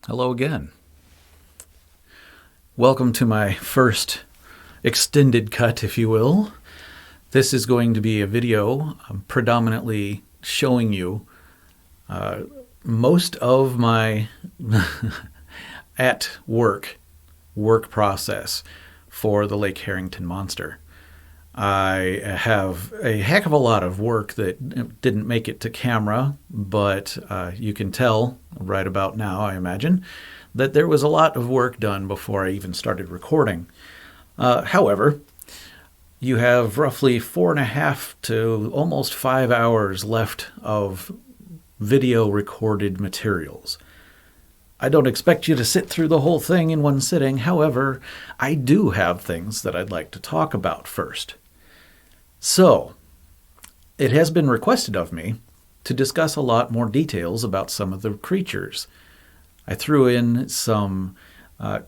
Hello again. Welcome to my first extended cut, if you will. This is going to be a video predominantly showing you most of my at work process for the Lake Herrington Monster. I have a heck of a lot of work that didn't make it to camera, but you can tell right about now, I imagine, that there was a lot of work done before I even started recording. However, you have roughly 4.5 to almost 5 hours left of video recorded materials. I don't expect you to sit through the whole thing in one sitting. However, I do have things that I'd like to talk about first. So, it has been requested of me to discuss a lot more details about some of the creatures. I threw in some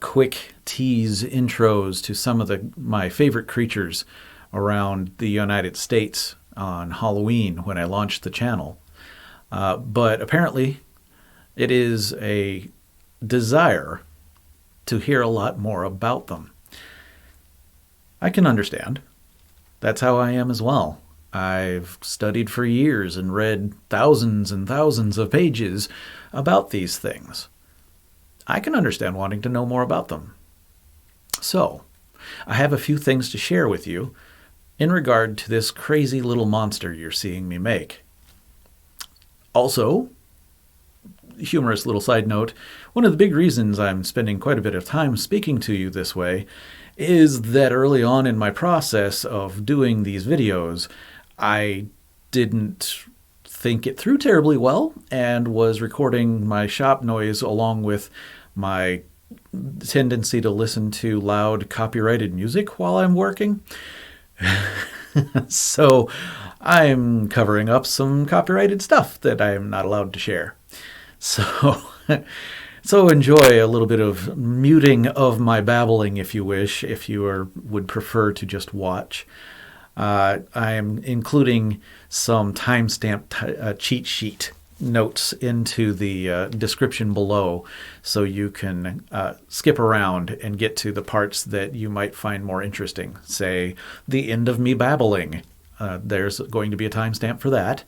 quick tease intros to some of my favorite creatures around the United States on Halloween when I launched the channel. But apparently, it is a desire to hear a lot more about them. I can understand. That's how I am as well. I've studied for years and read thousands and thousands of pages about these things. I can understand wanting to know more about them. So, I have a few things to share with you in regard to this crazy little monster you're seeing me make. Also, humorous little side note, one of the big reasons I'm spending quite a bit of time speaking to you this way is that early on in my process of doing these videos, I didn't think it through terribly well and was recording my shop noise along with my tendency to listen to loud copyrighted music while I'm working. So I'm covering up some copyrighted stuff that I'm not allowed to share. So enjoy a little bit of muting of my babbling, if you wish, if you would prefer to just watch. I am including some timestamp cheat sheet notes into the description below, so you can skip around and get to the parts that you might find more interesting. Say, the end of me babbling. There's going to be a timestamp for that.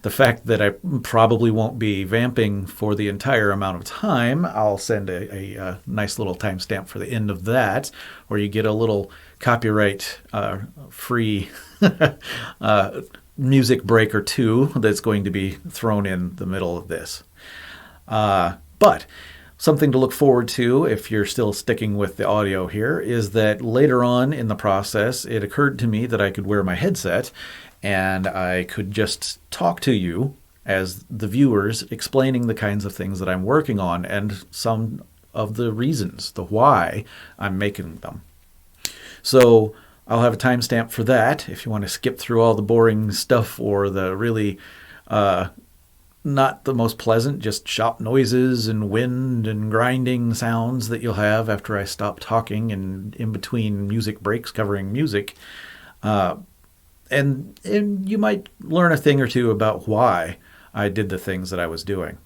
The fact that I probably won't be vamping for the entire amount of time, I'll send a nice little timestamp for the end of that, where you get a little copyright free music break or two that's going to be thrown in the middle of this. But something to look forward to, if you're still sticking with the audio here, is that later on in the process, it occurred to me that I could wear my headset and I could just talk to you as the viewers, explaining the kinds of things that I'm working on and some of the reasons, the why I'm making them. So I'll have a timestamp for that if you want to skip through all the boring stuff or the really not the most pleasant, just shop noises and wind and grinding sounds that you'll have after I stop talking and in between music breaks covering music. And you might learn a thing or two about why I did the things that I was doing.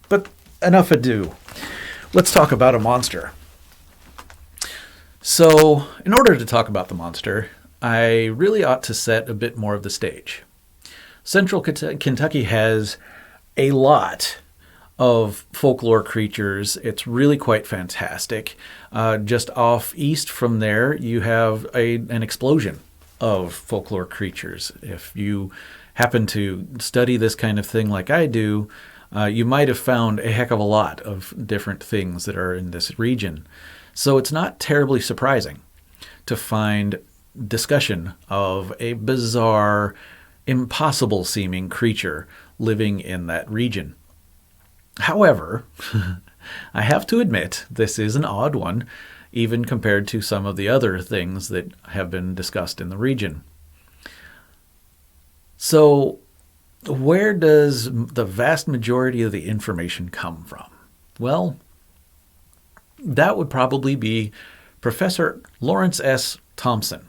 But enough ado. Let's talk about a monster. So, in order to talk about the monster, I really ought to set a bit more of the stage. Central Kentucky has a lot of folklore creatures. It's really quite fantastic. Just off east from there, you have an explosion of folklore creatures. If you happen to study this kind of thing like I do, you might have found a heck of a lot of different things that are in this region. So it's not terribly surprising to find discussion of a bizarre, impossible-seeming creature living in that region. However, I have to admit this is an odd one, even compared to some of the other things that have been discussed in the region. So, where does the vast majority of the information come from? Well, that would probably be Professor Lawrence S. Thompson.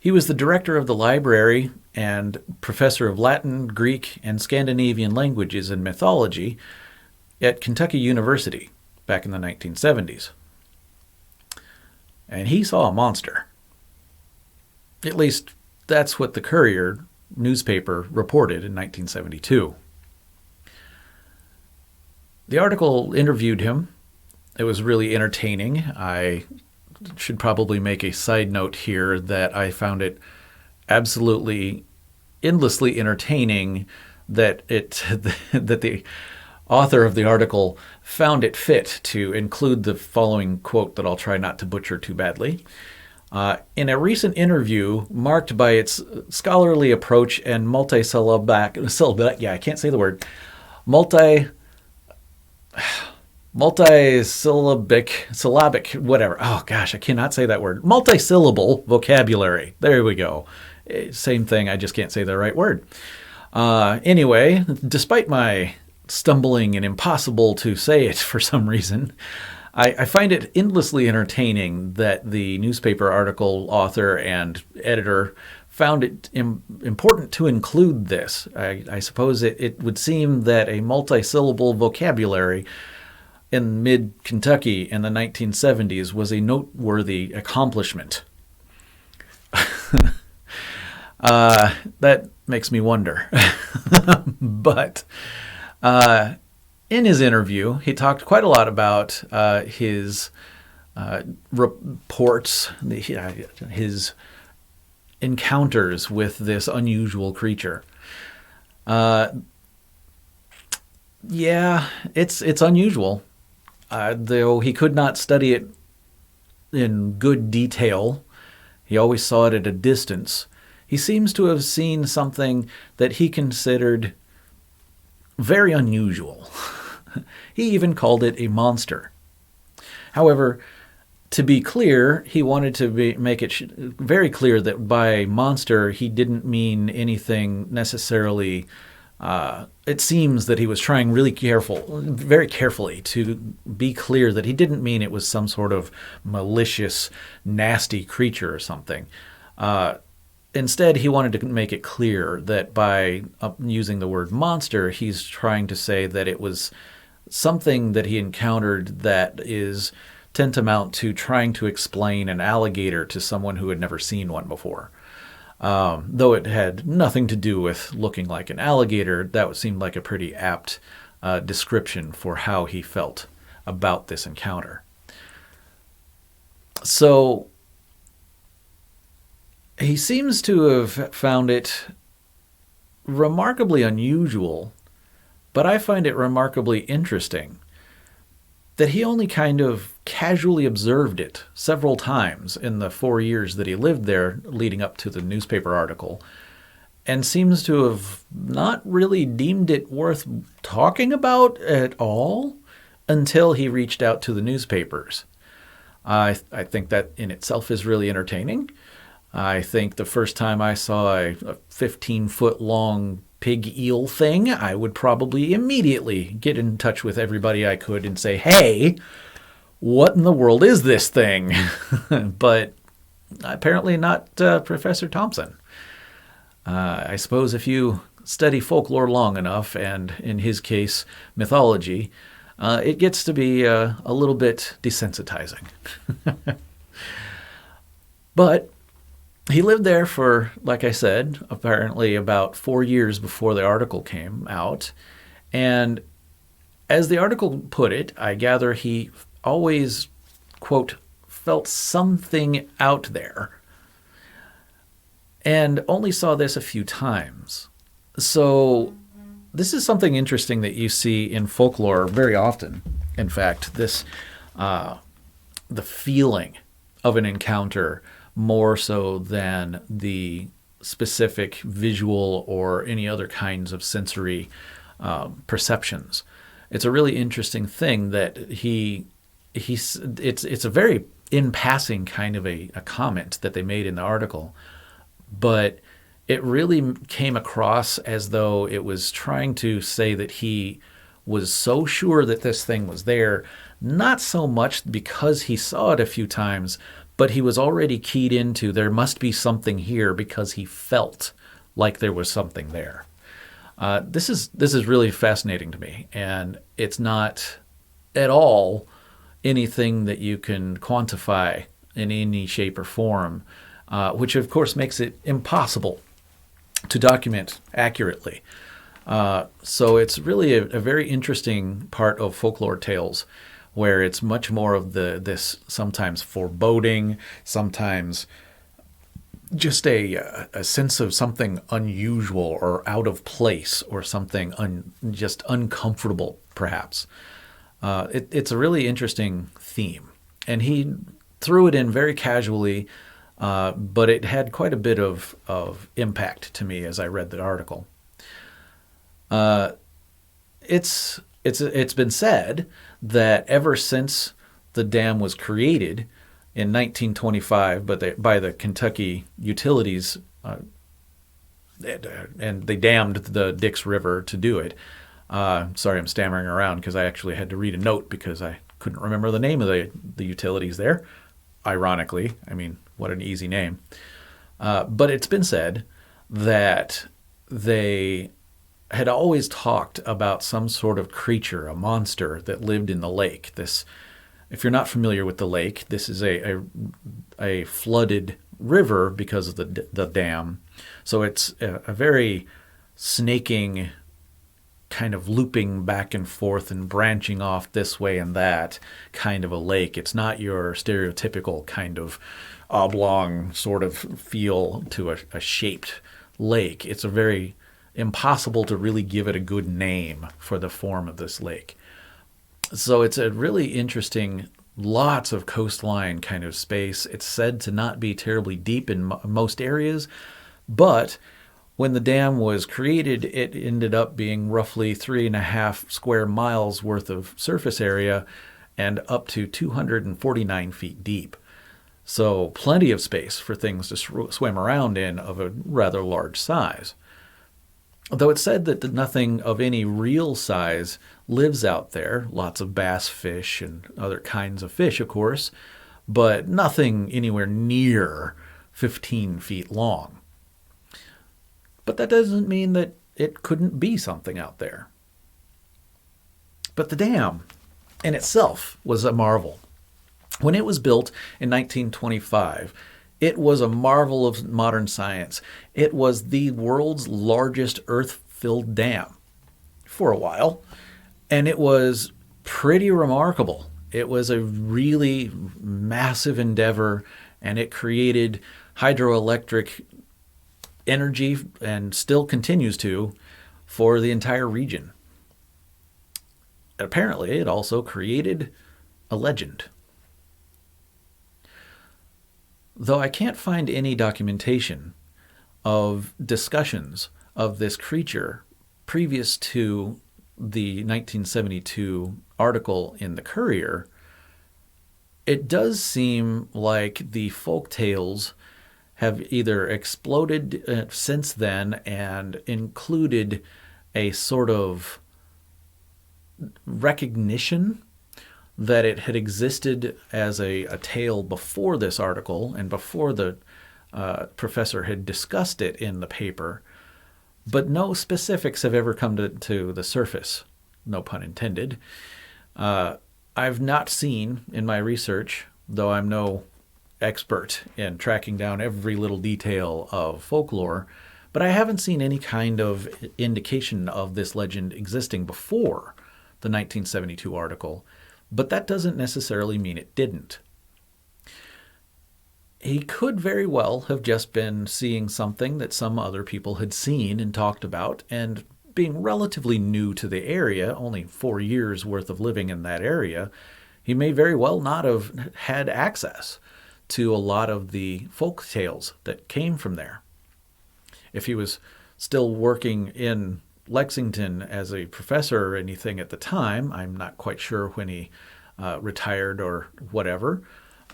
He was the director of the library and professor of Latin, Greek, and Scandinavian languages and mythology at Kentucky University back in the 1970s. And he saw a monster. At least that's what the Courier newspaper reported in 1972. The article interviewed him. It was really entertaining. I should probably make a side note here that I found it absolutely endlessly entertaining that that the author of the article found it fit to include the following quote that I'll try not to butcher too badly. In a recent interview marked by its scholarly approach and multisyllabic, whatever. Oh gosh, I cannot say that word. Multisyllable vocabulary. There we go. Same thing, I just can't say the right word. Anyway, despite my stumbling and impossible to say it for some reason, I find it endlessly entertaining that the newspaper article author and editor found it important to include this. I suppose it would seem that a multisyllable vocabulary in mid-Kentucky in the 1970s was a noteworthy accomplishment. That makes me wonder. But in his interview, he talked quite a lot about his reports, his encounters with this unusual creature. Yeah, it's unusual. Though he could not study it in good detail, he always saw it at a distance. He seems to have seen something that he considered very unusual. He even called it a monster. However, to be clear, he wanted to make it very clear that by monster he didn't mean anything necessarily. It seems that he was trying very carefully to be clear that he didn't mean it was some sort of malicious, nasty creature or something. Instead, he wanted to make it clear that by using the word monster, he's trying to say that it was something that he encountered that is tantamount to trying to explain an alligator to someone who had never seen one before. Though it had nothing to do with looking like an alligator, that seemed like a pretty apt description for how he felt about this encounter. So he seems to have found it remarkably unusual, but I find it remarkably interesting that he only kind of casually observed it several times in the 4 years that he lived there leading up to the newspaper article, and seems to have not really deemed it worth talking about at all until he reached out to the newspapers. I think that in itself is really entertaining. I think the first time I saw a 15-foot long pig eel thing, I would probably immediately get in touch with everybody I could and say, hey, what in the world is this thing? But apparently not Professor Thompson. I suppose if you study folklore long enough, and in his case, mythology, it gets to be a little bit desensitizing. But he lived there for, like I said, apparently about 4 years before the article came out. And as the article put it, I gather he always, quote, felt something out there, and only saw this a few times. So this is something interesting that you see in folklore very often. In fact, this the feeling of an encounter more so than the specific visual or any other kinds of sensory perceptions. It's a really interesting thing that it's a very in passing kind of a comment that they made in the article, but it really came across as though it was trying to say that he was so sure that this thing was there Not so much because he saw it a few times, but he was already keyed into there must be something here because he felt like there was something there. This is really fascinating to me, and it's not at all anything that you can quantify in any shape or form, which of course makes it impossible to document accurately. So it's really a very interesting part of folklore tales, where it's much more of this sometimes foreboding, sometimes just a sense of something unusual or out of place or something just uncomfortable, perhaps. It's a really interesting theme. And he threw it in very casually, but it had quite a bit of impact to me as I read the article. It's been said that ever since the dam was created in 1925 by the Kentucky Utilities, and they dammed the Dix River to do it. Sorry, I'm stammering around because I actually had to read a note because I couldn't remember the name of the utilities there. Ironically, I mean, what an easy name. But it's been said that they had always talked about some sort of creature, a monster that lived in the lake. This, if you're not familiar with the lake, this is a flooded river because of the dam. So it's a very snaking, kind of looping back and forth and branching off this way and that kind of a lake. It's not your stereotypical kind of oblong sort of feel to a shaped lake. It's a very impossible to really give it a good name for the form of this lake. So it's a really interesting, lots of coastline kind of space. It's said to not be terribly deep in most areas, but when the dam was created, it ended up being roughly 3.5 square miles worth of surface area and up to 249 feet deep. So plenty of space for things to swim around in of a rather large size. Though it's said that nothing of any real size lives out there, lots of bass fish and other kinds of fish, of course, but nothing anywhere near 15 feet long. But that doesn't mean that it couldn't be something out there. But the dam in itself was a marvel. When it was built in 1925, it was a marvel of modern science. It was the world's largest earth-filled dam for a while, and it was pretty remarkable. It was a really massive endeavor, and it created hydroelectric energy, and still continues to, for the entire region. Apparently, it also created a legend. Though I can't find any documentation of discussions of this creature previous to the 1972 article in the Courier, it does seem like the folk tales have either exploded since then and included a sort of recognition that it had existed as a tale before this article and before the professor had discussed it in the paper, but no specifics have ever come to the surface, no pun intended. I've not seen in my research, though I'm no expert in tracking down every little detail of folklore, but I haven't seen any kind of indication of this legend existing before the 1972 article. But that doesn't necessarily mean it didn't. He could very well have just been seeing something that some other people had seen and talked about, and being relatively new to the area, only 4 years worth of living in that area, he may very well not have had access to a lot of the folk tales that came from there. If he was still working in Lexington as a professor or anything at the time, I'm not quite sure when he retired or whatever,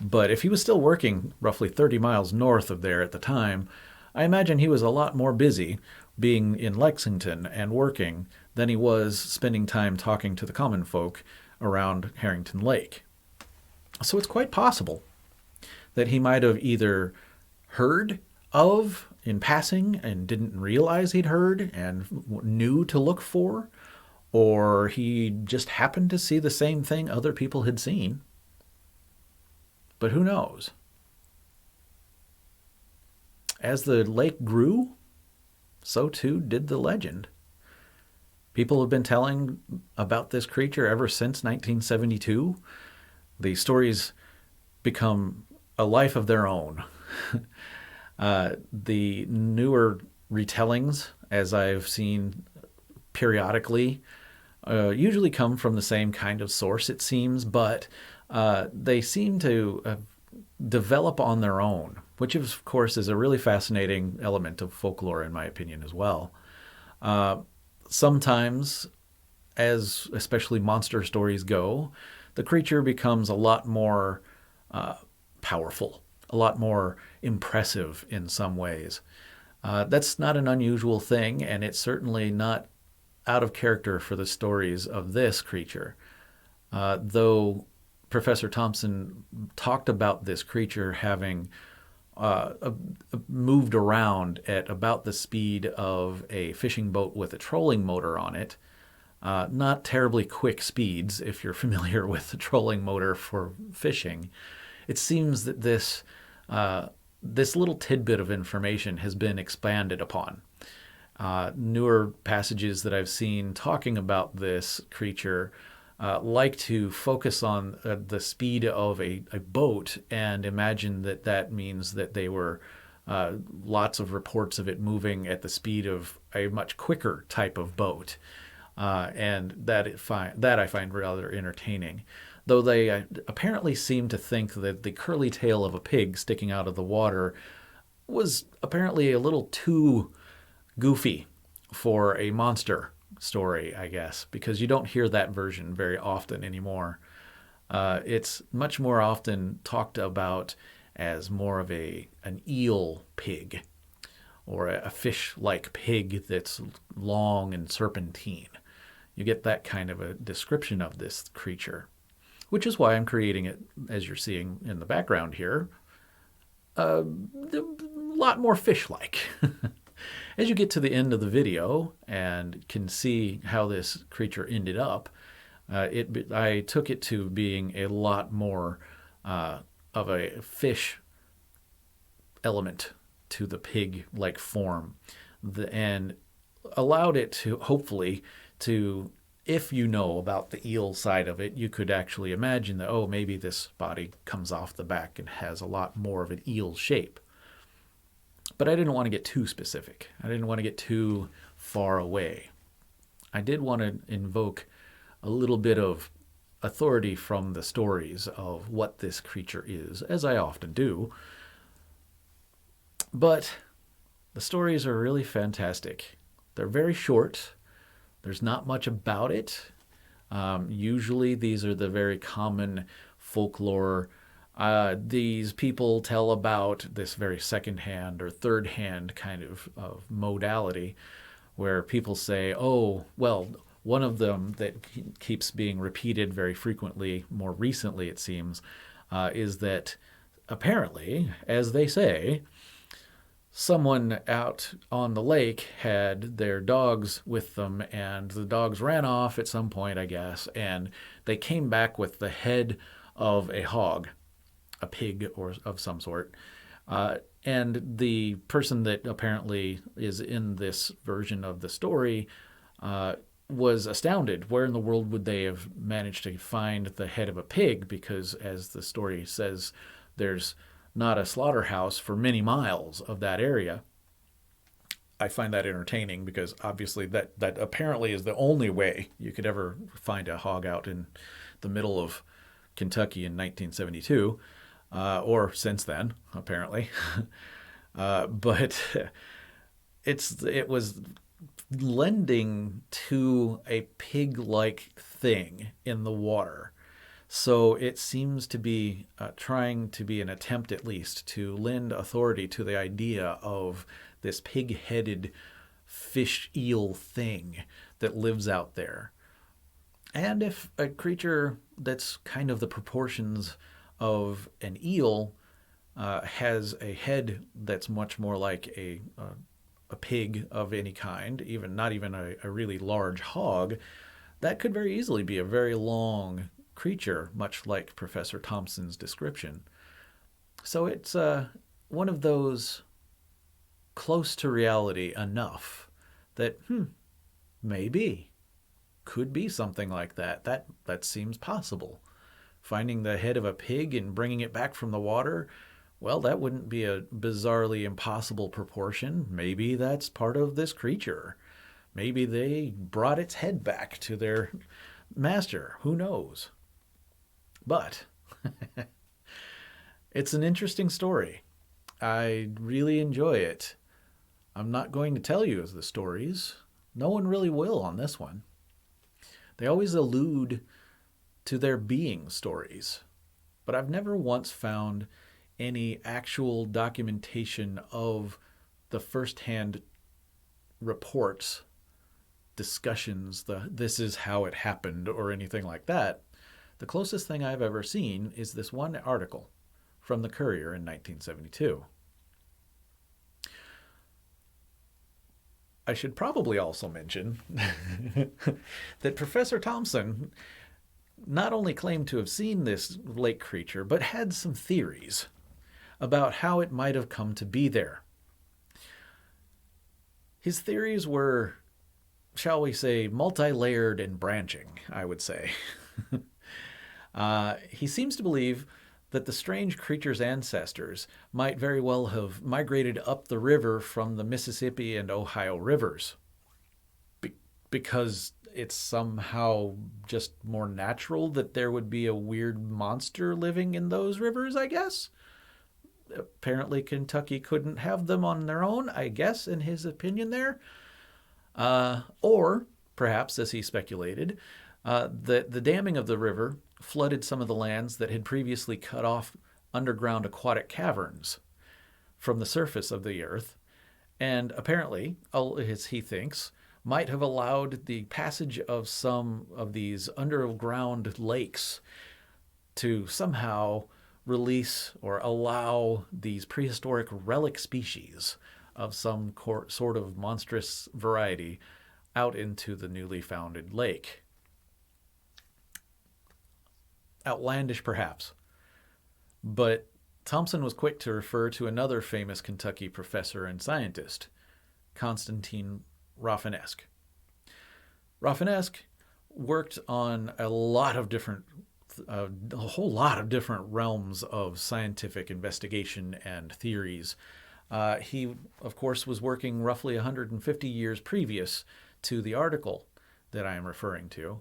but if he was still working roughly 30 miles north of there at the time, I imagine he was a lot more busy being in Lexington and working than he was spending time talking to the common folk around Herrington Lake. So it's quite possible that he might have either heard of in passing and didn't realize he'd heard and knew to look for, or he just happened to see the same thing other people had seen. But who knows? As the lake grew, so too did the legend. People have been telling about this creature ever since 1972. The stories become a life of their own. The newer retellings, as I've seen periodically, usually come from the same kind of source, it seems, but they seem to develop on their own, which of course is a really fascinating element of folklore in my opinion as well. Sometimes, as especially monster stories go, the creature becomes a lot more powerful, a lot more impressive in some ways. That's not an unusual thing, and it's certainly not out of character for the stories of this creature. Though Professor Thompson talked about this creature having moved around at about the speed of a fishing boat with a trolling motor on it. Not terribly quick speeds if you're familiar with the trolling motor for fishing. It seems that this little tidbit of information has been expanded upon. Newer passages that I've seen talking about this creature like to focus on the speed of a boat and imagine that that means that they were lots of reports of it moving at the speed of a much quicker type of boat. And that I find rather entertaining. Though they apparently seem to think that the curly tail of a pig sticking out of the water was apparently a little too goofy for a monster story, I guess, because you don't hear that version very often anymore. It's much more often talked about as more of an eel pig, or a fish-like pig that's long and serpentine. You get that kind of a description of this creature, which is why I'm creating it, as you're seeing in the background here, a lot more fish-like. As you get to the end of the video and can see how this creature ended up, I took it to being a lot more of a fish element to the pig-like form, and allowed it to, hopefully, to, if you know about the eel side of it, you could actually imagine that, oh, maybe this body comes off the back and has a lot more of an eel shape. But I didn't want to get too specific. I didn't want to get too far away. I did want to invoke a little bit of authority from the stories of what this creature is, as I often do. But the stories are really fantastic. They're very short. There's not much about it. Usually these are the very common folklore. These people tell about this very second-hand or third-hand kind of modality where people say, oh, well, one of them that keeps being repeated very frequently, more recently it seems, is that apparently, as they say, someone out on the lake had their dogs with them, and the dogs ran off at some point, I guess, and they came back with the head of a hog, a pig or of some sort. And the person that apparently is in this version of the story was astounded. Where in the world would they have managed to find the head of a pig? Because, as the story says, there's not a slaughterhouse for many miles of that area. I find that entertaining because obviously that apparently is the only way you could ever find a hog out in the middle of Kentucky in 1972, or since then, apparently. But it was lending to a pig-like thing in the water. So it seems to be trying to be an attempt, at least, to lend authority to the idea of this pig-headed fish eel thing that lives out there. And if a creature that's kind of the proportions of an eel has a head that's much more like a pig of any kind, even not even a really large hog, that could very easily be a very long creature, much like Professor Thompson's description. So it's one of those close to reality enough that maybe could be something like that. That seems possible. Finding the head of a pig and bringing it back from the water, well, that wouldn't be a bizarrely impossible proportion. Maybe that's part of this creature. Maybe they brought its head back to their master. Who knows? But it's an interesting story. I really enjoy it. I'm not going to tell you the stories. No one really will on this one. They always allude to there being stories, but I've never once found any actual documentation of the firsthand reports, discussions, this is how it happened, or anything like that. The closest thing I've ever seen is this one article from the Courier in 1972. I should probably also mention that Professor Thompson not only claimed to have seen this lake creature, but had some theories about how it might have come to be there. His theories were, shall we say, multi-layered and branching, I would say. He seems to believe that the strange creature's ancestors might very well have migrated up the river from the Mississippi and Ohio rivers, because it's somehow just more natural that there would be a weird monster living in those rivers, I guess. Apparently Kentucky couldn't have them on their own, I guess, in his opinion there. Or perhaps, as he speculated, that the damming of the river flooded some of the lands that had previously cut off underground aquatic caverns from the surface of the earth, and apparently, as he thinks, might have allowed the passage of some of these underground lakes to somehow release or allow these prehistoric relic species of some sort of monstrous variety out into the newly founded lake. Outlandish, perhaps, but Thompson was quick to refer to another famous Kentucky professor and scientist, Constantine Rafinesque. Rafinesque worked on a whole lot of different realms of scientific investigation and theories. He, of course, was working roughly 150 years previous to the article that I am referring to,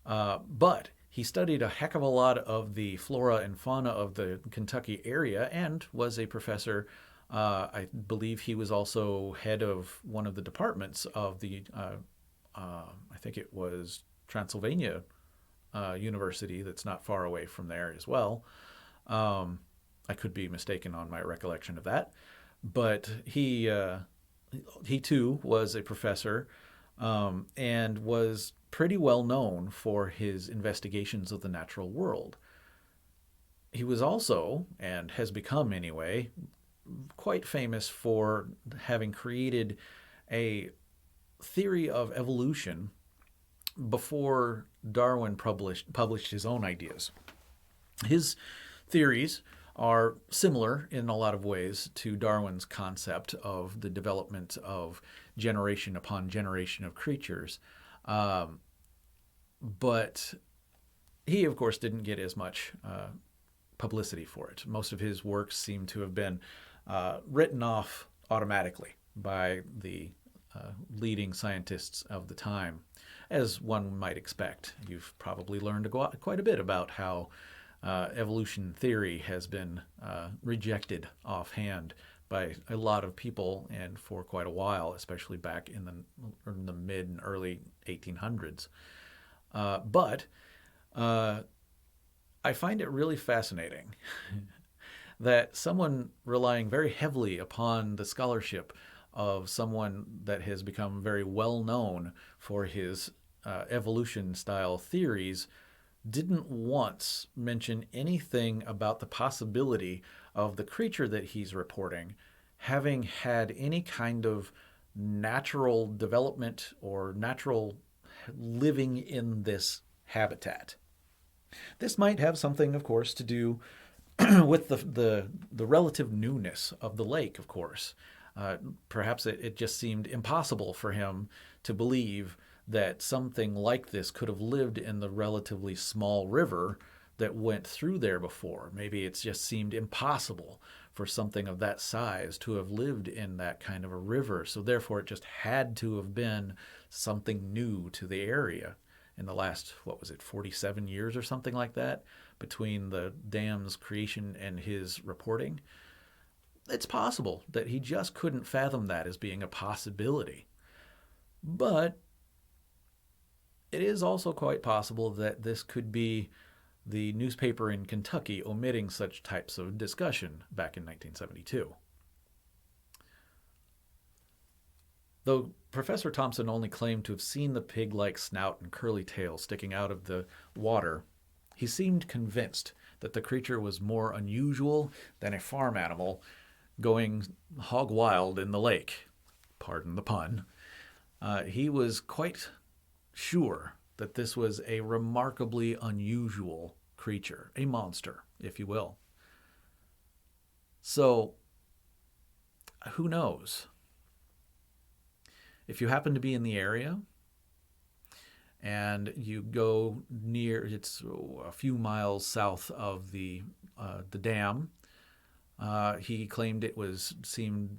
but he studied a heck of a lot of the flora and fauna of the Kentucky area and was a professor. I believe he was also head of one of the departments of the, I think it was Transylvania University, that's not far away from there as well. I could be mistaken on my recollection of that. But he too was a professor and was pretty well known for his investigations of the natural world. He was also, and has become anyway, quite famous for having created a theory of evolution before Darwin published his own ideas. His theories are similar in a lot of ways to Darwin's concept of the development of generation upon generation of creatures. But he, of course, didn't get as much publicity for it. Most of his works seem to have been written off automatically by the leading scientists of the time, as one might expect. You've probably learned quite a bit about how evolution theory has been rejected offhand by a lot of people and for quite a while, especially back in the mid and early 1800s. But I find it really fascinating that someone relying very heavily upon the scholarship of someone that has become very well known for his evolution-style theories didn't once mention anything about the possibility of the creature that he's reporting having had any kind of natural development or natural living in this habitat. This might have something, of course, to do with the relative newness of the lake, of course. Perhaps it just seemed impossible for him to believe that something like this could have lived in the relatively small river that went through there before. Maybe it just seemed impossible for something of that size to have lived in that kind of a river. So therefore it just had to have been something new to the area in the last, 47 years or something like that, between the dam's creation and his reporting. It's possible that he just couldn't fathom that as being a possibility. But it is also quite possible that this could be the newspaper in Kentucky omitting such types of discussion back in 1972. Though Professor Thompson only claimed to have seen the pig-like snout and curly tail sticking out of the water, he seemed convinced that the creature was more unusual than a farm animal going hog wild in the lake. Pardon the pun. He was quite sure that this was a remarkably unusual creature, a monster, if you will. So, who knows? If you happen to be in the area and you go near, it's a few miles south of the dam. He claimed it was seen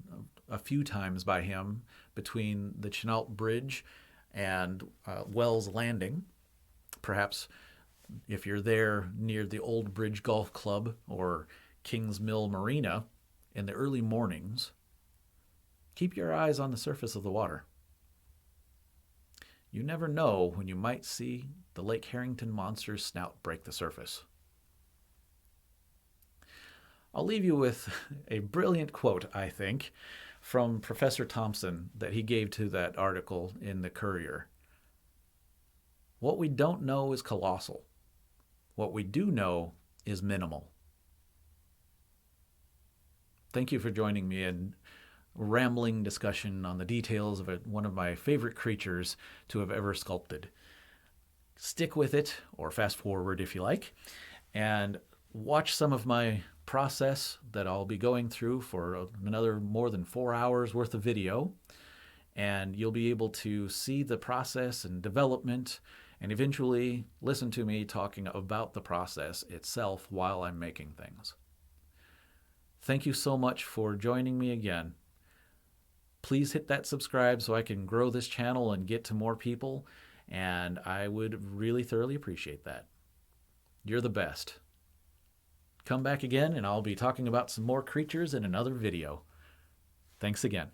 a few times by him between the Chenault Bridge and Wells Landing. Perhaps if you're there near the Old Bridge Golf Club or Kings Mill Marina in the early mornings, keep your eyes on the surface of the water. You never know when you might see the Lake Herrington Monster's snout break the surface. I'll leave you with a brilliant quote, I think, from Professor Thompson that he gave to that article in the Courier. What we don't know is colossal. What we do know is minimal. Thank you for joining me in rambling discussion on the details of one of my favorite creatures to have ever sculpted. Stick with it, or fast forward if you like, and watch some of my process that I'll be going through for another more than 4 hours worth of video, and you'll be able to see the process and development and eventually listen to me talking about the process itself while I'm making things. Thank you so much for joining me again. Please hit that subscribe so I can grow this channel and get to more people, and I would really thoroughly appreciate that. You're the best. Come back again and I'll be talking about some more creatures in another video. Thanks again.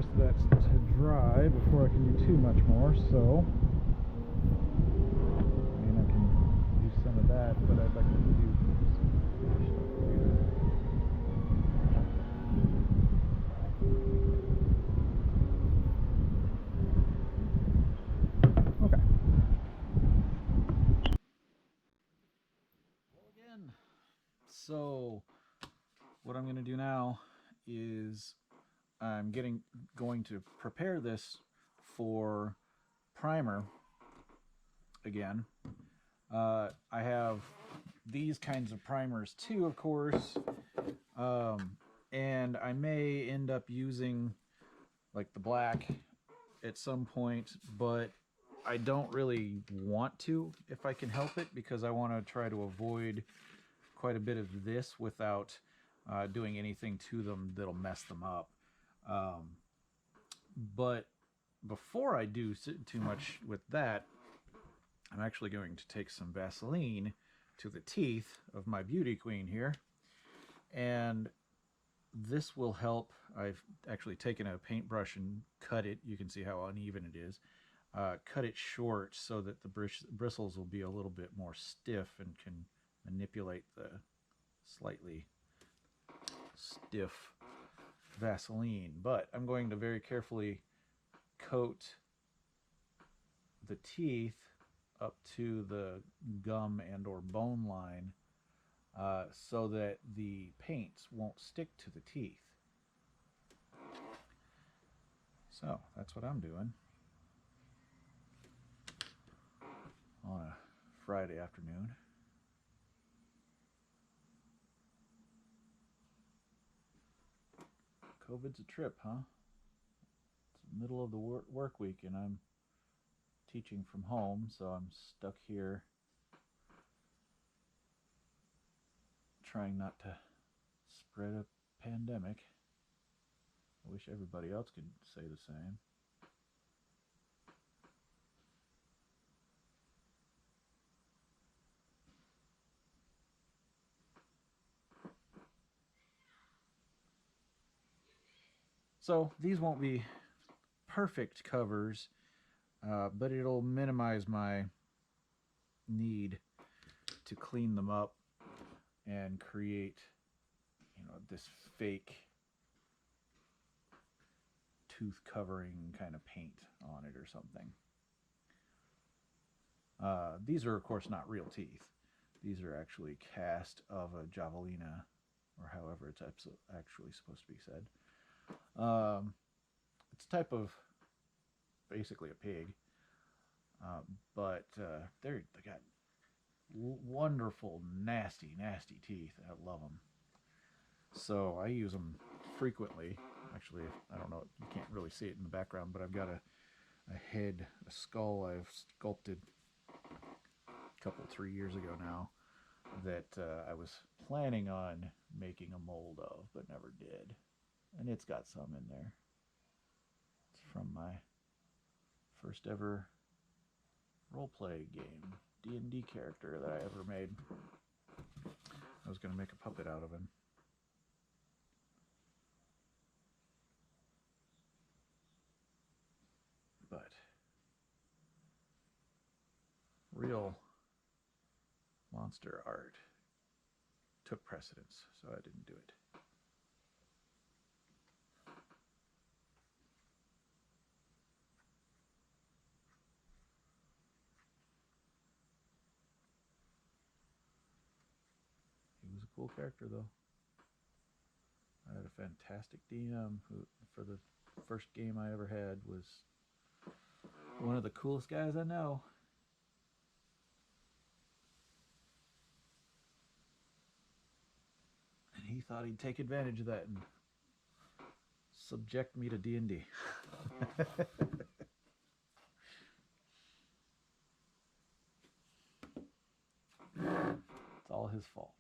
rest of that to dry before I can do too much more, so I mean I can use some of that, but I'd like to do some other stuff here. Okay. Well, again, so what I'm going to do now is I'm going to prepare this for primer again. I have these kinds of primers too, of course, and I may end up using like the black at some point, but I don't really want to if I can help it, because I want to try to avoid quite a bit of this without doing anything to them that'll mess them up. But before I do too much with that, I'm actually going to take some Vaseline to the teeth of my beauty queen here, and this will help. I've actually taken a paintbrush and cut it. You can see how uneven it is. Cut it short so that the bristles will be a little bit more stiff and can manipulate the slightly stiff Vaseline. But I'm going to very carefully coat the teeth up to the gum and or bone line so that the paints won't stick to the teeth. So that's what I'm doing on a Friday afternoon. COVID's a trip, huh? It's the middle of the work week and I'm teaching from home, so I'm stuck here trying not to spread a pandemic. I wish everybody else could say the same. So these won't be perfect covers, but it'll minimize my need to clean them up and create, this fake tooth covering kind of paint on it or something. These are of course not real teeth. These are actually cast of a javelina, or however it's actually supposed to be said. It's a type of basically a pig, but they got wonderful, nasty teeth. I love them. So I use them frequently. Actually, I don't know, you can't really see it in the background, but I've got a head, a skull I've sculpted a couple, 3 years ago now that I was planning on making a mold of, but never did. And it's got some in there. It's from my first ever roleplay game, D&D character that I ever made. I was going to make a puppet out of him. But real monster art took precedence, so I didn't do it. He was a cool character, though. I had a fantastic DM who, for the first game I ever had, was one of the coolest guys I know. And he thought he'd take advantage of that and subject me to D&D. It's all his fault.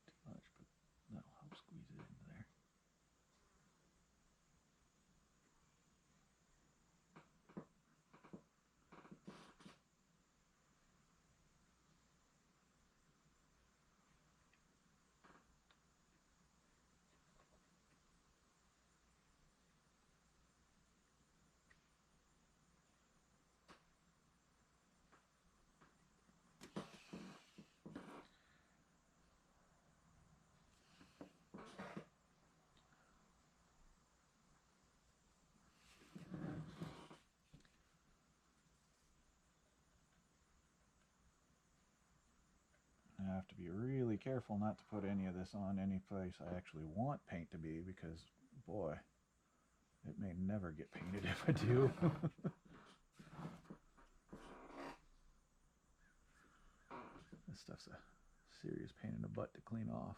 Too much, but that'll help squeeze it into there. have to be really careful not to put any of this on any place I actually want paint to be, because, boy, it may never get painted if I do. This stuff's a serious pain in the butt to clean off.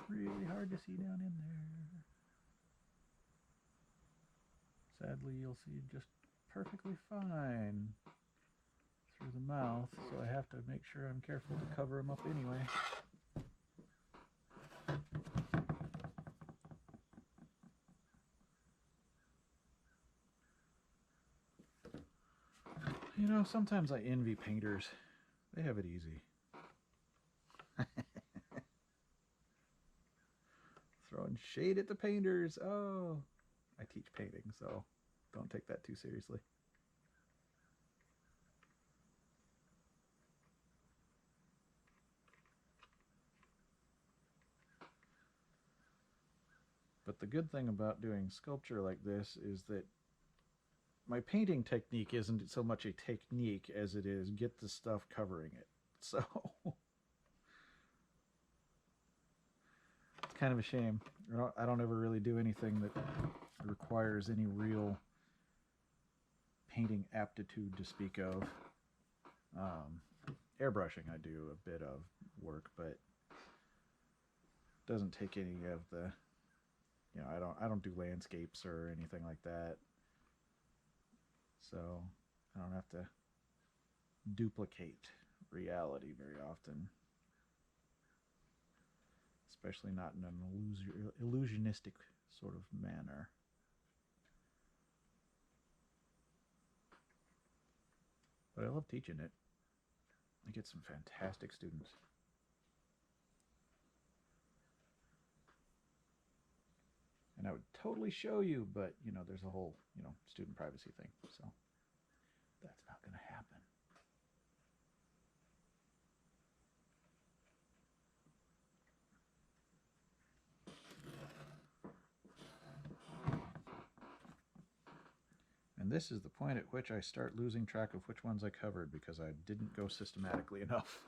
Really hard to see down in there. Sadly, you'll see just perfectly fine through the mouth, so I have to make sure I'm careful to cover them up anyway. You know, sometimes I envy painters. They have it easy. Throwing shade at the painters. Oh, I teach painting, so don't take that too seriously. But the good thing about doing sculpture like this is that my painting technique isn't so much a technique as it is get the stuff covering it. So it's kind of a shame. I don't ever really do anything that requires any real painting aptitude to speak of. Airbrushing I do a bit of work, but doesn't take any of the, you know, I don't do landscapes or anything like that. So I don't have to duplicate reality very often, especially not in an illusionistic sort of manner. But I love teaching it. I get some fantastic students. And I would totally show you, but, you know, there's a whole, you know, student privacy thing. So that's not going to happen. And this is the point at which I start losing track of which ones I covered because I didn't go systematically enough.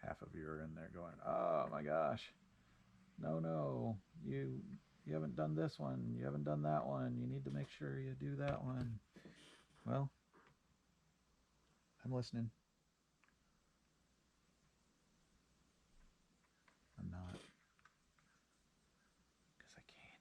Half of you are in there going, oh my gosh, no, you haven't done this one, you haven't done that one, you need to make sure you do that one. Well, I'm listening. I'm not, because I can't.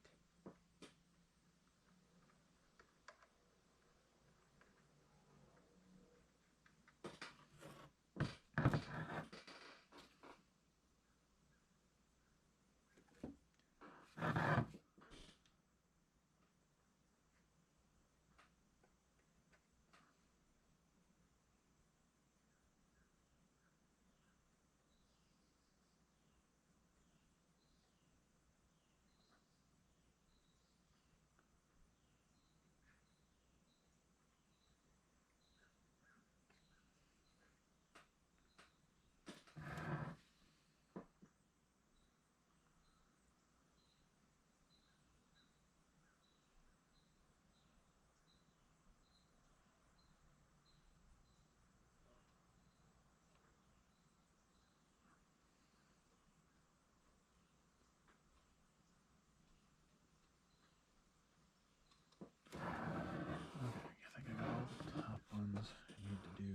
I need to do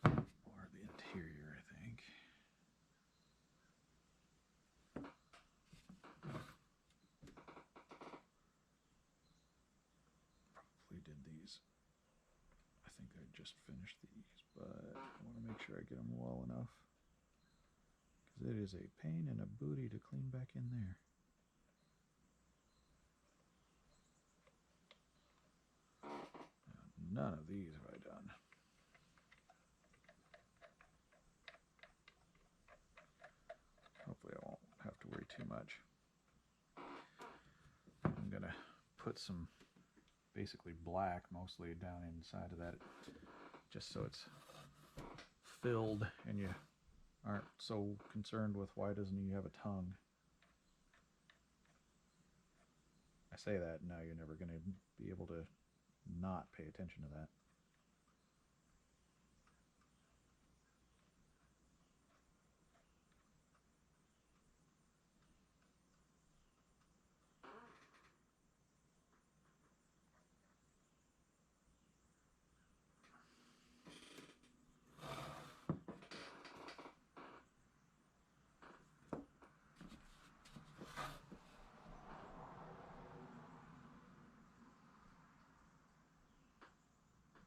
more of the interior, I think. Probably did these. I think I just finished these, but I want to make sure I get them well enough, because it is a pain in a booty to clean back in there. None of these have I done. Hopefully I won't have to worry too much. I'm going to put some basically black mostly down inside of that, just so it's filled and you aren't so concerned with why doesn't he have a tongue. I say that, now you're never going to be able to not pay attention to that.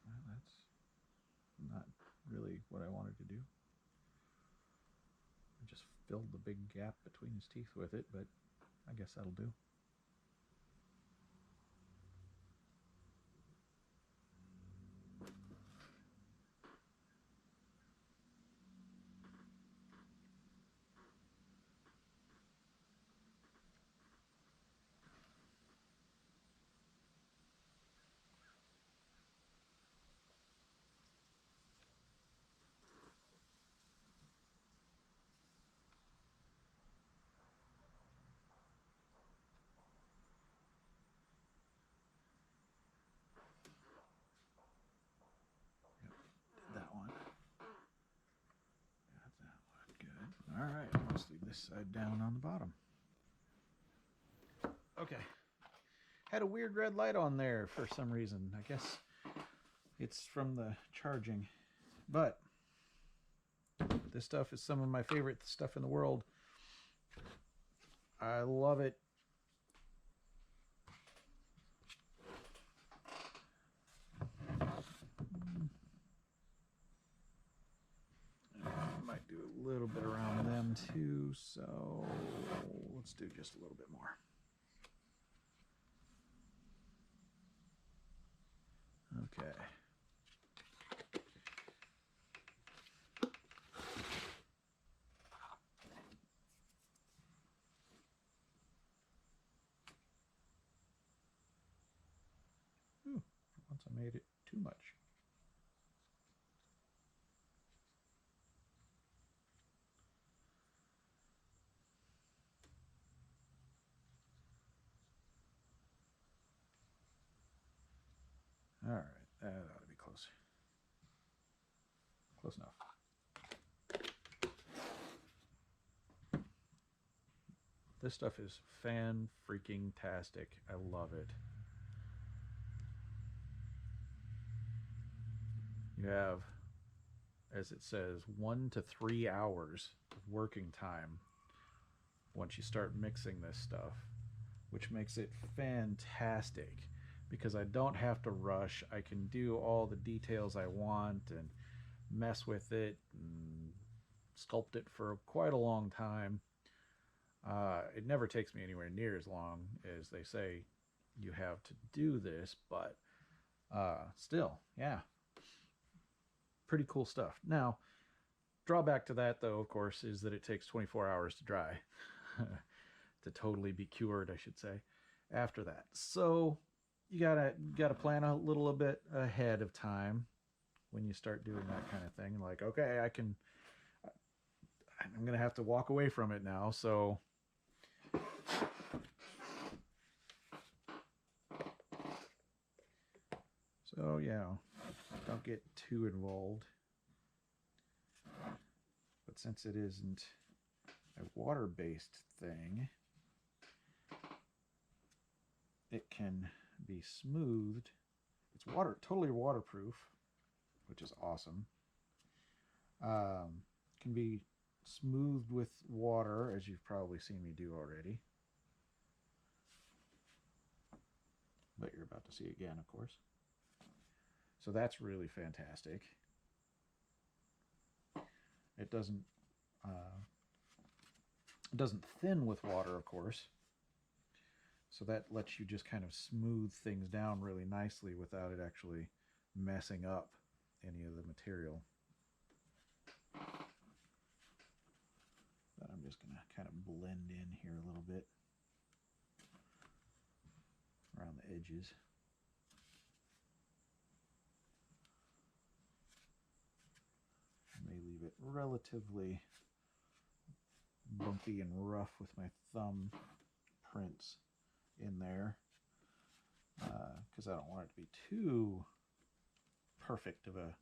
Well, that's not really what I wanted to do. I just filled the big gap between his teeth with it, but I guess that'll do. That one. Got that one. Good. All right. Let's leave this side down on the bottom. Okay. Had a weird red light on there for some reason. I guess it's from the charging. But this stuff is some of my favorite stuff in the world. I love it. Might do a little bit around them too, so let's do just a little bit more. Okay. Ooh, once I made it too much. All right, that ought to be close. Close enough. This stuff is fan-freaking-tastic. I love it. You have, as it says, 1 to 3 hours of working time once you start mixing this stuff, which makes it fantastic because I don't have to rush. I can do all the details I want and mess with it and sculpt it for quite a long time. It never takes me anywhere near as long as they say you have to do this, but still, yeah, pretty cool stuff. Now, drawback to that, though, of course, is that it takes 24 hours to dry, to totally be cured, I should say, after that. So you gotta plan a little bit ahead of time when you start doing that kind of thing. Like, okay, I'm gonna have to walk away from it now, so. So, yeah, don't get too involved. But since it isn't a water-based thing, it can be smoothed. It's totally waterproof, which is awesome. Can be smoothed with water, as you've probably seen me do already. But you're about to see again, of course. So that's really fantastic. It doesn't thin with water, of course. So that lets you just kind of smooth things down really nicely without it actually messing up any of the material. But I'm just going to kind of blend in here a little bit around the edges. it relatively bumpy and rough with my thumb prints in there, because I don't want it to be too perfect of a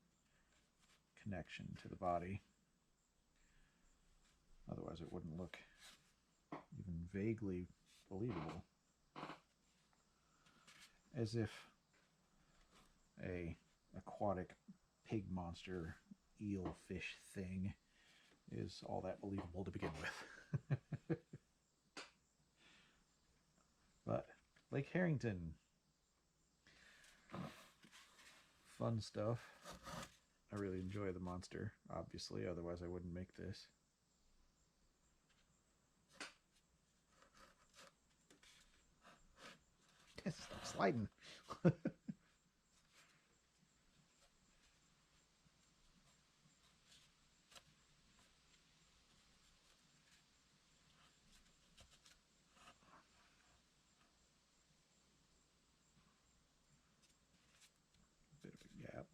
connection to the body. Otherwise it wouldn't look even vaguely believable. As if a aquatic pig monster eel fish thing is all that believable to begin with. But Lake Herrington, fun stuff. I really enjoy the monster, obviously, otherwise I wouldn't make this. Stop sliding. Bit of a gap.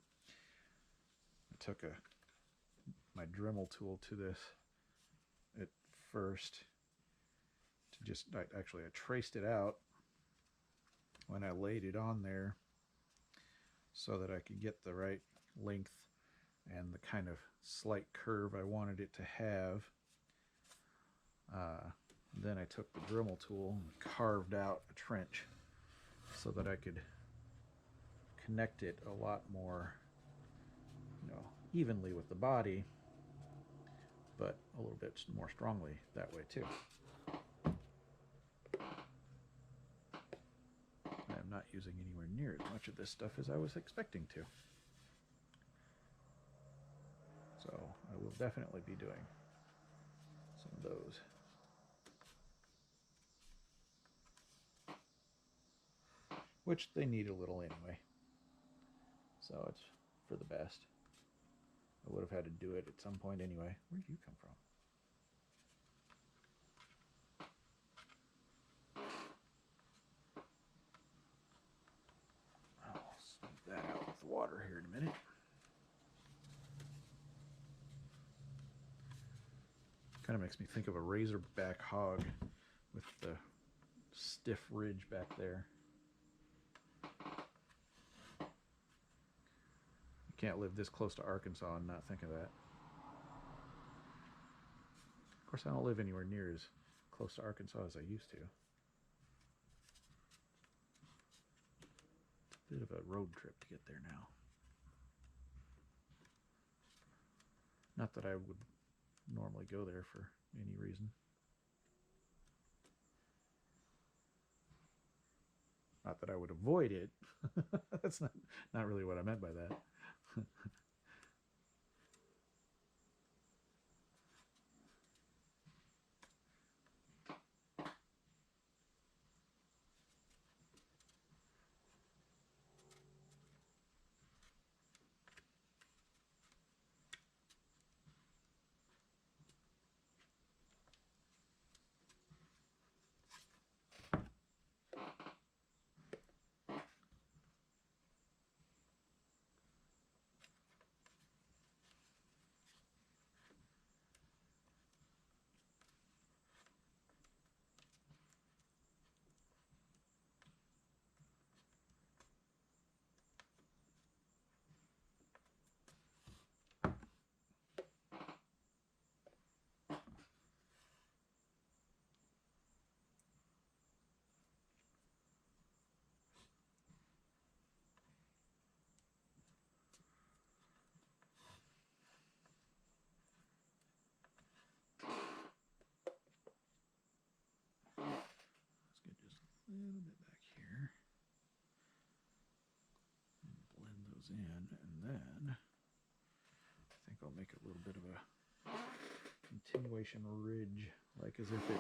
I took my Dremel tool to this at first to just, I traced it out when I laid it on there so that I could get the right length and the kind of slight curve I wanted it to have. Then I took the Dremel tool and carved out a trench so that I could connect it a lot more, evenly with the body, but a little bit more strongly that way too. I'm not using anywhere near as much of this stuff as I was expecting to. So I will definitely be doing some of those. Which they need a little anyway. So it's for the best. I would have had to do it at some point anyway. Where do you come from? I'll smooth that out with the water here in a minute. Kind of makes me think of a razorback hog with the stiff ridge back there. You can't live this close to Arkansas and not think of that. Of course, I don't live anywhere near as close to Arkansas as I used to. Bit of a road trip to get there now. Not that I would normally go there for any reason. Not that I would avoid it. That's not really what I meant by that. A little bit back here and blend those in, and then I think I'll make a little bit of a continuation ridge, like as if it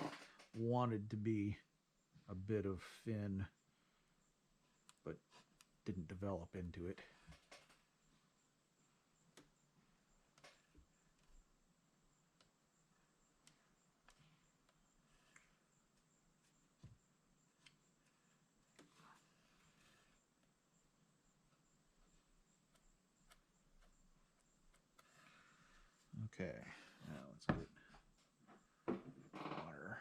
wanted to be a bit of fin but didn't develop into it. Okay, now let's get water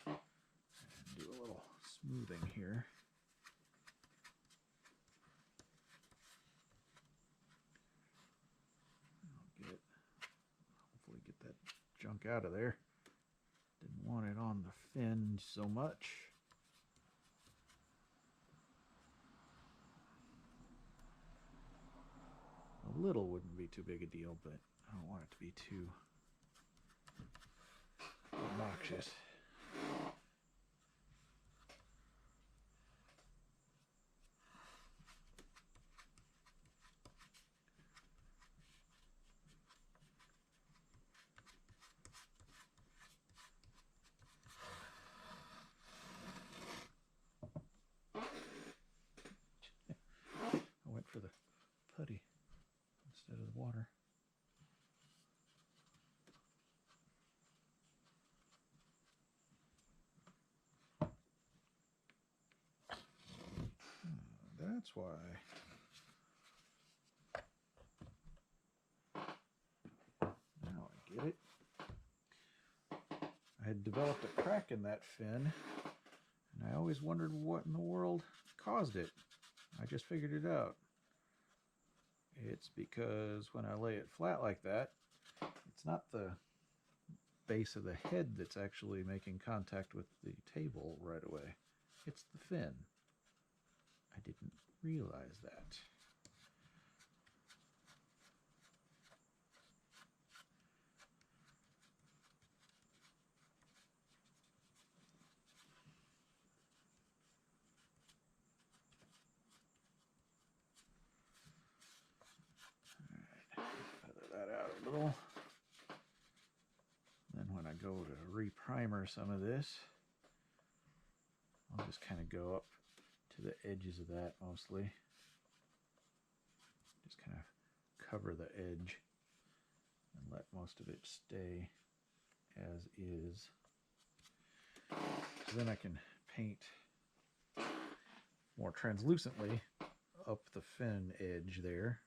and do a little smoothing here. Hopefully get that junk out of there. Didn't want it on the fin so much. A little wouldn't be too big a deal, but I don't want it to be too obnoxious. I went for the putty instead of the water. That's why. Now I get it. I had developed a crack in that fin, and I always wondered what in the world caused it. I just figured it out. It's because when I lay it flat like that, it's not the base of the head that's actually making contact with the table right away. It's the fin. I didn't realize that. Feather that out a little. Then when I go to reprimer some of this, I'll just kind of go up to the edges of that mostly. Just kind of cover the edge and let most of it stay as is. So then I can paint more translucently up the fin edge there.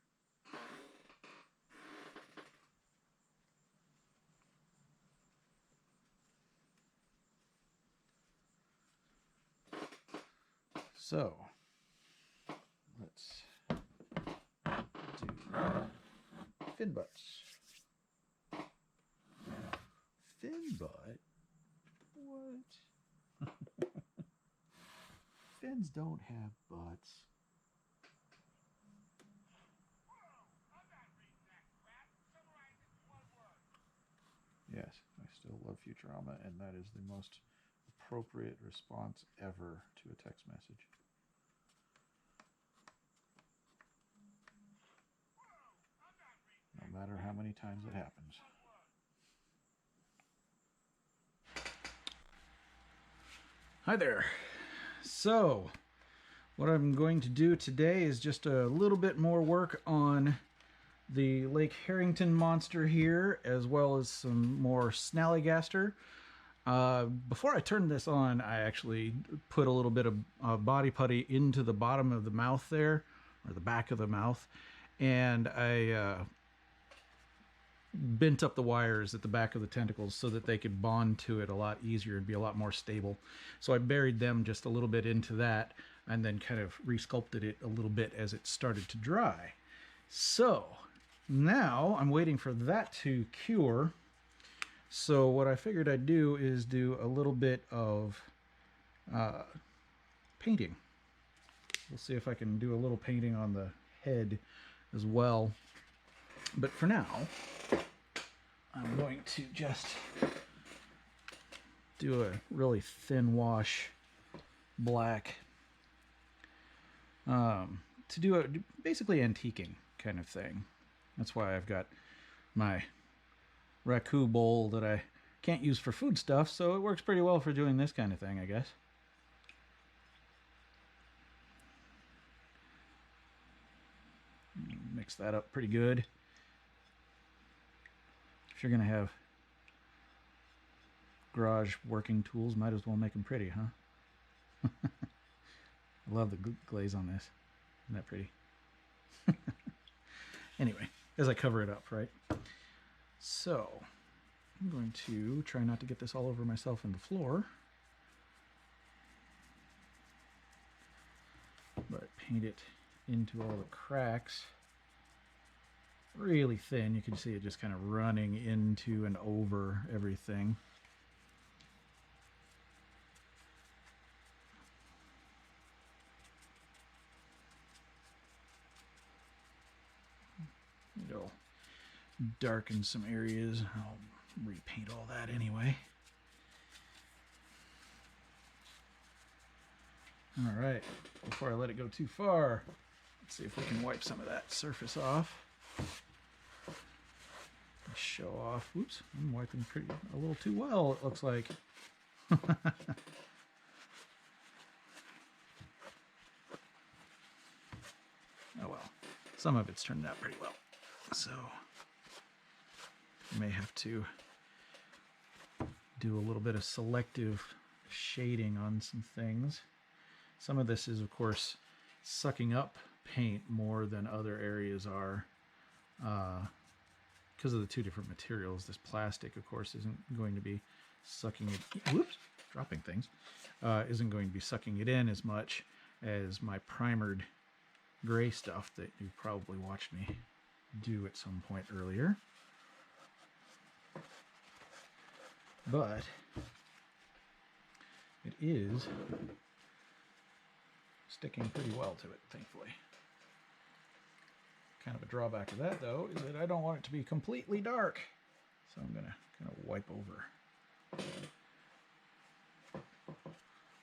So let's do fin butts. Fin butt? What? Fins don't have butts. Yes, I still love Futurama, and that is the most appropriate response ever to a text message. No matter how many times it happens. Hi there. So, what I'm going to do today is just a little bit more work on the Lake Herrington Monster here, as well as some more Snallygaster. Before I turned this on, I actually put a little bit of body putty into the bottom of the mouth there, or the back of the mouth, and I bent up the wires at the back of the tentacles so that they could bond to it a lot easier and be a lot more stable. So I buried them just a little bit into that and then kind of resculpted it a little bit as it started to dry. So now I'm waiting for that to cure. So what I figured I'd do is do a little bit of painting. We'll see if I can do a little painting on the head as well. But for now, I'm going to just do a really thin wash black to do a basically antiquing kind of thing. That's why I've got my raku bowl that I can't use for food stuff, so it works pretty well for doing this kind of thing, I guess. Mix that up pretty good. If you're going to have garage working tools, might as well make them pretty, huh? I love the glaze on this. Isn't that pretty? Anyway, as I cover it up, right? So I'm going to try not to get this all over myself and the floor, but paint it into all the cracks really thin. You can see it just kind of running into and over everything. It'll darken some areas. I'll repaint all that anyway. All right, before I let it go too far, let's see if we can wipe some of that surface off. Show off. Whoops, I'm wiping a little too well, it looks like. Oh well, some of it's turned out pretty well. So you may have to do a little bit of selective shading on some things. Some of this is, of course, sucking up paint more than other areas are because of the two different materials. This plastic, of course, isn't going to be sucking it. Whoops, dropping things. Isn't going to be sucking it in as much as my primered gray stuff that you probably watched me do at some point earlier. But it is sticking pretty well to it, thankfully. Kind of a drawback of that, though, is that I don't want it to be completely dark. So I'm going to kind of wipe over.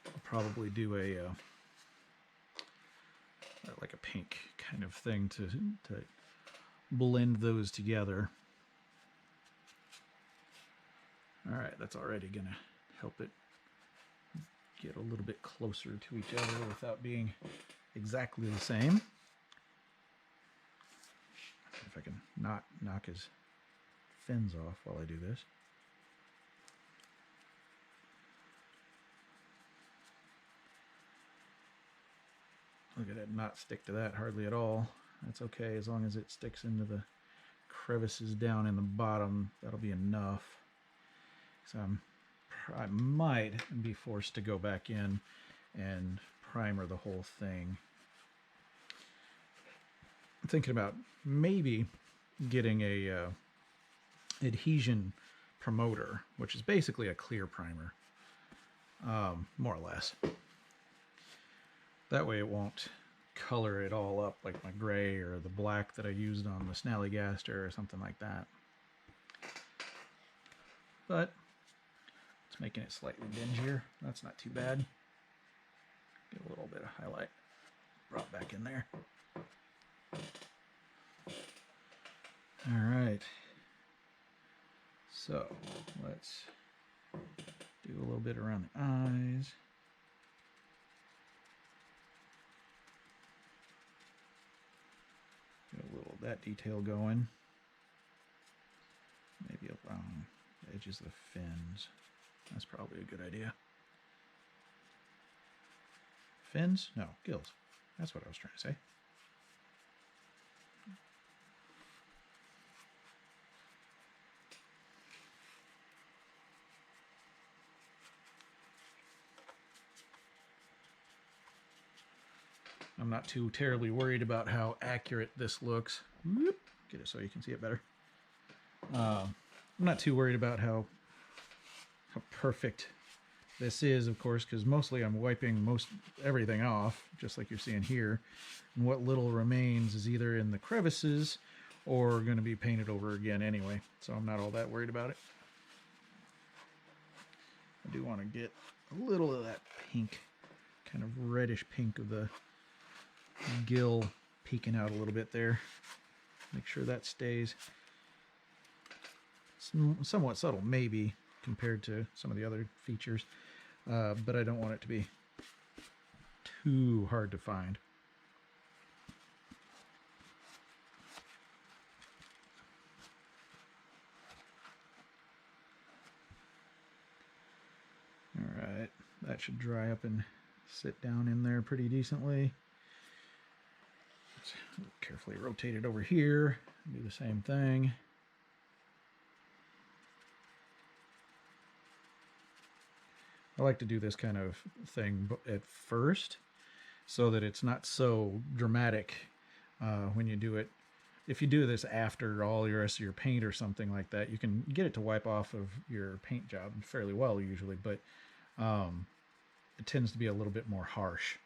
I'll probably do a like a pink kind of thing to blend those together. All right, that's already going to help it get a little bit closer to each other without being exactly the same. See if I can not knock his fins off while I do this. Look at it not stick to that hardly at all. That's okay, as long as it sticks into the crevices down in the bottom, that'll be enough. So I might be forced to go back in and primer the whole thing. I'm thinking about maybe getting a adhesion promoter, which is basically a clear primer, more or less. That way it won't color it all up like my gray or the black that I used on the Snallygaster or something like that. But it's making it slightly dingier. That's not too bad. Get a little bit of highlight brought back in there. All right. So let's do a little bit around the eyes. Get a little of that detail going. Maybe around the edges of the fins. That's probably a good idea. Fins? No, gills. That's what I was trying to say. I'm not too terribly worried about how accurate this looks. Whoop, get it so you can see it better. I'm not too worried about how perfect this is, of course, because mostly I'm wiping most everything off, just like you're seeing here. And what little remains is either in the crevices or going to be painted over again anyway. So I'm not all that worried about it. I do want to get a little of that pink, kind of reddish pink of the gill peeking out a little bit there. Make sure that stays somewhat subtle, maybe, compared to some of the other features. But I don't want it to be too hard to find. All right, that should dry up and sit down in there pretty decently. Let's carefully rotate it over here. Do the same thing. like to do this kind of thing at first so that it's not so dramatic when you do it. If you do this after all the rest of your paint or something like that, you can get it to wipe off of your paint job fairly well usually, but it tends to be a little bit more harsh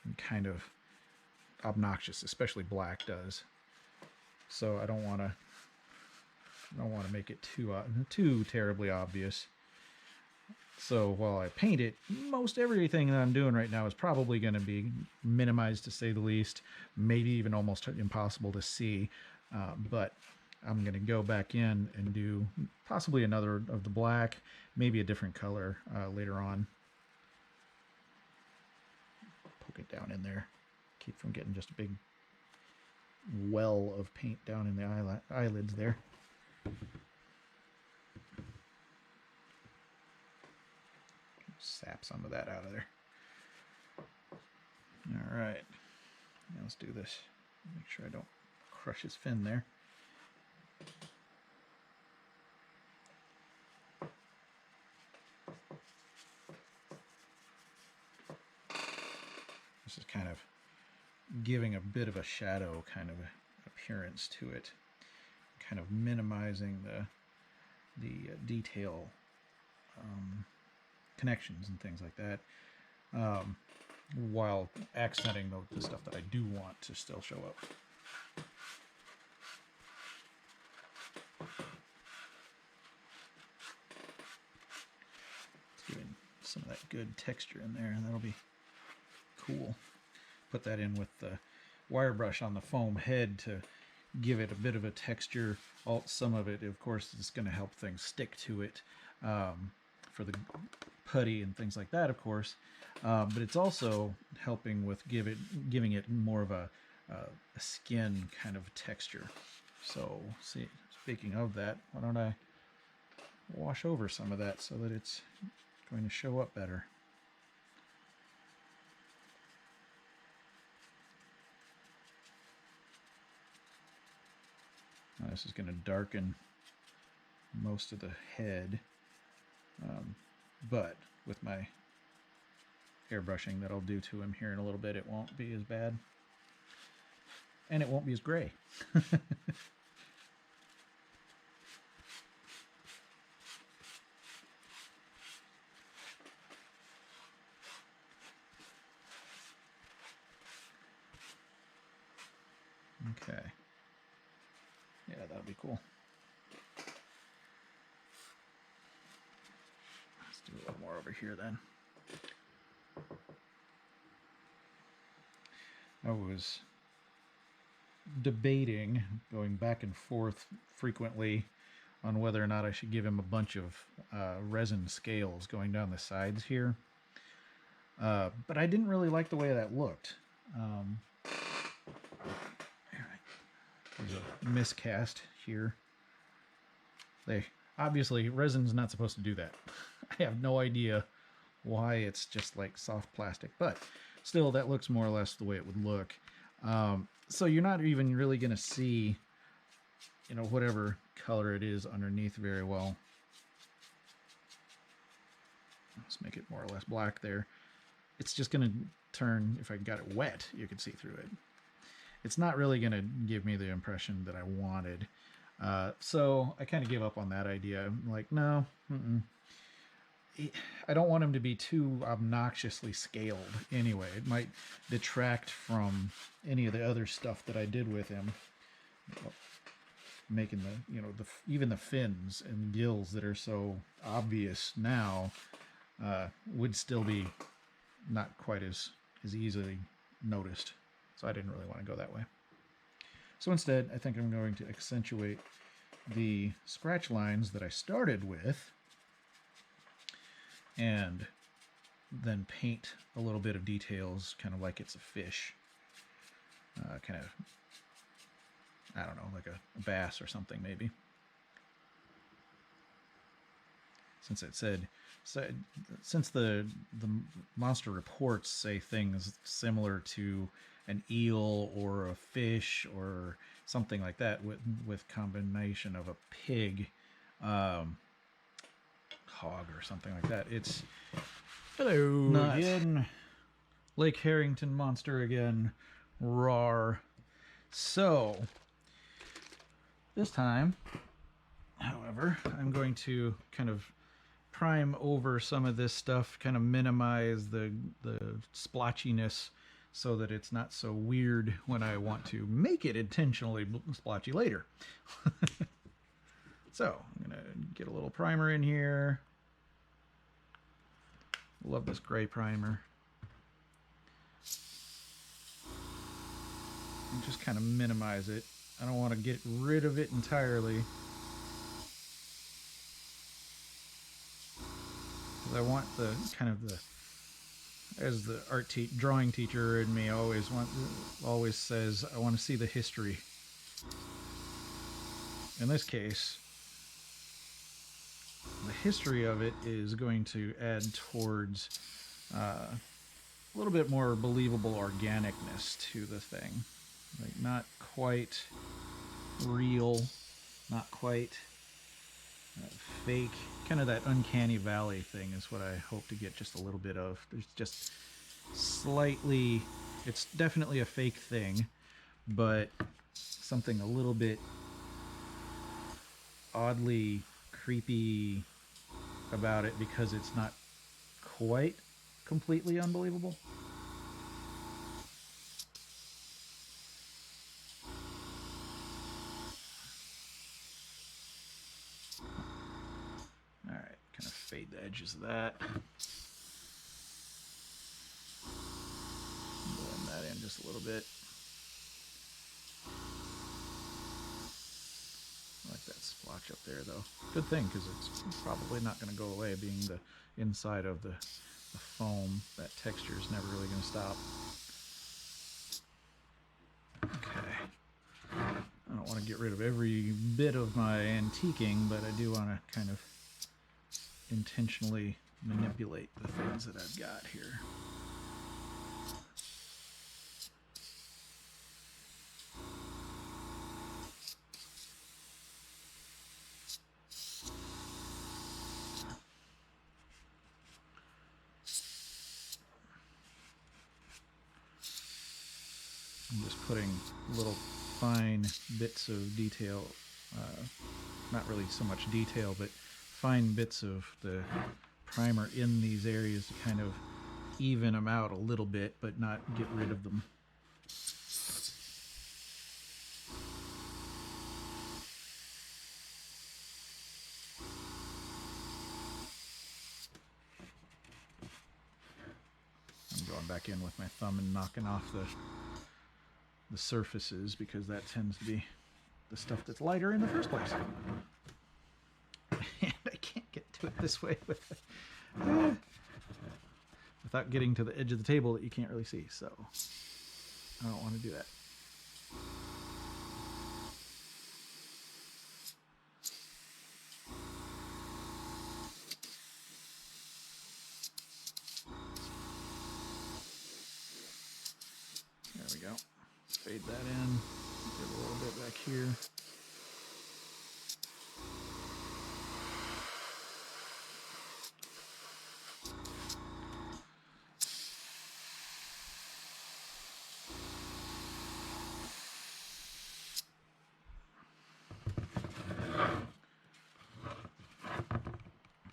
and kind of obnoxious, especially black does. So I don't want to make it too terribly obvious. So while I paint it, most everything that I'm doing right now is probably going to be minimized to say the least, maybe even almost impossible to see. But I'm going to go back in and do possibly another of the black, maybe a different color later on. Poke it down in there. Keep from getting just a big well of paint down in the eyelids there. Sap some of that out of there. All right, now let's do this. Make sure I don't crush his fin there. This is kind of giving a bit of a shadow kind of appearance to it, kind of minimizing the detail connections and things like that, while accenting the stuff that I do want to still show up. It's giving some of that good texture in there, and that'll be cool. Put that in with the wire brush on the foam head to give it a bit of a texture. Some of it, of course, is going to help things stick to it for the putty and things like that, of course. But it's also helping with giving it more of a skin kind of texture. So, see, speaking of that, why don't I wash over some of that so that it's going to show up better. Now this is going to darken most of the head, but with my airbrushing that I'll do to him here in a little bit, it won't be as bad, and it won't be as gray. Okay. Yeah, that'll be cool. Let's do a little more over here then. I was debating, going back and forth frequently on whether or not I should give him a bunch of resin scales going down the sides here. But I didn't really like the way that looked. There's a miscast here. Obviously, resin's not supposed to do that. I have no idea why it's just like soft plastic, but still, that looks more or less the way it would look. So you're not even really going to see, whatever color it is underneath very well. Let's make it more or less black there. It's just going to turn, if I got it wet, you could see through it. It's not really going to give me the impression that I wanted. So I kind of gave up on that idea. I'm like, no, I don't want him to be too obnoxiously scaled anyway. It might detract from any of the other stuff that I did with him. Making even the fins and gills that are so obvious now would still be not quite as easily noticed. So I didn't really want to go that way. So instead, I think I'm going to accentuate the scratch lines that I started with and then paint a little bit of details, kind of like it's a fish. Kind of, I don't know, like a bass or something maybe. Since the monster reports say things similar to an eel or a fish or something like that with combination of a pig, hog or something like that. It's Hello not again. Lake Herrington Monster again. Roar. So, this time, however, I'm going to kind of prime over some of this stuff, kind of minimize the splotchiness so that it's not so weird when I want to make it intentionally splotchy later. So, I'm going to get a little primer in here. Love this gray primer. And just kind of minimize it. I don't want to get rid of it entirely. I want the kind of the, as the drawing teacher in me always says, I want to see the history. In this case, the history of it is going to add towards a little bit more believable organicness to the thing. Like, not quite real, not quite fake. Kind of that uncanny valley thing is what I hope to get just a little bit of. There's just slightly, it's definitely a fake thing, but something a little bit oddly creepy about it because it's not quite completely unbelievable. Alright, kind of fade the edges of that. Blend that in just a little bit. I like that splotch up there, though. Good thing, because it's probably not going to go away, being the inside of the foam. That texture is never really going to stop. Okay. I don't want to get rid of every bit of my antiquing, but I do want to kind of intentionally manipulate the things that I've got here. I'm just putting little fine bits of detail, not really so much detail, but fine bits of the primer in these areas to kind of even them out a little bit, but not get rid of them. I'm going back in with my thumb and knocking off the surfaces, because that tends to be the stuff that's lighter in the first place. And I can't get to it this way without getting to the edge of the table that you can't really see, so I don't want to do that. There we go. Fade that in. Give a little bit back here.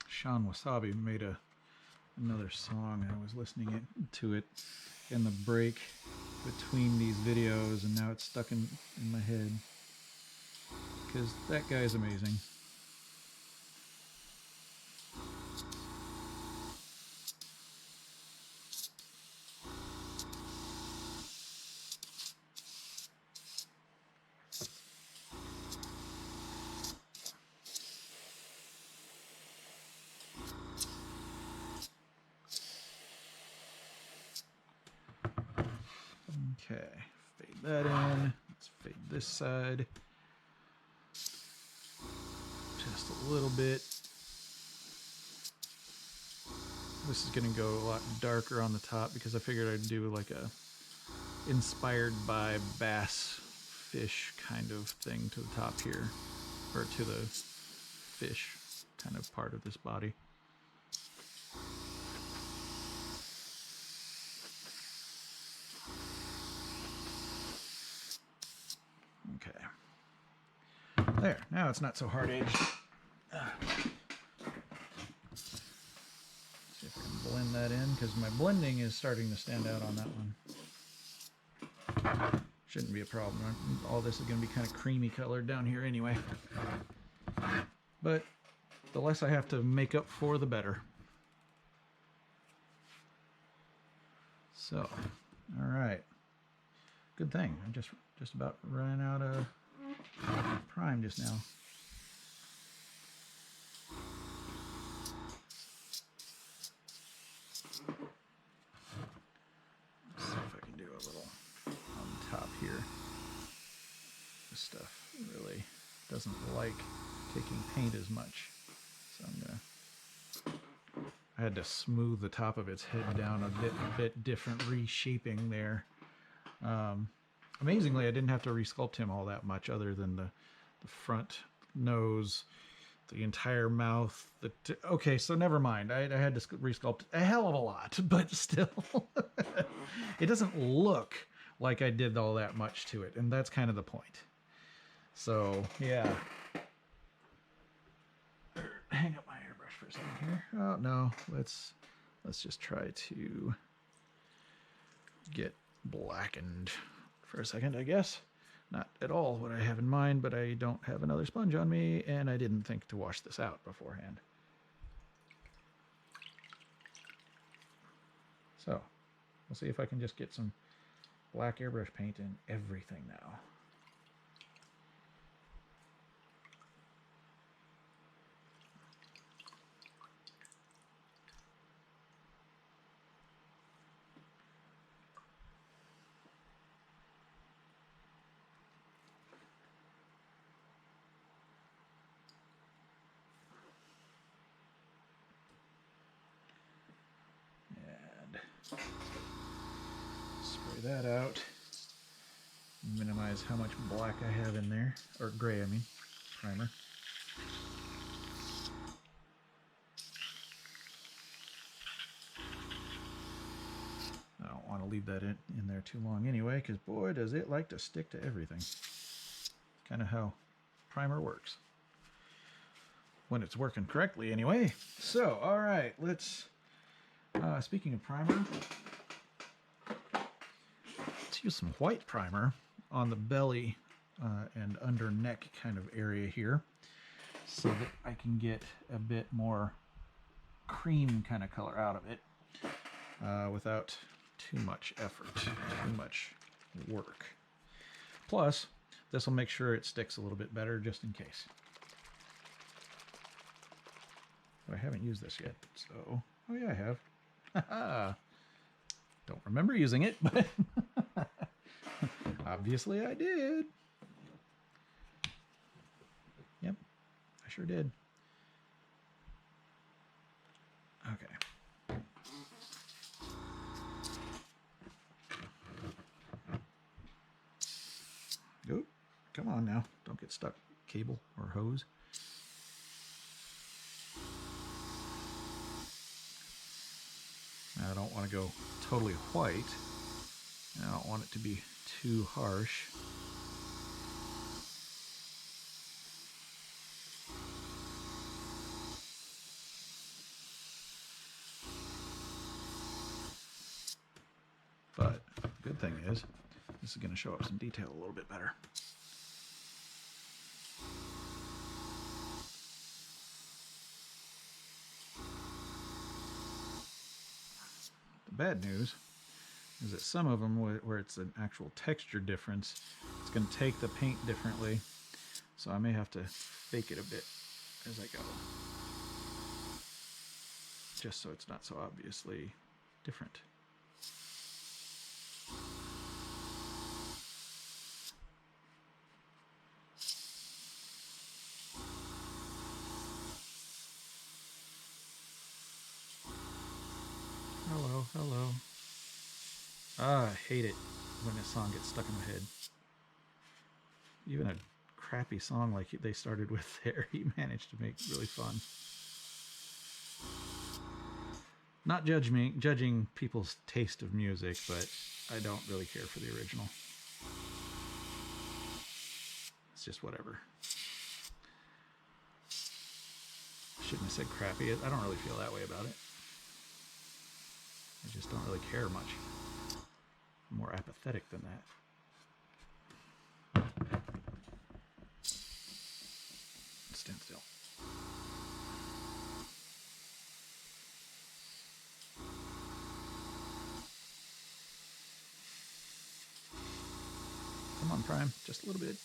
Sean Wasabi made another song. I was listening to it in the break between these videos, and now it's stuck in my head because that guy's amazing. Okay, fade that in. Let's fade this side just a little bit. This is going to go a lot darker on the top because I figured I'd do like a inspired by bass fish kind of thing to the top here, or to the fish kind of part of this body. Okay. There, now it's not so hard-edged. See if I can blend that in, because my blending is starting to stand out on that one. Shouldn't be a problem. All this is going to be kind of creamy colored down here anyway. But the less I have to make up for, the better. So, all right. Good thing. I just about ran out of prime just now. Let's see if I can do a little on top here. This stuff really doesn't like taking paint as much, so I'm gonna. I had to smooth the top of its head down a bit different, reshaping there. Amazingly, I didn't have to resculpt him all that much, other than the front nose, the entire mouth. Okay, so never mind. I had to resculpt a hell of a lot, but still, it doesn't look like I did all that much to it, and that's kind of the point. So yeah. Hang up my airbrush for a second here. Oh no, let's just try to get blackened for a second, I guess. Not at all what I have in mind, but I don't have another sponge on me, and I didn't think to wash this out beforehand. So, we'll see if I can just get some black airbrush paint in everything now. Spray that out. Minimize how much black I have in there. Or gray, I mean. Primer. I don't want to leave that in there too long anyway, because boy, does it like to stick to everything. Kind of how primer works. When it's working correctly anyway. So, alright, let's... speaking of primer, let's use some white primer on the belly and under neck kind of area here, so that I can get a bit more cream kind of color out of it without too much effort, too much work. Plus, this will make sure it sticks a little bit better just in case. But I haven't used this yet, so... Oh yeah, I have. Haha. Don't remember using it, but obviously I did. Yep, I sure did. Okay. Oop, come on now. Don't get stuck, cable or hose. I don't want to go totally white. I don't want it to be too harsh. But the good thing is, this is going to show up some detail a little bit better. The bad news is that some of them, where it's an actual texture difference, it's going to take the paint differently, so I may have to fake it a bit as I go, just so it's not so obviously different. Hello, hello. Ah, I hate it when this song gets stuck in my head. Even a crappy song like they started with there, he managed to make really fun. Not judging people's taste of music, but I don't really care for the original. It's just whatever. Shouldn't have said crappy. I don't really feel that way about it. I just don't really care much. I'm more apathetic than that. Stand still. Come on, Prime. Just a little bit.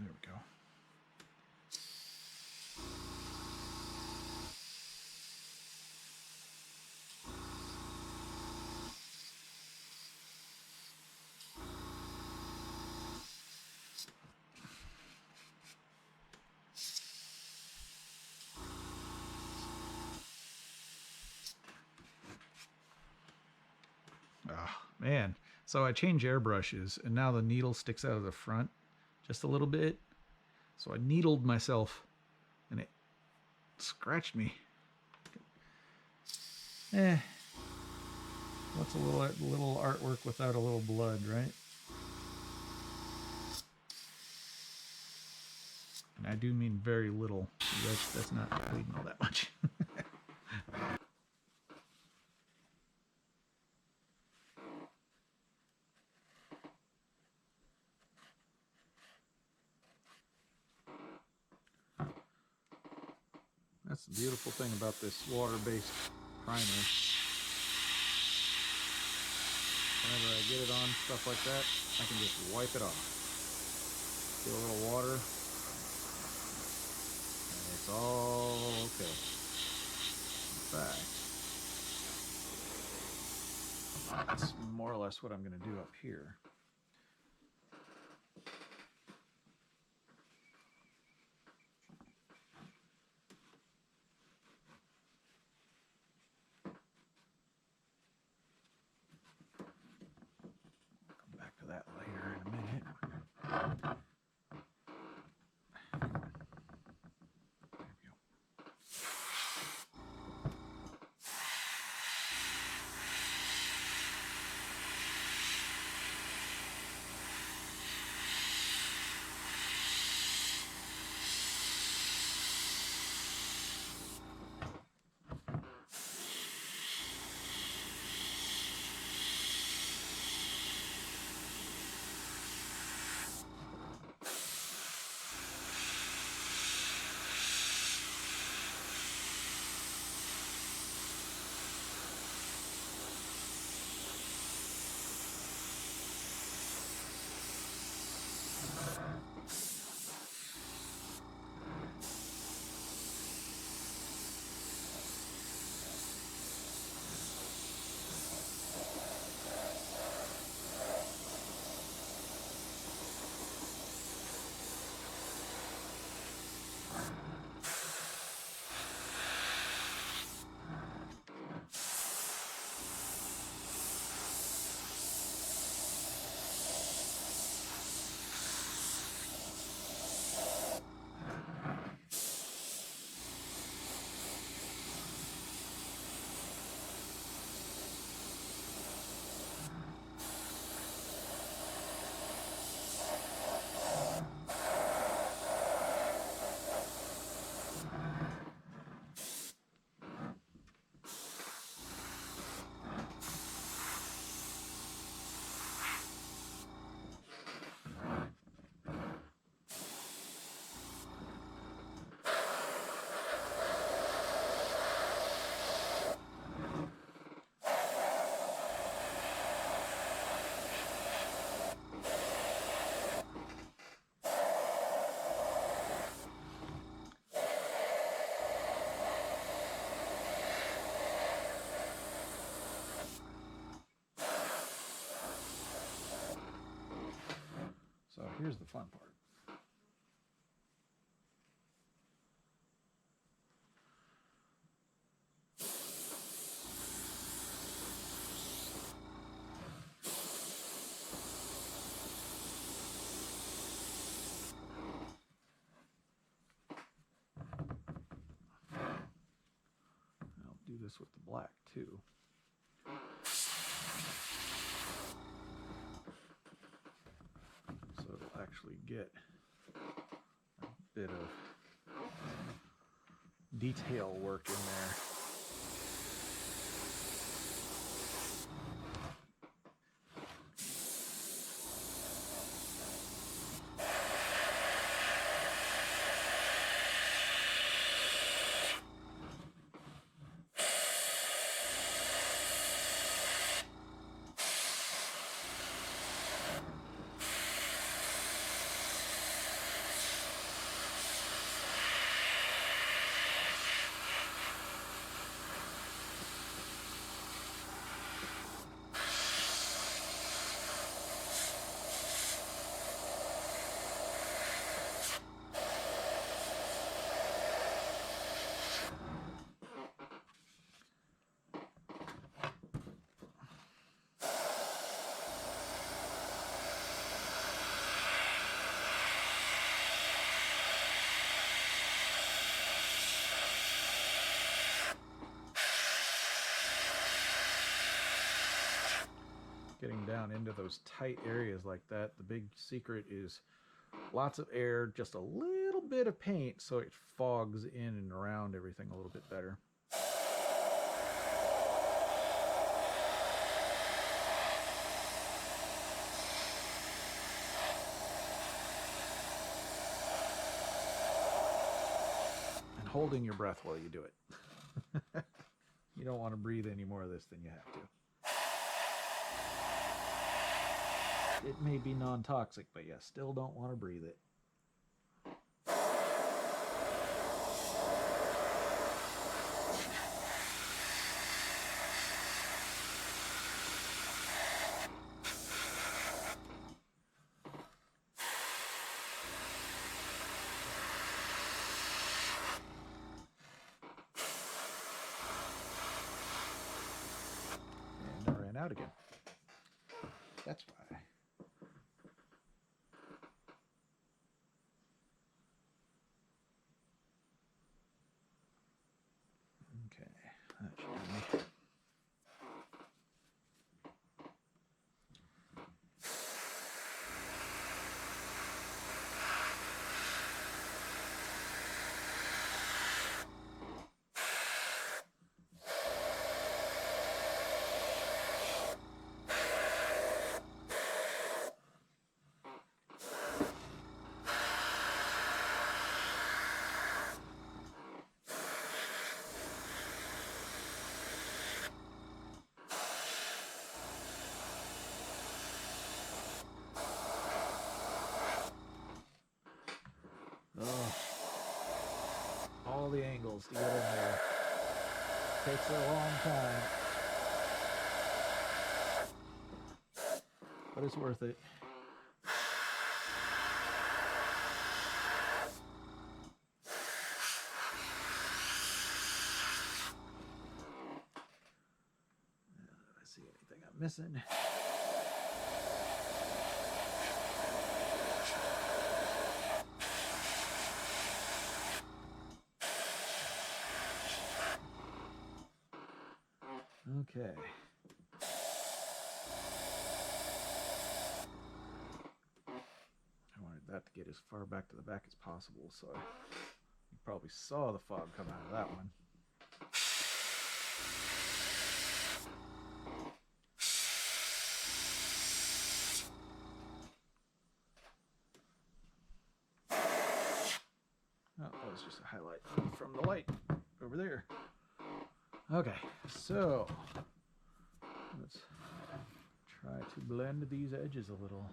There we go. Oh, man. So I change airbrushes, and now the needle sticks out of the front just a little bit. So I needled myself, and it scratched me. What's a little artwork without a little blood, right? And I do mean very little. That's not bleeding all that much. That's the beautiful thing about this water-based primer. Whenever I get it on stuff like that, I can just wipe it off. Get a little water, and it's all okay. In fact, that's more or less what I'm going to do up here. Back to that later in a minute. There we go. here's the fun part. I'll do this with the black too. So it'll actually get a bit of detail work in there. Getting down into those tight areas like that, the big secret is lots of air, just a little bit of paint so it fogs in and around everything a little bit better. And holding your breath while you do it. You don't want to breathe any more of this than you have to. It may be non-toxic, but you still don't want to breathe it. And I ran out again. That's why. Okay, that should be. All the angles to get in there. Takes a long time. But it's worth it. Do I see anything I'm missing? Okay. I wanted that to get as far back to the back as possible, so you probably saw the fog come out of that one. Oh, that was just a highlight from the light over there. Okay, so let's try to blend these edges a little.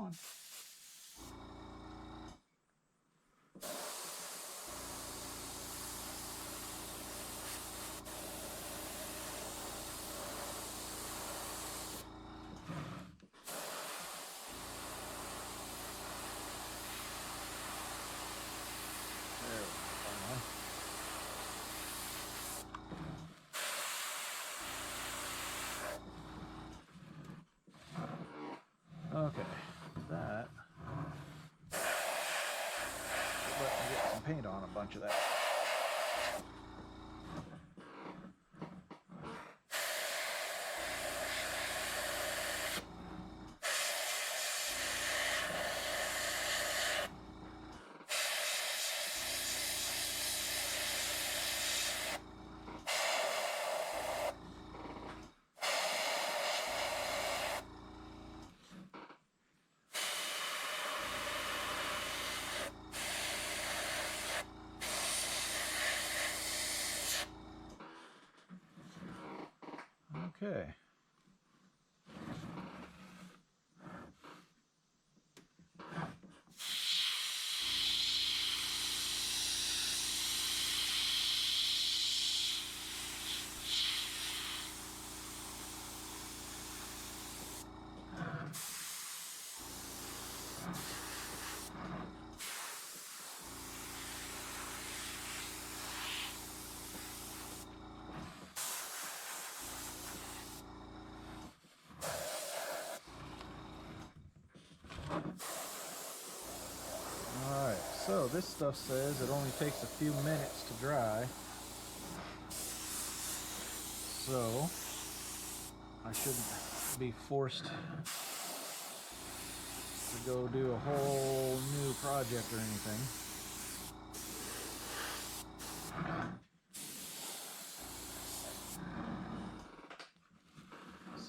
on. Okay, that. Let me get some paint on a bunch of that. Okay. Alright, so this stuff says it only takes a few minutes to dry. So, I shouldn't be forced to go do a whole new project or anything.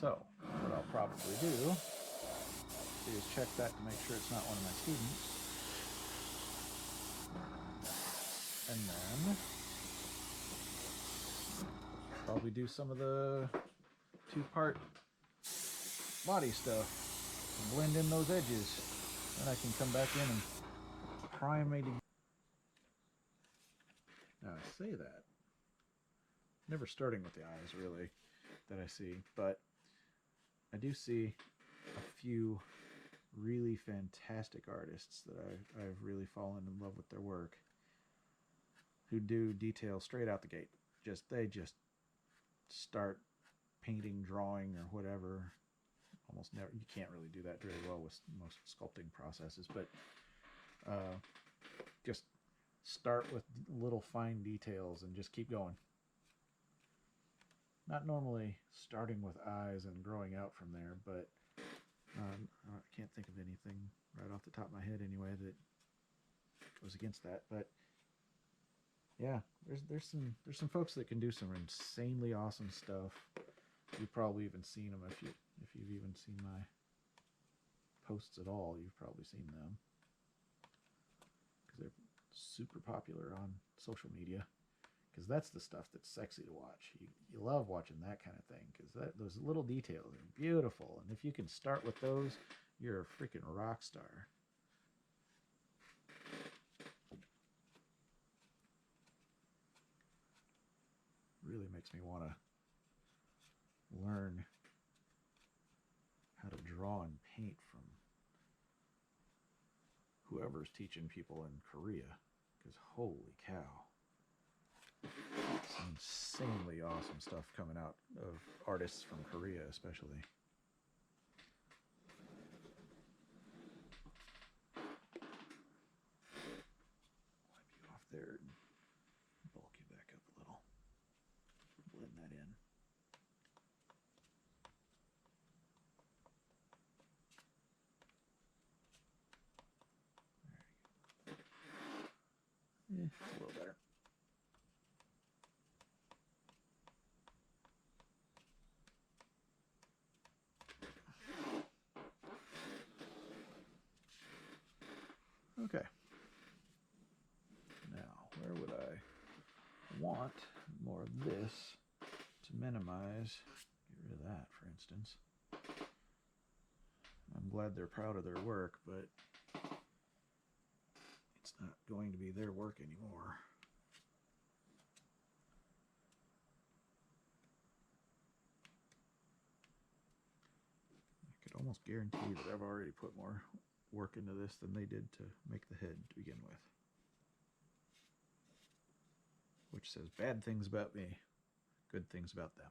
So, what I'll probably do is check that to make sure it's not one of my students. And then probably do some of the two-part body stuff and blend in those edges. Then I can come back in and prime it. Now I say that, never starting with the eyes really that I see, but I do see a few really fantastic artists that I've really fallen in love with their work, who do detail straight out the gate. They just start painting, drawing, or whatever. Almost never. You can't really do that very well with most sculpting processes, but just start with little fine details and just keep going. Not normally starting with eyes and growing out from there, but I can't think of anything right off the top of my head anyway that goes against that. But yeah, there's some folks that can do some insanely awesome stuff. You've probably even seen them if you've even seen my posts at all. You've probably seen them because they're super popular on social media. Because that's the stuff that's sexy to watch. You love watching that kind of thing because those little details are beautiful. And if you can start with those, you're a freaking rock star. Really makes me want to learn how to draw and paint from whoever's teaching people in Korea. Because holy cow. Some insanely awesome stuff coming out of artists from Korea especially. Wipe you off there and bulk you back up a little. Blend that in. There you go. It's a little better. Okay. Now, where would I want more of this to minimize? Get rid of that, for instance. I'm glad they're proud of their work, but it's not going to be their work anymore. I could almost guarantee that I've already put more work into this than they did to make the head to begin with. Which says bad things about me, good things about them.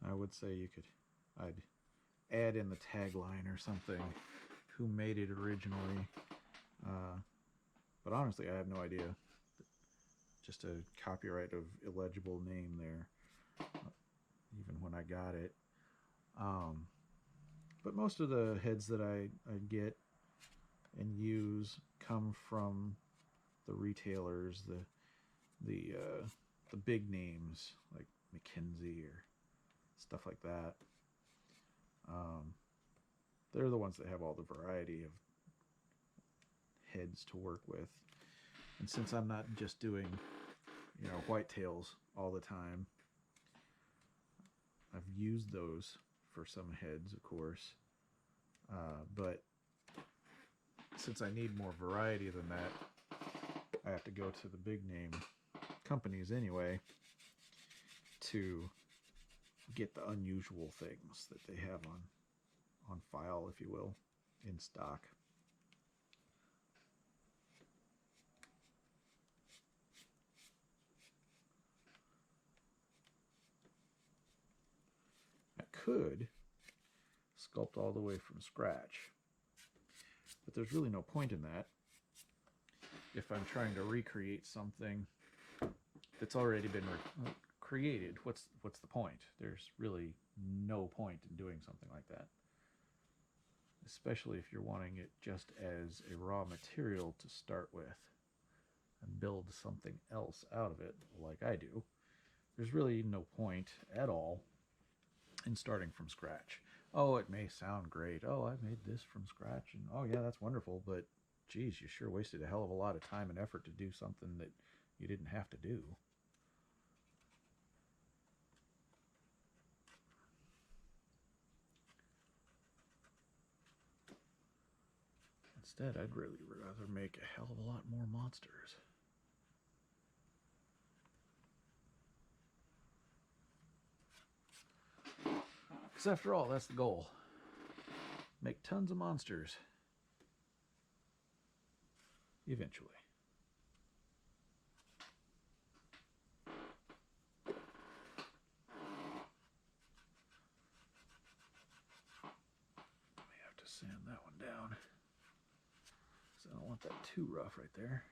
I would say I'd add in the tagline or something, who made it originally. But honestly, I have no idea. Just a copyright of illegible name there, even when I got it. But most of the heads that I get and use come from the retailers, the big names like McKinsey or stuff like that. They're the ones that have all the variety of heads to work with. And since I'm not just doing, whitetails all the time, I've used those for some heads, of course. But since I need more variety than that, I have to go to the big name companies anyway to get the unusual things that they have on file, if you will, in stock. I could sculpt all the way from scratch, but there's really no point in that if I'm trying to recreate something that's already been created. What's the point? There's really no point in doing something like that, especially if you're wanting it just as a raw material to start with and build something else out of it like I do. There's really no point at all in starting from scratch. Oh, it may sound great. Oh, I made this from scratch, and oh yeah, that's wonderful, but geez, you sure wasted a hell of a lot of time and effort to do something that you didn't have to do. Instead, I'd really rather make a hell of a lot more monsters. Because after all, that's the goal. Make tons of monsters. Eventually. May have to sand that one down, because I don't want that too rough right there.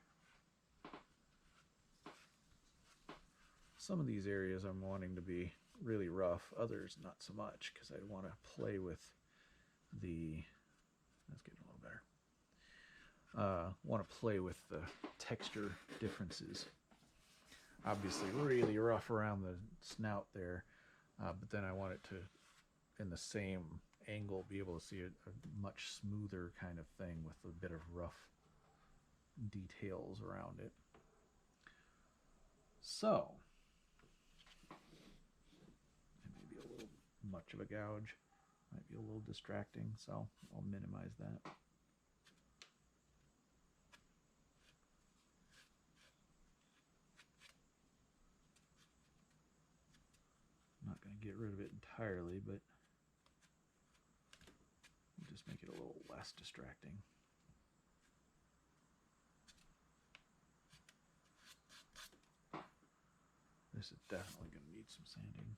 Some of these areas I'm wanting to be really rough, others not so much, because I want to play with the... That's getting a little better. Want to play with the texture differences. Obviously really rough around the snout there, but then I want it to, in the same angle, be able to see a much smoother kind of thing with a bit of rough details around it. So, it may be a little much of a gouge, might be a little distracting, so I'll minimize that. I'm not going to get rid of it entirely, but we'll just make it a little less distracting. This is definitely going to need some sanding.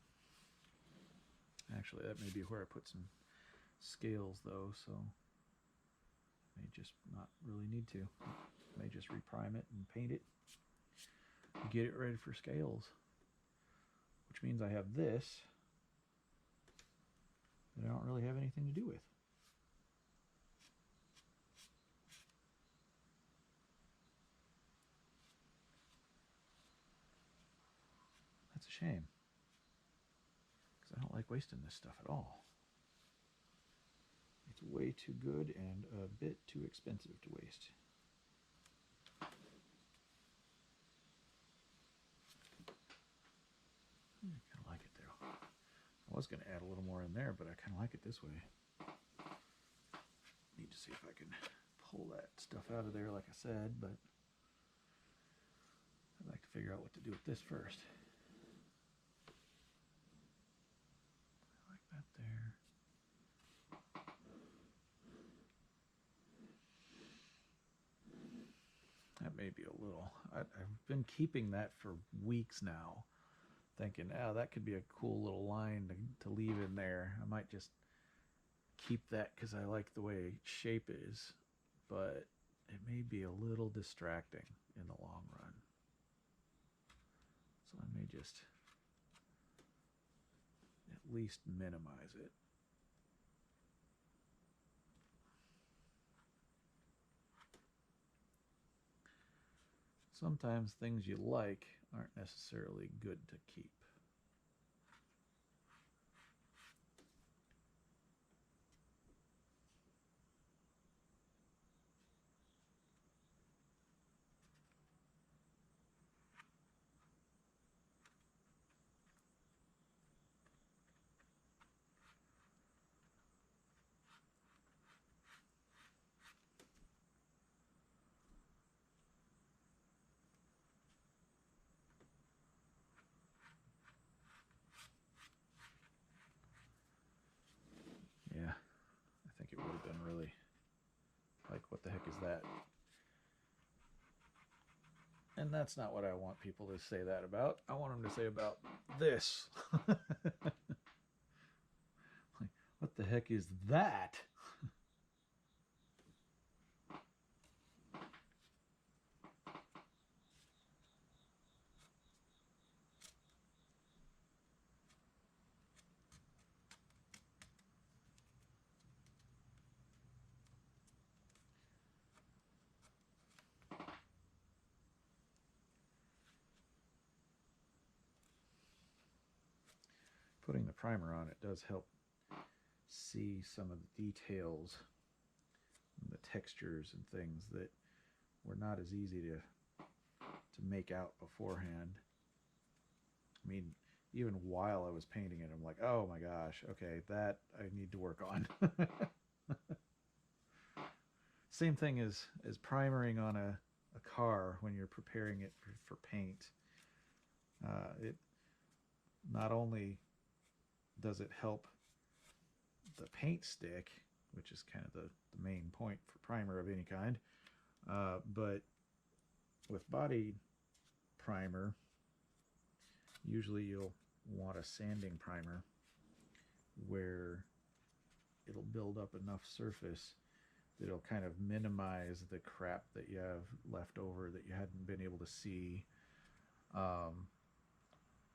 Actually, that may be where I put some scales though, so may just not really need to. May just reprime it and paint it. Get it ready for scales. Which means I have this that I don't really have anything to do with. That's a shame, because I don't like wasting this stuff at all. It's way too good and a bit too expensive to waste. I kind of like it though. I was going to add a little more in there, but I kind of like it this way. Need to see if I can pull that stuff out of there like I said, but I'd like to figure out what to do with this first. I like that there. That may be a little. I've been keeping that for weeks now, thinking, oh, that could be a cool little line to leave in there. I might just keep that because I like the way shape is, but it may be a little distracting in the long run. So I may just at least minimize it. Sometimes things you like aren't necessarily good to keep. Yeah, I think it would have been really like, what the heck is that? And that's not what I want people to say that about. I want them to say about this. Like, what the heck is that? Putting the primer on it does help see some of the details, the textures and things that were not as easy to make out beforehand. I mean, even while I was painting it, I'm like, oh my gosh, okay, that I need to work on. Same thing as primering on a car when you're preparing it for paint. It not only does it help the paint stick, which is kind of the main point for primer of any kind, but with body primer, usually you'll want a sanding primer where it'll build up enough surface that it'll kind of minimize the crap that you have left over that you hadn't been able to see.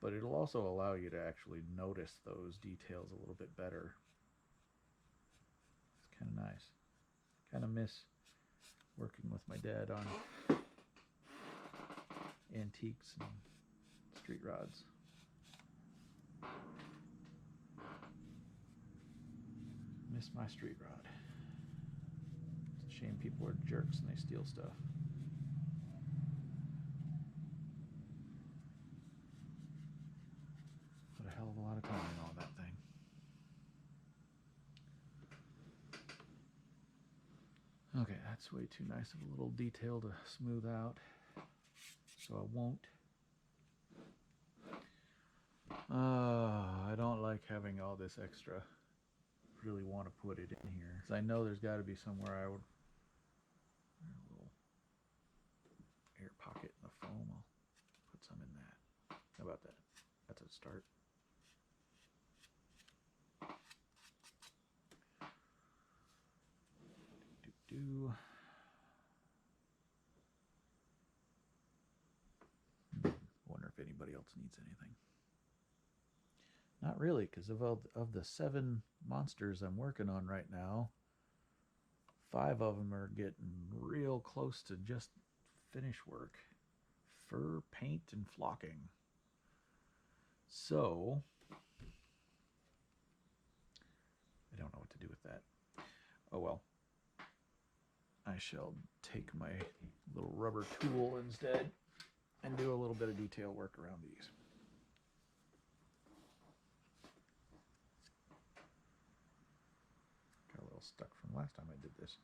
But it'll also allow you to actually notice those details a little bit better. It's kind of nice. Kind of miss working with my dad on antiques and street rods. Miss my street rod. It's a shame people are jerks and they steal stuff. Put a hell of a lot of time in on that thing. Okay, that's way too nice of a little detail to smooth out, so I won't. I don't like having all this extra. Really want to put it in here, because I know there's got to be somewhere I would. A little air pocket in the foam. I'll put some in that. How about that? That's a start. Wonder if anybody else needs anything. Not really, because of the 7 monsters I'm working on right now, 5 of them are getting real close to just finish work. Fur, paint, and flocking. So Oh well. I shall take my little rubber tool instead and do a little bit of detail work around these. Got a little stuck from last time I did this.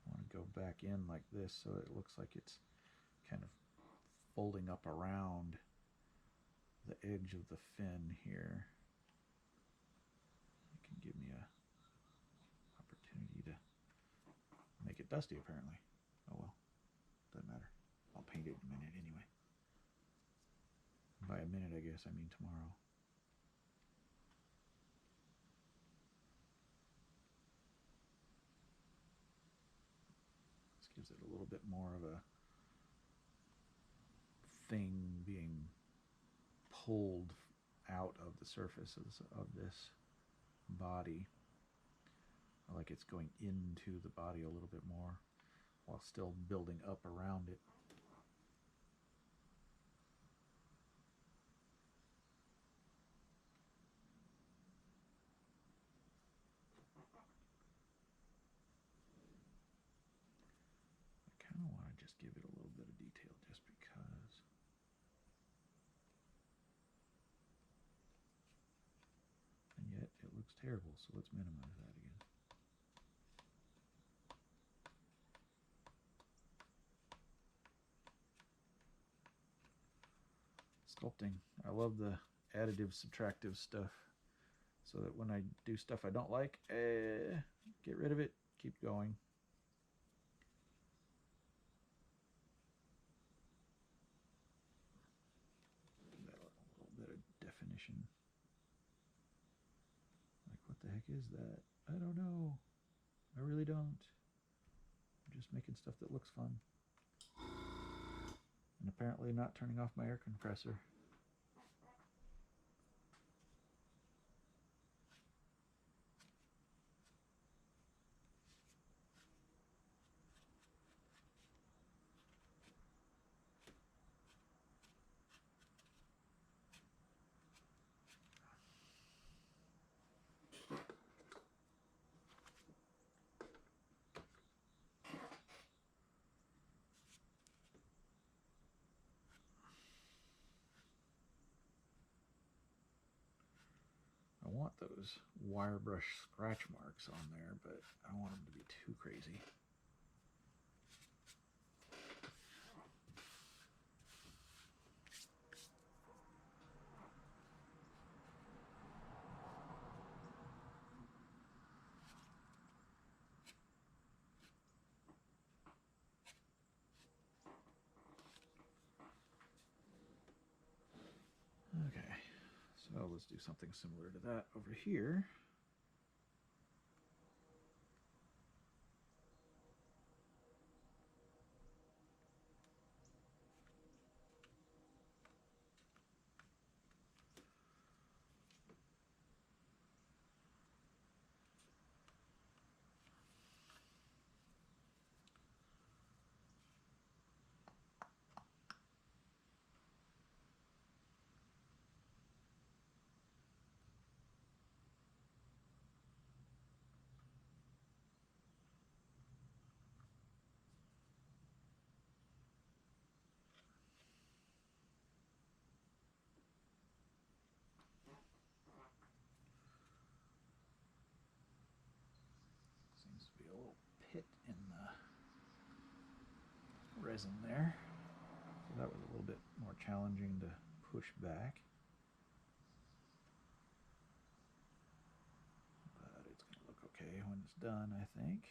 I want to go back in like this so it looks like it's kind of folding up around the edge of the fin here. It can give me a opportunity to make it dusty apparently. Oh well, doesn't matter. I'll paint it in a minute anyway. By a minute, I guess I mean tomorrow. This gives it a little bit more of a thing being pulled out of the surface of this body. Like it's going into the body a little bit more while still building up around it. I kind of want to just give it a little bit of detail just because. And yet it looks terrible, so let's minimize that again. Sculpting. I love the additive, subtractive stuff so that when I do stuff I don't like, get rid of it, keep going. Give that a little bit of definition. Like, what the heck is that? I don't know. I really don't. I'm just making stuff that looks fun. And apparently not turning off my air compressor. I want those wire brush scratch marks on there, but I don't want them to be too crazy. Okay, so let's do something similar to that over here. Seems to be a little pit in the resin there. So that was a little bit more challenging to push back. But it's going to look okay when it's done, I think.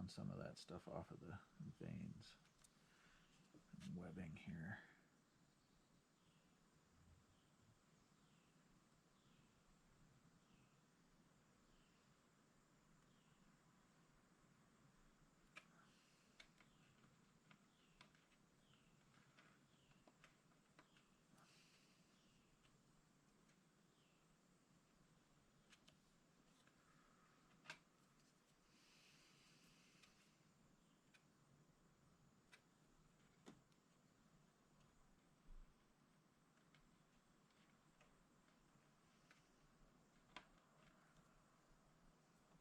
pulling some of that stuff off of the veins and webbing here.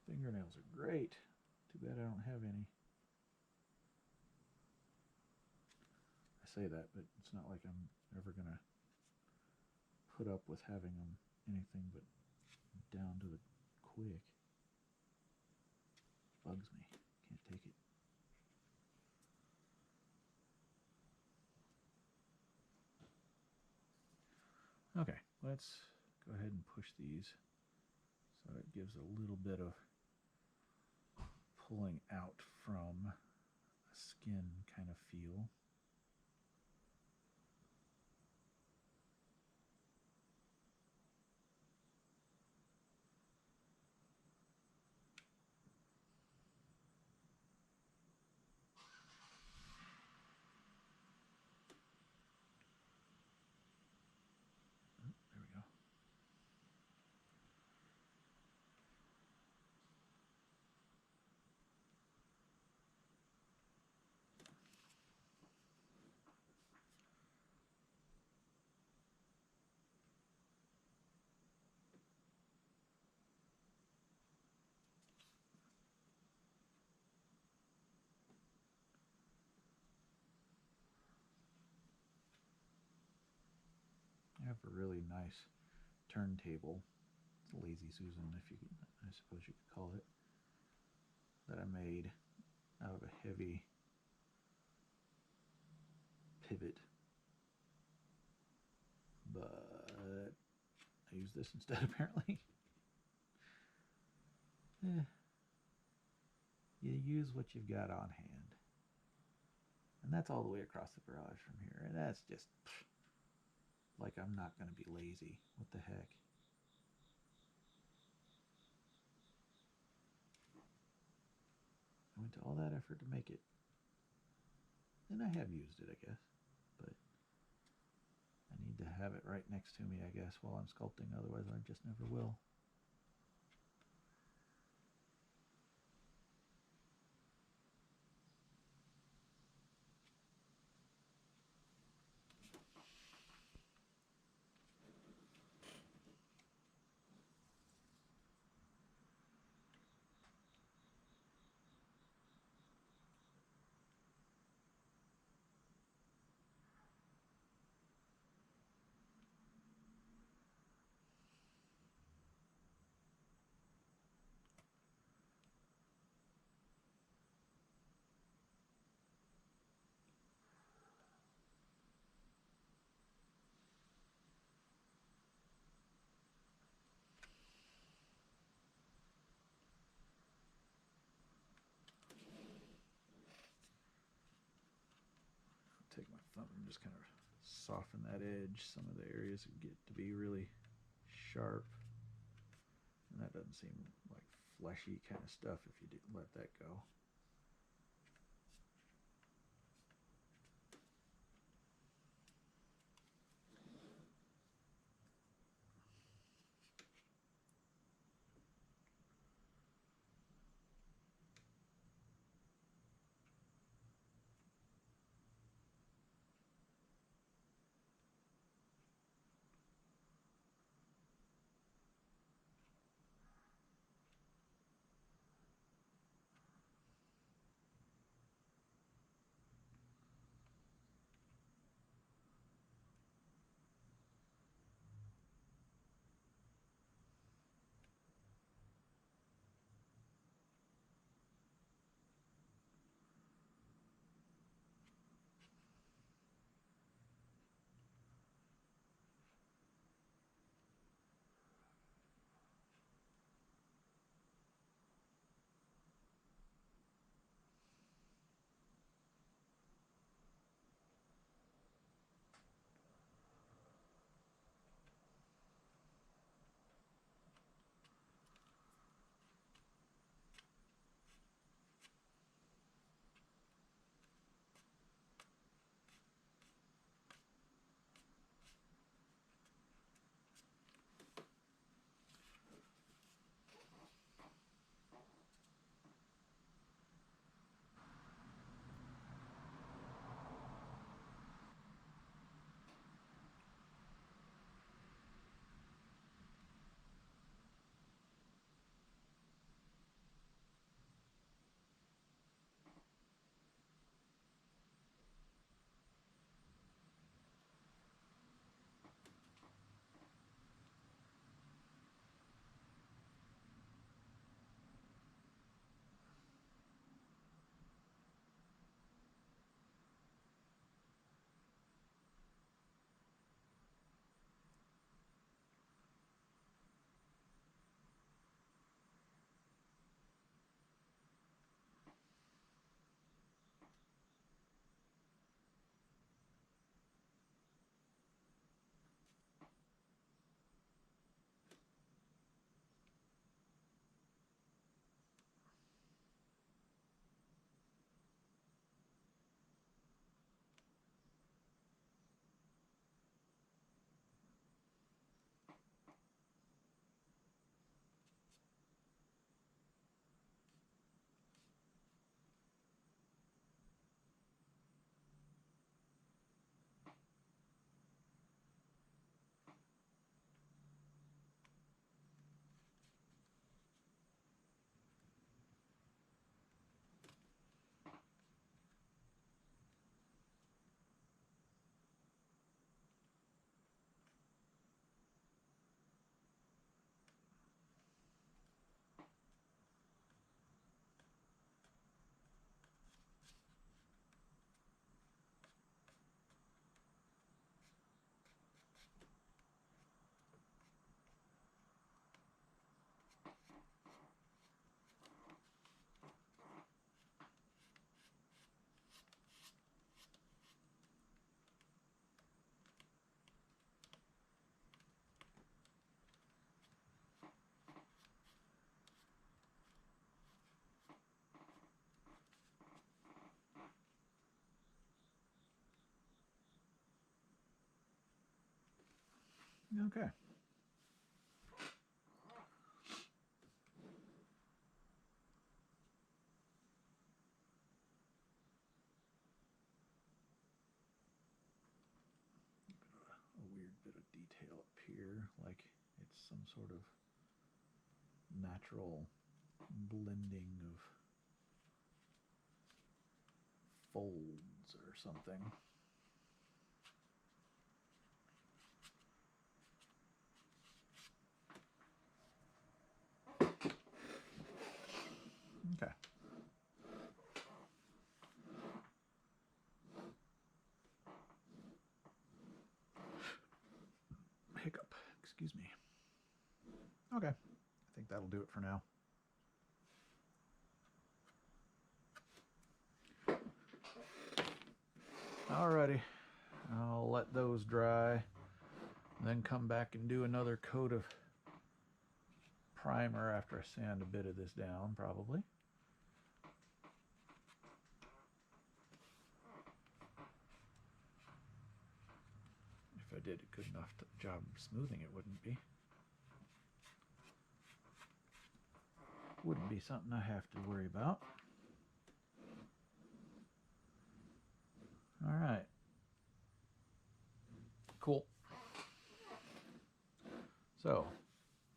Fingernails are great. Too bad I don't have any. I say that, but it's not like I'm ever going to put up with having them anything but down to the quick. Bugs me. Can't take it. Okay, let's go ahead and push these so it gives a little bit of pulling out from a skin kind of feel. There we go. I have a really nice turntable. It's a Lazy Susan, if you could, I suppose you could call it, that I made out of a heavy pivot, but I use this instead apparently. You use what you've got on hand, and that's all the way across the garage from here, and that's just like I'm not going to be lazy. What the heck? I went to all that effort to make it. And I have used it, I guess. But I need to have it right next to me, I guess, while I'm sculpting. Otherwise, I just never will. Take my thumb and just kind of soften that edge. Some of the areas get to be really sharp, and that doesn't seem like fleshy kind of stuff if you didn't let that go. Okay. A weird bit of detail up here, like it's some sort of natural blending of folds or something. Okay. Hiccup, excuse me. Okay, I think that'll do it for now. Alrighty, I'll let those dry, then come back and do another coat of primer after I sand a bit of this down, probably. If I did a good enough job smoothing, it wouldn't be. Wouldn't be something I have to worry about. All right. Cool. So,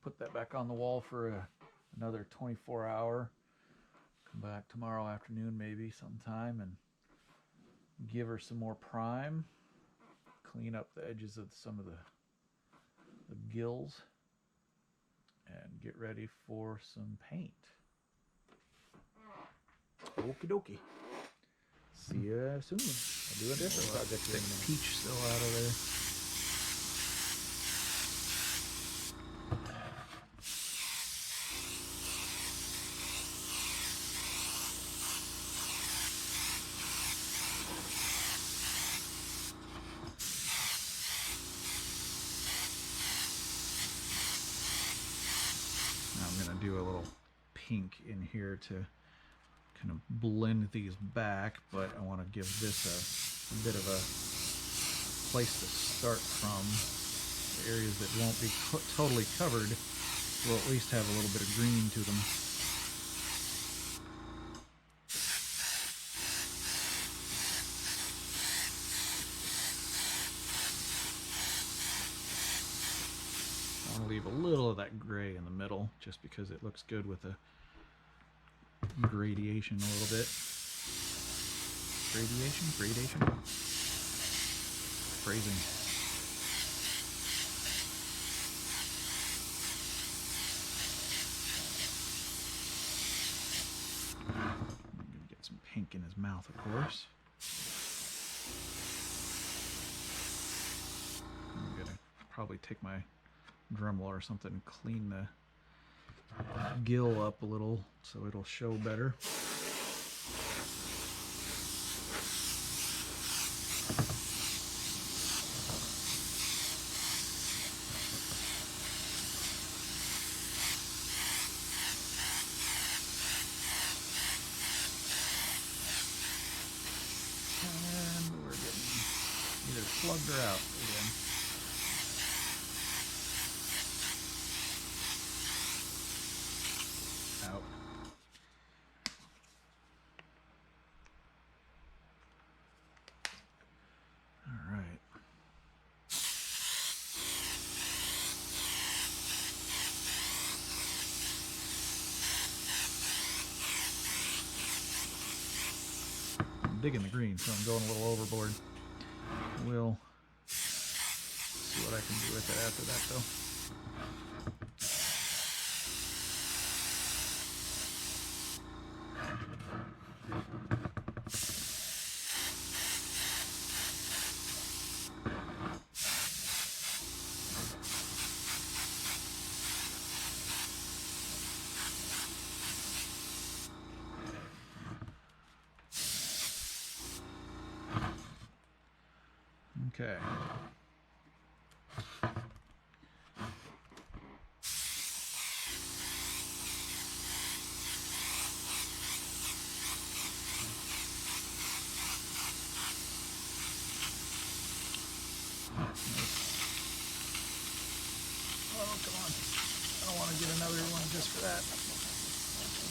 put that back on the wall for another 24-hour. Come back tomorrow afternoon maybe sometime and give her some more prime. Clean up the edges of some of the gills and get ready for some paint. Okie dokie. See you soon. I'll do a different project here in a minute. Peach still out of there. Now I'm going to do a little pink in here to kind of blend these back, but I want to give this a bit of a place to start from. The areas that won't be totally covered will at least have a little bit of green to them. I want to leave a little of that gray in the middle just because it looks good with the gradation a little bit. Gradation? Phrasing. I'm gonna get some pink in his mouth, of course. I'm gonna probably take my Dremel or something and clean the gill up a little so it'll show better. And we're getting either plugged or out again. Out. All right. I'm digging the green, so I'm going a little overboard. We'll see what I can do with it after that, though. Okay.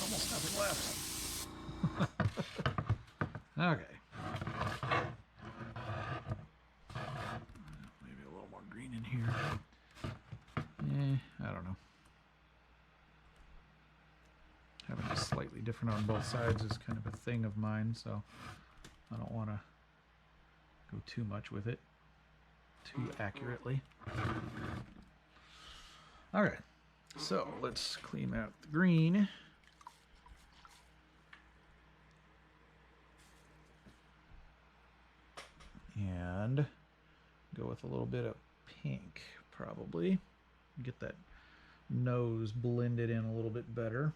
almost nothing left. Okay. Maybe a little more green in here. I don't know. Having it slightly different on both sides is kind of a thing of mine, so I don't want to go too much with it, too accurately. Okay, so let's clean out the green. And go with a little bit of pink, probably. Get that nose blended in a little bit better.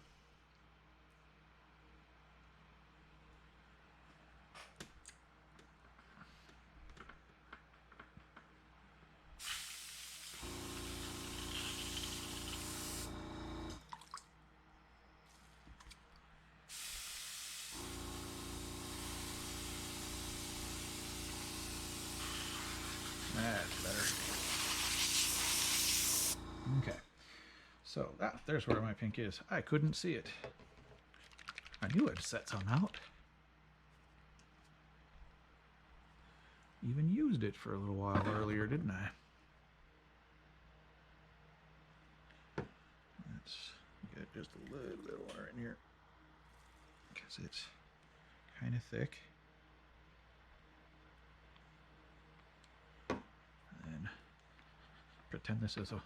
That's better. Okay. So there's where my pink is. I couldn't see it. I knew I'd set some out. Even used it for a little while earlier, didn't I? Let's get just a little bit of water in here because it's kind of thick. And pretend this is a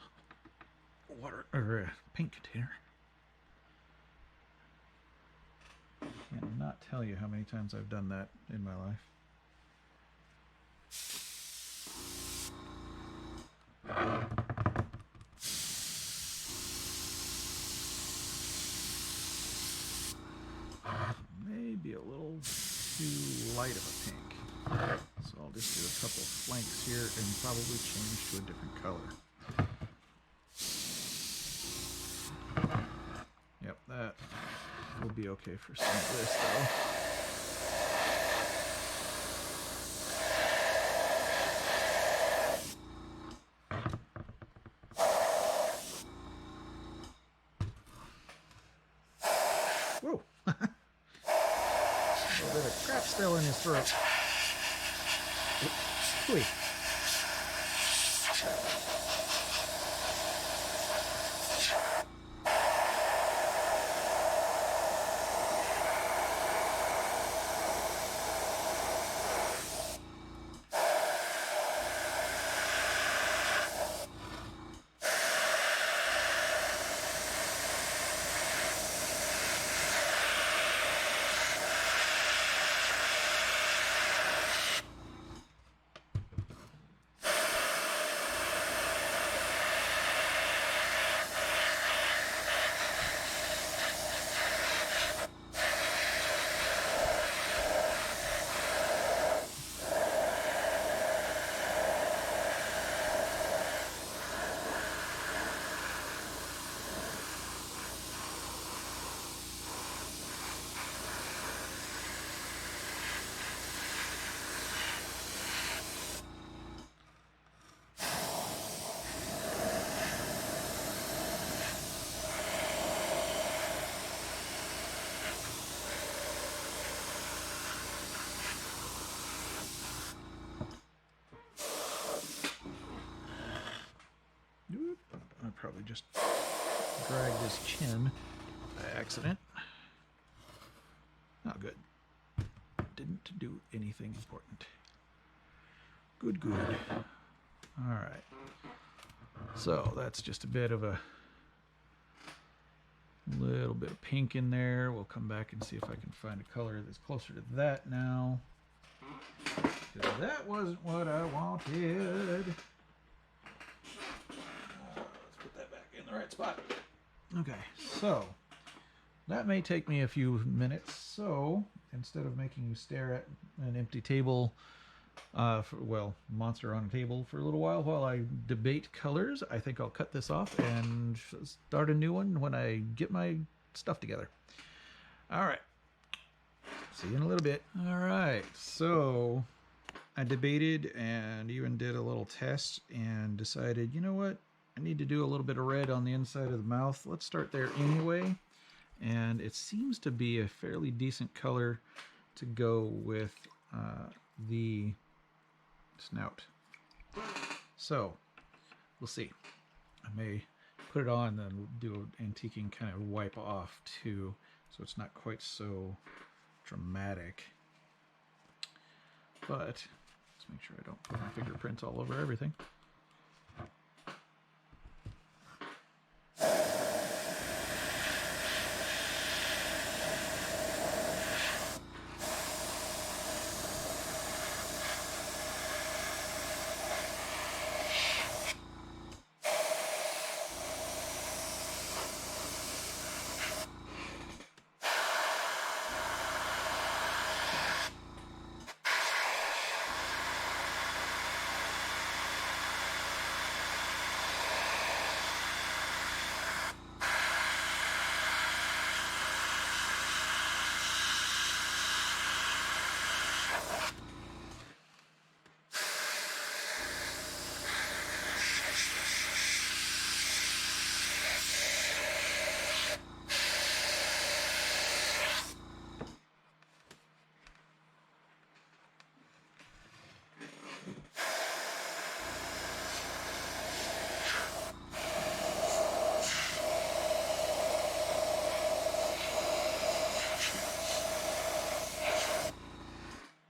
water or a paint container. Cannot tell you how many times I've done that in my life. Maybe a little too light of a pink. So I'll just do a couple flanks here and probably change to a different color. Yep, that will be okay for some of this though. Whoa! A little bit of crap still in his throat. Ooh. I probably just dragged his chin by accident. Oh, good. Didn't do anything important. Good, good. All right. So that's just a bit of a little bit of pink in there. We'll come back and see if I can find a color that's closer to that now. Because that wasn't what I wanted. Let's put that back in the right spot. Okay, so that may take me a few minutes. So instead of making you stare at an empty table, monster on a table for a little while I debate colors, I think I'll cut this off and start a new one when I get my stuff together. All right. See you in a little bit. All right. So I debated and even did a little test and decided, you know what? I need to do a little bit of red on the inside of the mouth. Let's start there anyway. and it seems to be a fairly decent color to go with the snout. So we'll see. I may put it on and then do an antiquing kind of wipe off too, so it's not quite so dramatic. But let's make sure I don't put my fingerprints all over everything.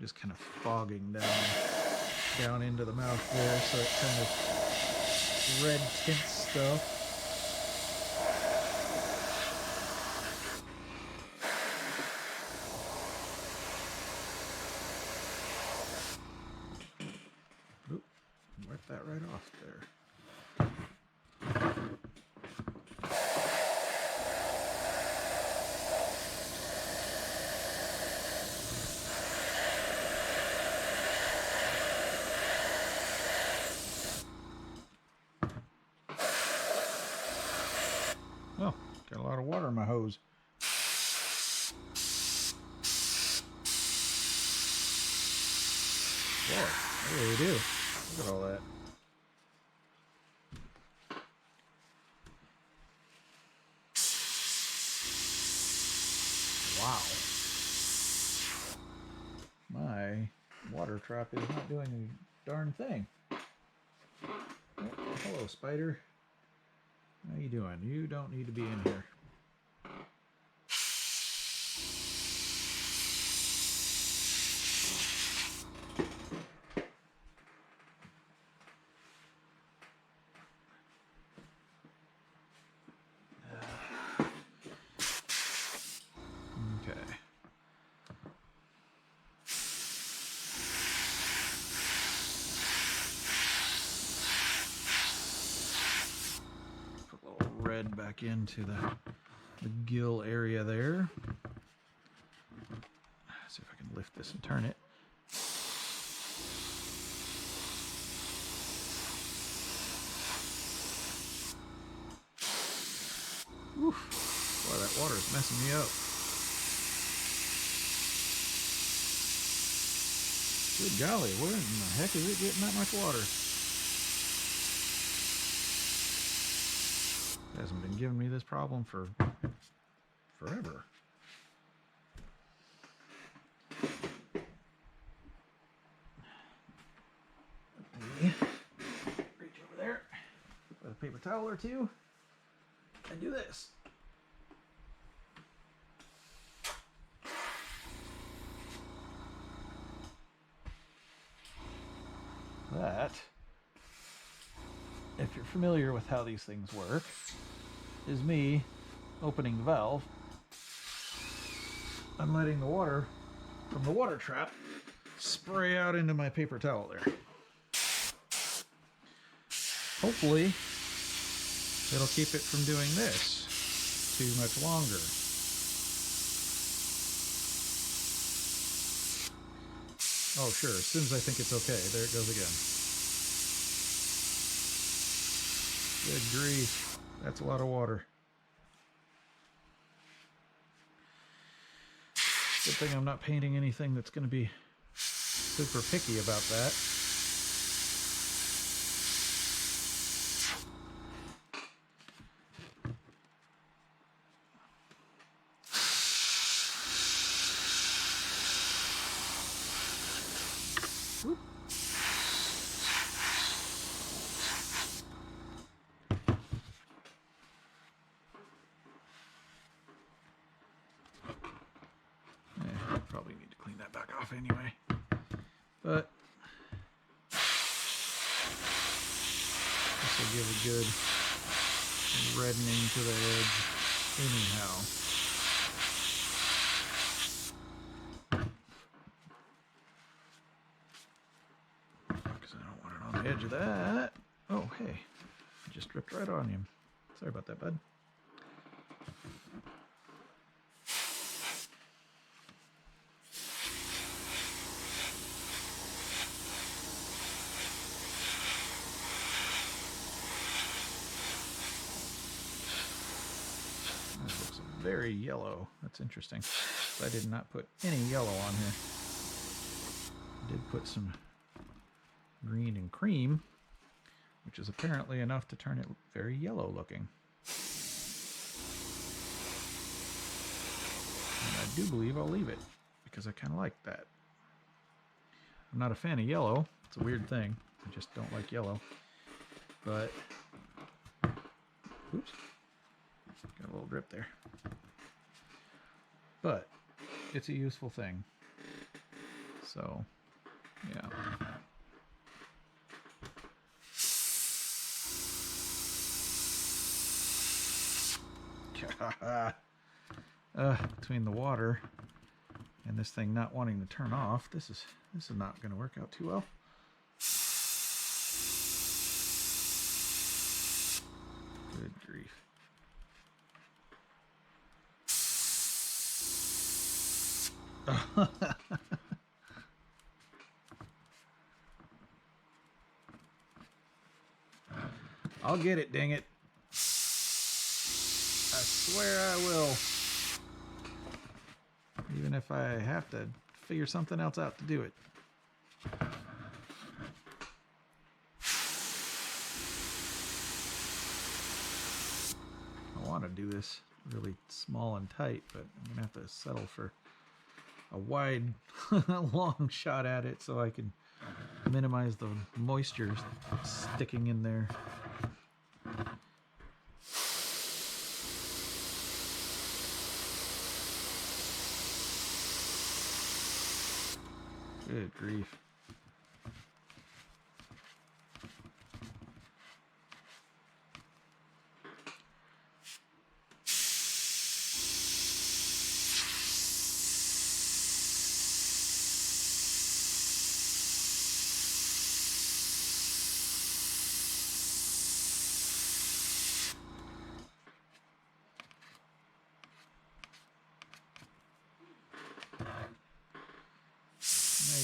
Just kind of fogging down into the mouth there, so it kind of red tints stuff. Oop, wipe that right off there. Oh, got a lot of water in my hose. Boy, I really do. Look at all that. Wow. My water trap is not doing a darn thing. Oh, hello, spider. How you doing? You don't need to be in here. Okay. Put a little red back into the gill area there. Let's see if I can lift this and turn it. Oof. Boy, that water is messing me up. Good golly, where in the heck is it getting that much water? It hasn't been giving me this problem for forever. Let me reach over there with a paper towel or two and do this. That, if you're familiar with how these things work, is me opening the valve and letting the water from the water trap spray out into my paper towel there. Hopefully, it'll keep it from doing this too much longer. Oh, sure. As soon as I think it's okay, there it goes again. Good grief. That's a lot of water. Good thing I'm not painting anything that's going to be super picky about that. probably need to clean that back off anyway. But this will give a good reddening to the edge anyhow. Because I don't want it on the edge of that. Oh, hey. I just dripped right on him. Sorry about that, bud. Very yellow. That's interesting. I did not put any yellow on here. I did put some green and cream, which is apparently enough to turn it very yellow looking. And I do believe I'll leave it because I kind of like that. I'm not a fan of yellow. It's a weird thing. I just don't like yellow. But, oops. Got a little drip there. But it's a useful thing. So, yeah. Between the water and this thing not wanting to turn off, this is not going to work out too well. Good grief. I'll get it, dang it. I swear I will. Even if I have to figure something else out to do it. I want to do this really small and tight, but I'm going to have to settle for a wide, long shot at it so I can minimize the moisture sticking in there. Good grief.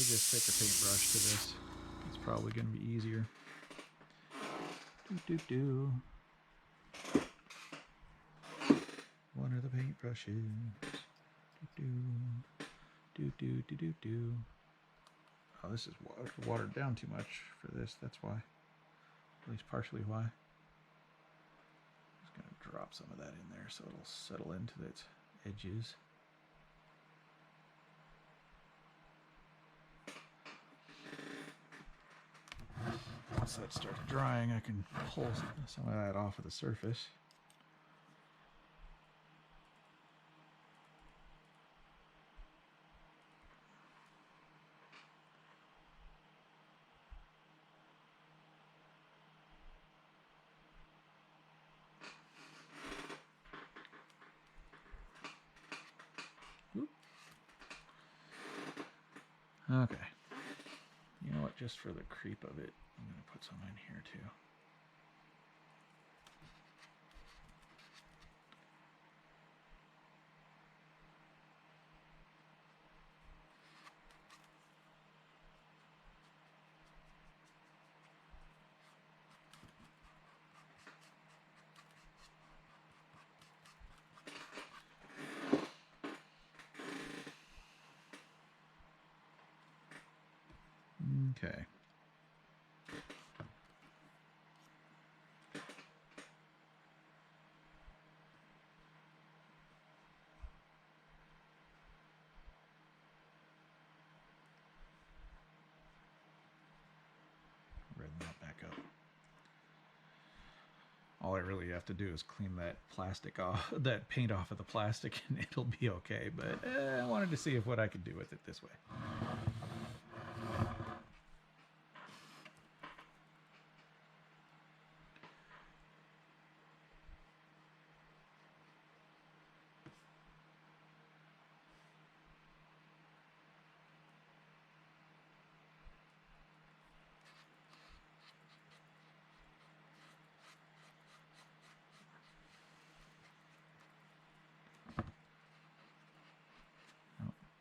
Just take a paintbrush to this. It's probably going to be easier. One of the paintbrushes. Oh, this is watered down too much for this. That's why. At least partially why. Just going to drop some of that in there so it'll settle into its edges. Once that starts drying, I can pull some of that off of the surface. Okay. You know what? Just for the creep of it, I'm going to put some in here too. Okay. Redden that back up. all I really have to do is clean that plastic off, that paint off of the plastic, and it'll be okay. But I wanted to see what I could do with it this way.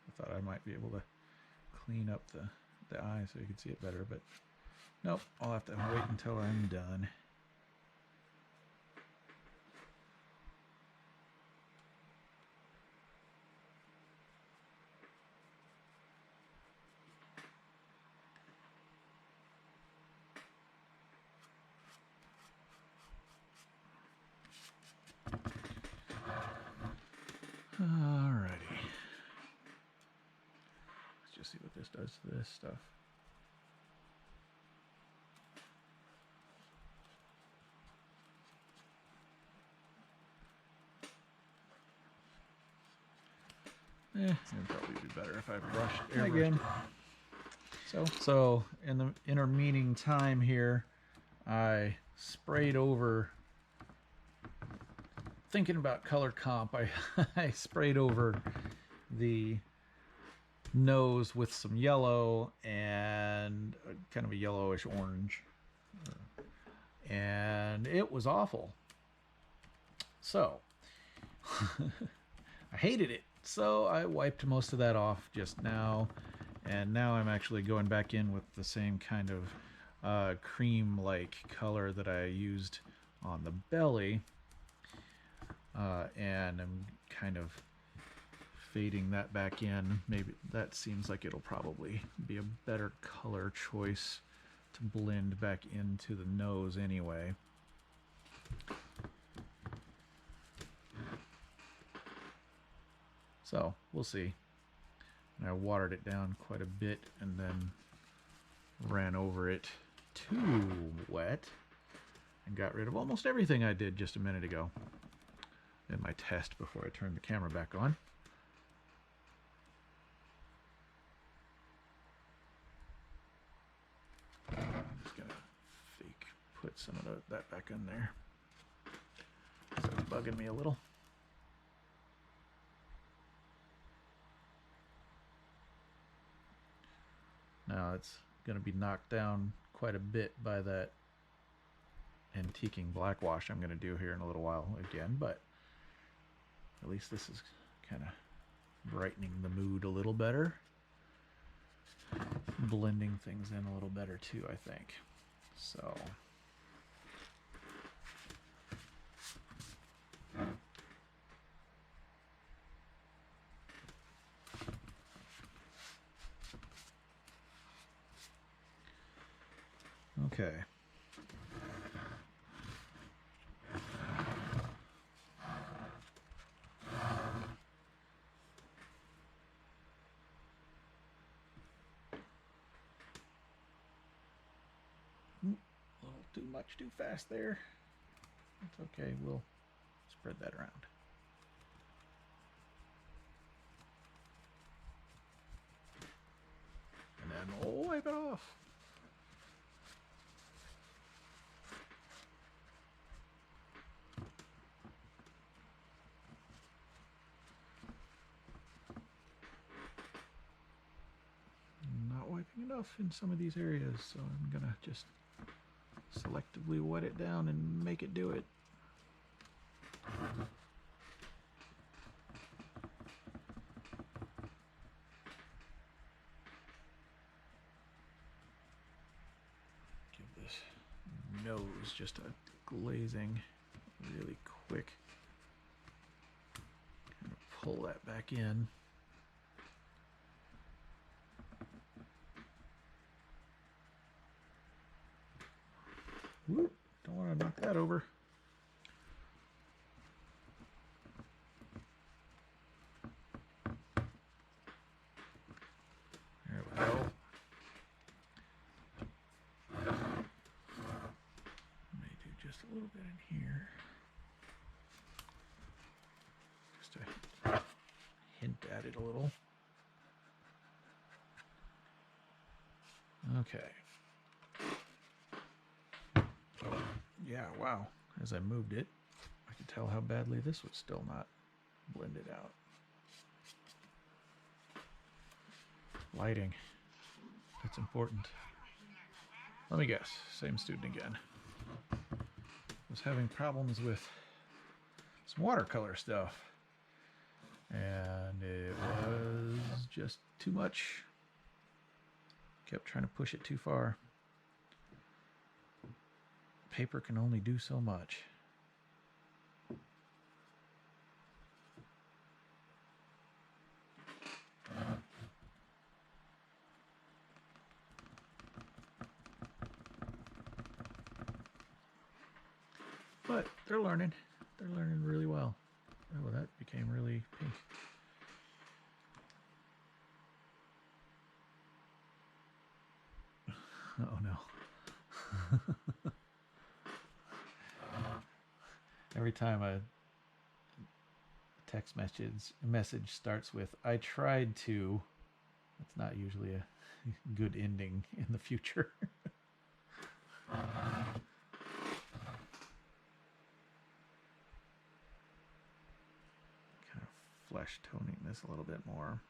I thought I might be able to clean up the eye so you can see it better, but nope, I'll have to wait until I'm done. Alrighty. Let's just see what this does to this stuff. It'd probably be better if I brushed again. So in the intervening time here, I sprayed over. Thinking about color comp, I sprayed over the nose with some yellow and kind of a yellowish orange, and it was awful. So I hated it. So I wiped most of that off just now, and now I'm actually going back in with the same kind of cream-like color that I used on the belly, and I'm kind of fading that back in. Maybe that seems like it'll probably be a better color choice to blend back into the nose anyway. So we'll see. And I watered it down quite a bit and then ran over it too wet and got rid of almost everything I did just a minute ago in my test before I turned the camera back on. I'm just gonna fake put some of that back in there. So it's bugging me a little. Now it's going to be knocked down quite a bit by that antiquing black wash I'm going to do here in a little while again, but at least this is kind of brightening the mood a little better, blending things in a little better too, I think. So okay. A little too much too fast there. It's okay, we'll spread that around. And then we'll wipe it off. Not wiping enough in some of these areas, so I'm gonna just selectively wet it down and make it do it. Give this nose just a glazing really quick. Kind of pull that back in. Whoop, don't want to knock that over. There we go. May do just a little bit in here. Just to hint at it a little. Okay. Yeah, wow. As I moved it, I could tell how badly this was still not blended out. Lighting. That's important. Let me guess. Same student again. Was having problems with some watercolor stuff. And it was just too much. Kept trying to push it too far. Paper can only do so much. But they're learning. They're learning really well. Oh, that became really pink. Oh no. Every time a text message starts with "I tried to," that's not usually a good ending in the future. Kind of flesh toning this a little bit more.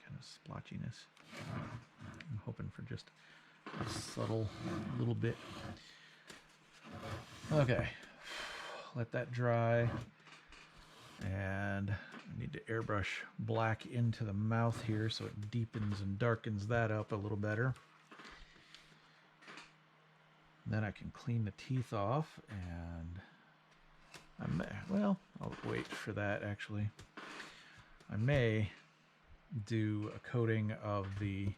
Kind of splotchiness. I'm hoping for just a subtle little bit. Okay. Let that dry. And I need to airbrush black into the mouth here so it deepens and darkens that up a little better. Then I can clean the teeth off, and well, I'll wait for that actually. I may do a coating of the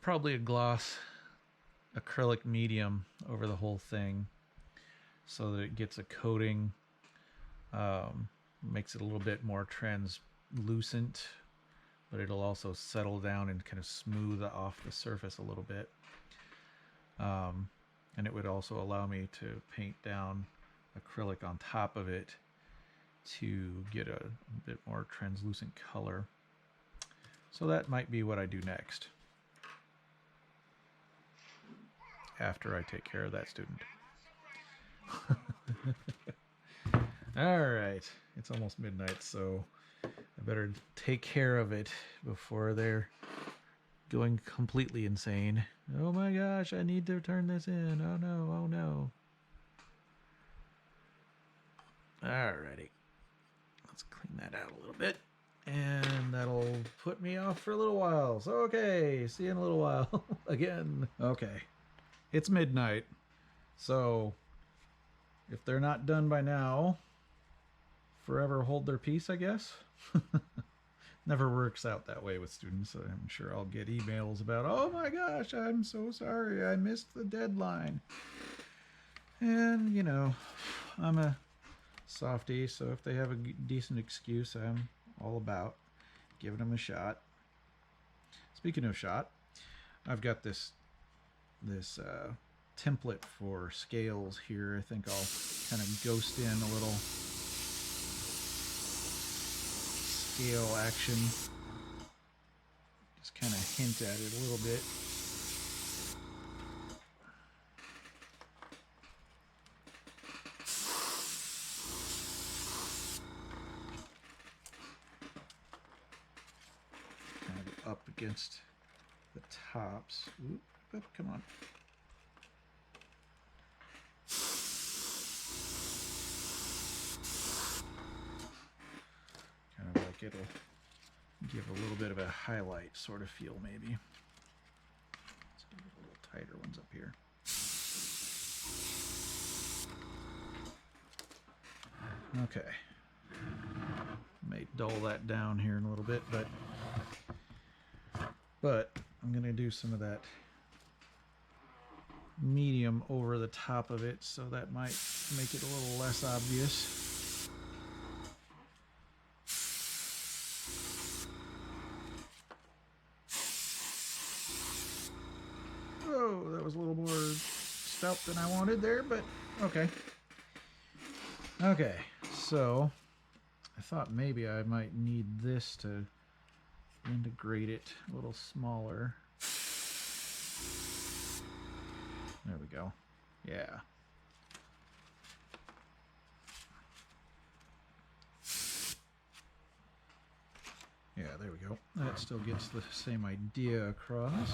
probably a gloss acrylic medium over the whole thing so that it gets a coating, makes it a little bit more translucent, but it'll also settle down and kind of smooth off the surface a little bit. And it would also allow me to paint down acrylic on top of it to get a bit more translucent color. So that might be what I do next, after I take care of that student. All right, it's almost midnight, so I better take care of it before they're going completely insane. Oh my gosh, I need to turn this in. Oh no, oh no. Alrighty. Let's clean that out a little bit. And that'll put me off for a little while. So, okay, see you in a little while. Again. Okay. It's midnight. So, if they're not done by now, forever hold their peace, I guess. Never works out that way with students. I'm sure I'll get emails about, oh my gosh, I'm so sorry, I missed the deadline. And, you know, I'm a softie, so if they have a decent excuse, I'm all about giving them a shot. Speaking of shot, I've got this template for scales here. I think I'll kind of ghost in a little scale action. Just kind of hint at it a little bit. Kind of up against the tops. Oop, come on. Kind of like it'll give a little bit of a highlight sort of feel, maybe. Let's give it a little tighter ones up here. Okay. May dull that down here in a little bit, but I'm going to do some of that medium over the top of it, so that might make it a little less obvious. spaced out than I wanted there, but okay. Okay, so I thought maybe I might need this to integrate it a little smaller. There we go. Yeah. Yeah, there we go. That still gets the same idea across.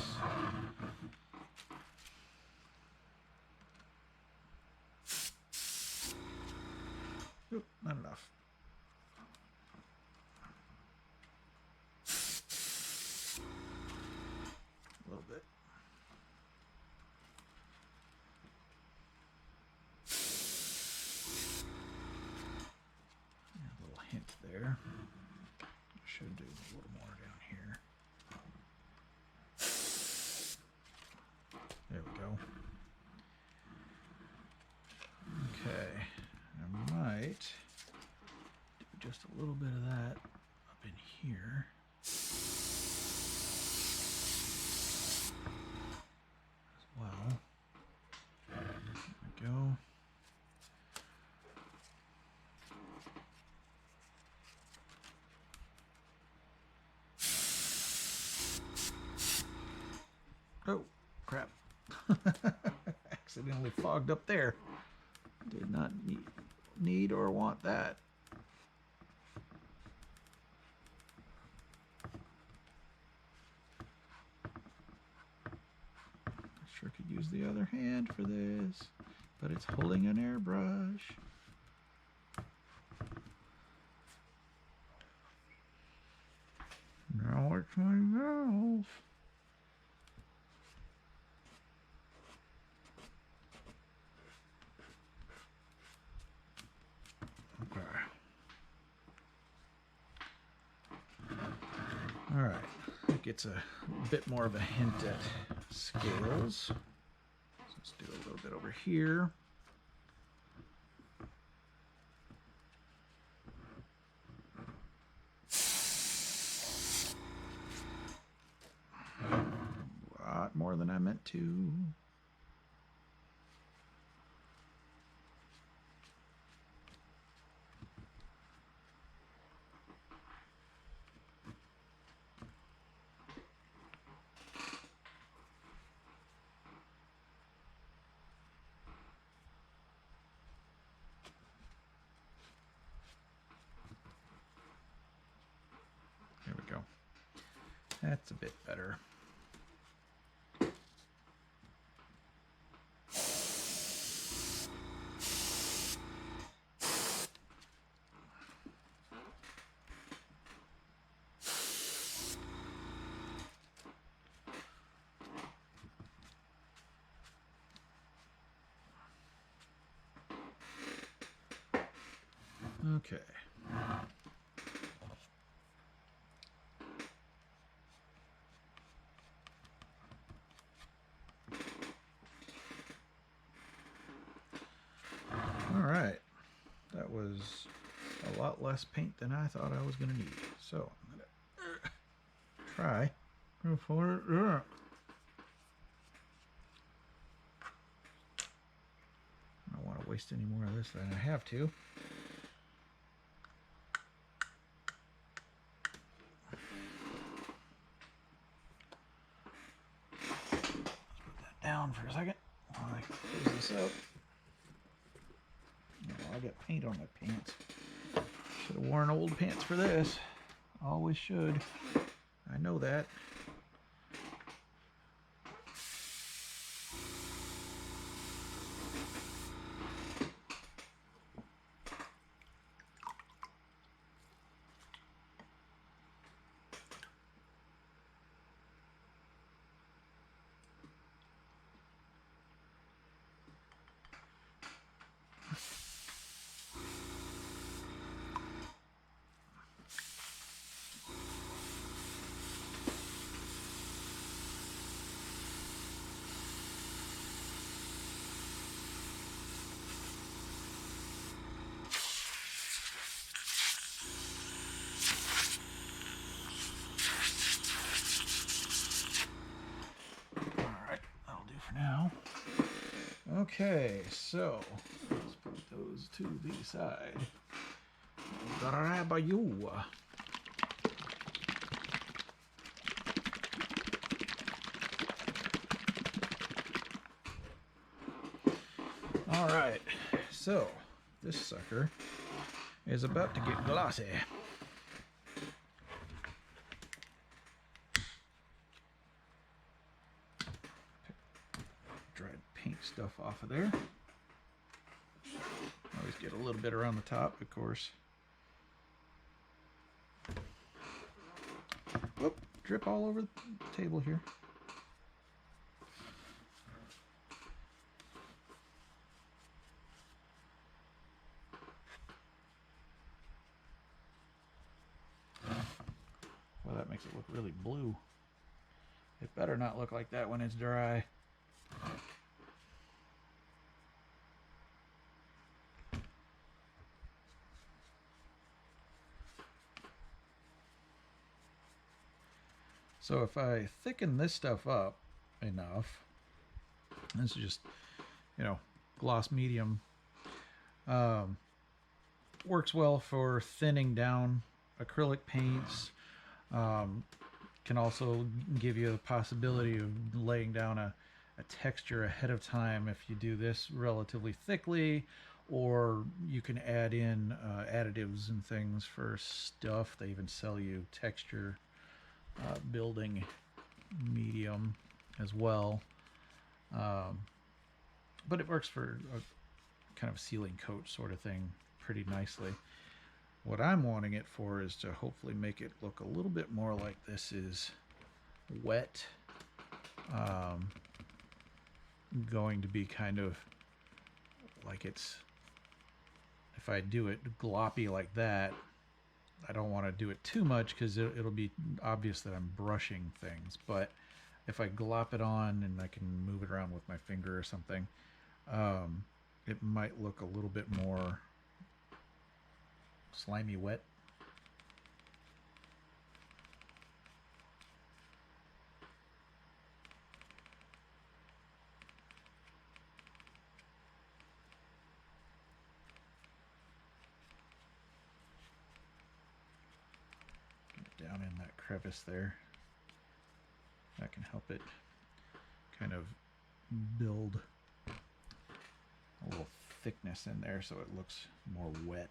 Oop, not enough. A little bit. Yeah, a little hint there. Should do a little more down here. There we go. Okay, I might do just a little bit of that up in here. As well. There we go. Oh, crap. Accidentally fogged up there. Did not need or want that. Sure could use the other hand for this, but it's holding an airbrush. Now it's my mouth. Okay. All right. It gets a bit more of a hint at scales. So let's do a little bit over here. A lot more than I meant to. There we go. That's a bit better. Okay. All right. That was a lot less paint than I thought I was going to need. So I'm going to try. For it. I don't want to waste any more of this than I have to. Down for a second while I close this up. Oh, I got paint on my pants. Should have worn old pants for this. Always should. I know that. Okay, so let's put those to the side. Grab you. All right, so this sucker is about to get glossy. Dried paint stuff off of there. Always get a little bit around the top, of course. Whoop, drip all over the table here. Well, that makes it look really blue. It better not look like that when it's dry. So if I thicken this stuff up enough, this is just, gloss medium, works well for thinning down acrylic paints. Can also give you the possibility of laying down a texture ahead of time if you do this relatively thickly, or you can add in additives and things for stuff. They even sell you texture building medium as well. But it works for a kind of sealing coat sort of thing pretty nicely. What I'm wanting it for is to hopefully make it look a little bit more like this is wet. Going to be kind of like it's, if I do it gloppy like that, I don't want to do it too much because it'll be obvious that I'm brushing things. But if I glop it on and I can move it around with my finger or something, it might look a little bit more slimy wet. Down in that crevice there. That can help it kind of build a little thickness in there so it looks more wet.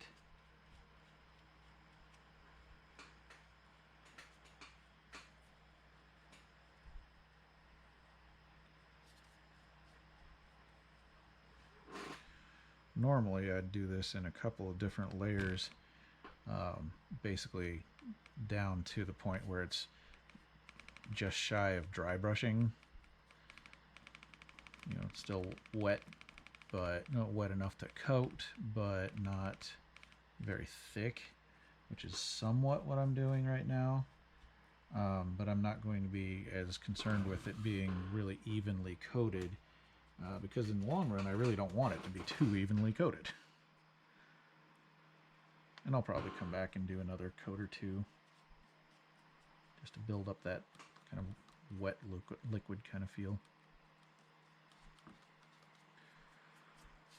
Normally I'd do this in a couple of different layers, basically down to the point where it's just shy of dry brushing. It's still wet, but not wet enough to coat, but not very thick, which is somewhat what I'm doing right now. But I'm not going to be as concerned with it being really evenly coated, because in the long run I really don't want it to be too evenly coated. And I'll probably come back and do another coat or two just to build up that kind of wet liquid kind of feel.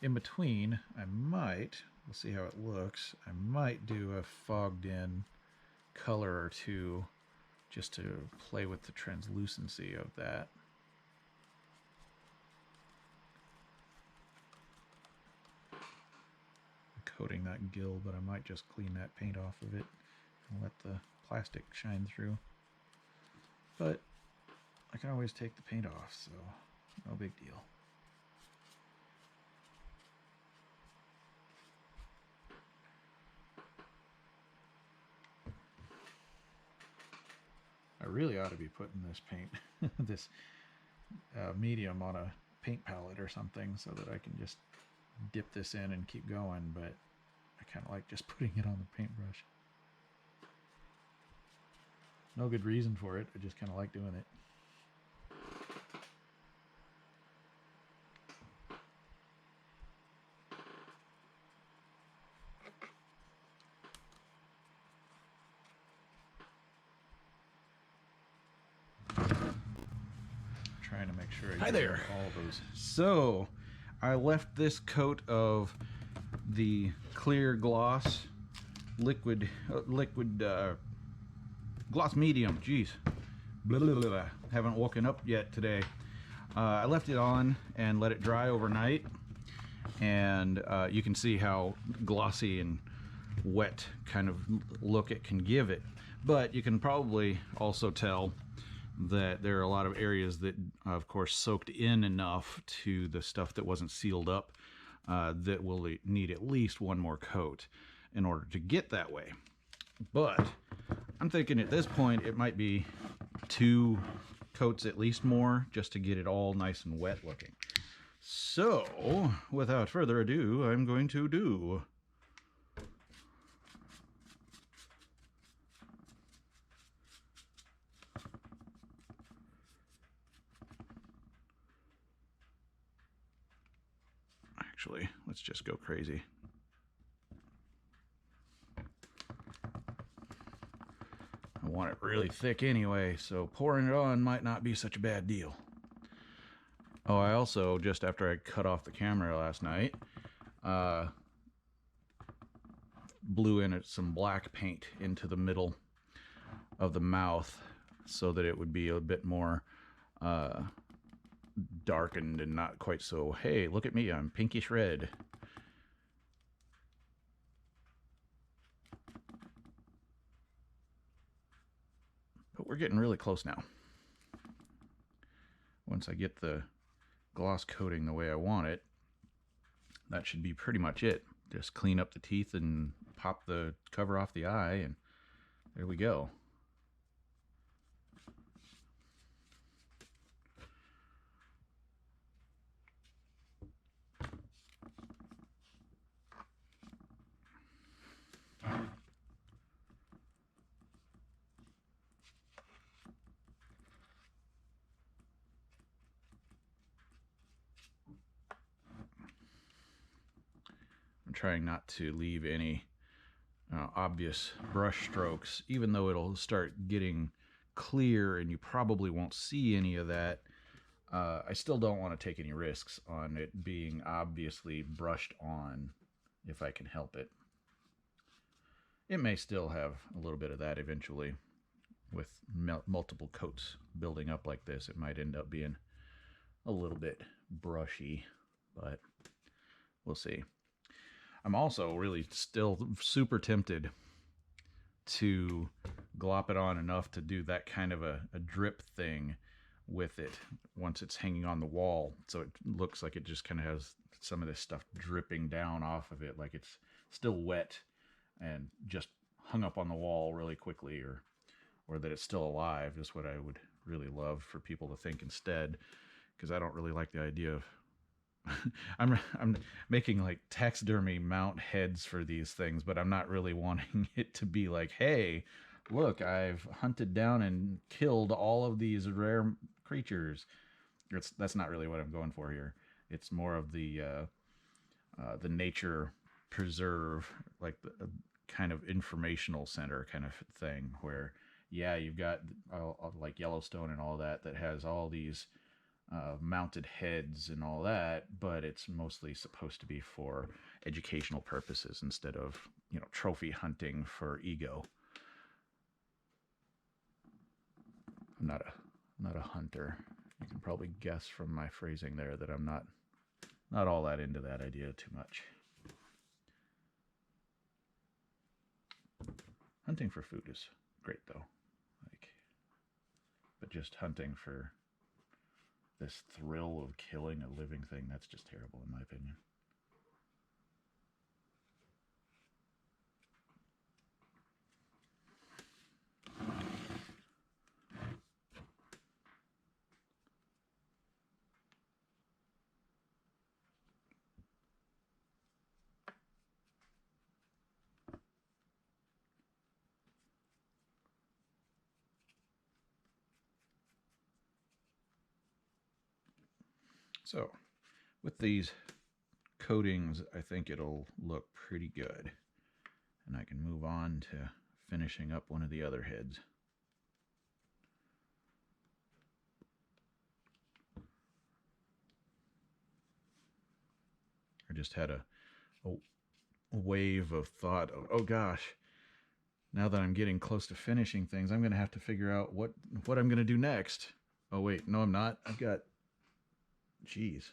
In between, we'll see how it looks, I might do a fogged in color or two just to play with the translucency of that. Coating that gill, but I might just clean that paint off of it and let the plastic shine through. But I can always take the paint off, so no big deal. I really ought to be putting this paint, this medium on a paint palette or something so that I can just dip this in and keep going, but I kind of like just putting it on the paintbrush. No good reason for it, I just kind of like doing it. Trying to make sure I get all those. So I left this coat of the clear gloss liquid gloss medium. Jeez, blah, blah, blah, blah. Haven't woken up yet today. I left it on and let it dry overnight, and you can see how glossy and wet kind of look it can give it. But you can probably also tell that there are a lot of areas that, of course, soaked in enough to the stuff that wasn't sealed up that will need at least one more coat in order to get that way. But I'm thinking at this point it might be 2 coats at least more, just to get it all nice and wet looking. So without further ado, I'm going to do actually, let's just go crazy. I want it really thick anyway, so pouring it on might not be such a bad deal. Oh, I also, just after I cut off the camera last night, blew in some black paint into the middle of the mouth so that it would be a bit more darkened and not quite so, hey, look at me, I'm pinkish red. But we're getting really close now. Once I get the gloss coating the way I want it, that should be pretty much it. Just clean up the teeth and pop the cover off the eye, and there we go. I'm trying not to leave any obvious brush strokes, even though it'll start getting clear and you probably won't see any of that. I still don't want to take any risks on it being obviously brushed on if I can help it. It may still have a little bit of that eventually. With multiple coats building up like this, it might end up being a little bit brushy, but we'll see. I'm also really still super tempted to glop it on enough to do that kind of a drip thing with it once it's hanging on the wall, so it looks like it just kind of has some of this stuff dripping down off of it, like it's still wet and just hung up on the wall really quickly, or that it's still alive is what I would really love for people to think instead, because I don't really like the idea of I'm making like taxidermy mount heads for these things, but I'm not really wanting it to be like, hey, look, I've hunted down and killed all of these rare creatures. That's not really what I'm going for here. It's more of the nature preserve, like the kind of informational center kind of thing, where yeah, you've got like Yellowstone and all that has all these mounted heads and all that, but it's mostly supposed to be for educational purposes instead of, you know, trophy hunting for ego. I'm not a hunter. You can probably guess from my phrasing there that I'm not all that into that idea too much. Hunting for food is great though, but just hunting for this thrill of killing a living thing, that's just terrible in my opinion. So with these coatings, I think it'll look pretty good. And I can move on to finishing up one of the other heads. I just had a wave of thought. Oh gosh, now that I'm getting close to finishing things, I'm going to have to figure out what I'm going to do next. Oh wait, no, I'm not. I've got, geez,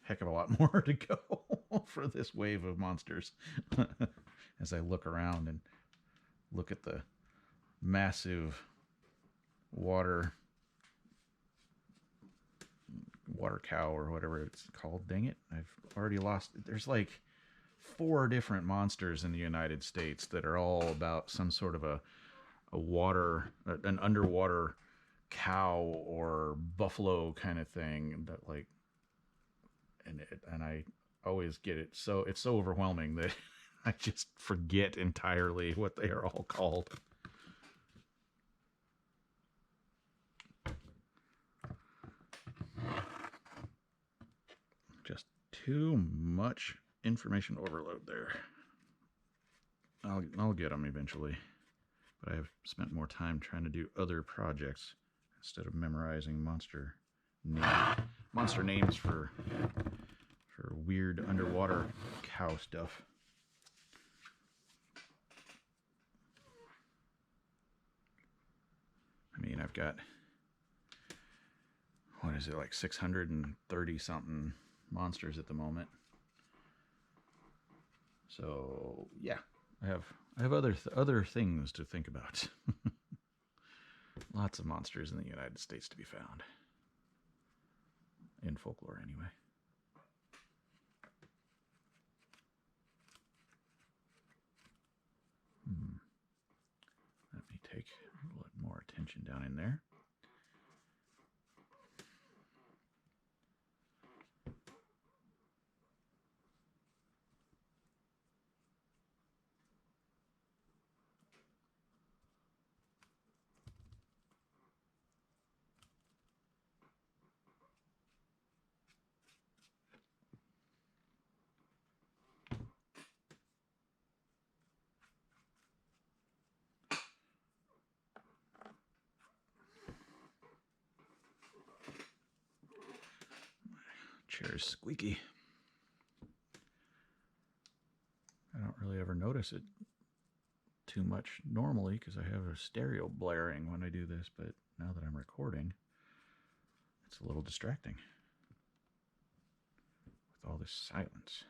heck of a lot more to go for this wave of monsters. As I look around and look at the massive water cow or whatever it's called. Dang it, I've already lost. There's like 4 different monsters in the United States that are all about some sort of an underwater cow or buffalo kind of thing. That like, and I always get it. So it's so overwhelming that I just forget entirely what they are all called. Just too much information overload there. I'll get them eventually, but I have spent more time trying to do other projects instead of memorizing monster names for weird underwater cow stuff. I mean, I've got, what is it, like 630 something monsters at the moment. So yeah, I have other things to think about. Lots of monsters in the United States to be found, in folklore anyway. Let me take a little more attention down in there. Chair's squeaky. I don't really ever notice it too much normally because I have a stereo blaring when I do this, but now that I'm recording, it's a little distracting with all this silence.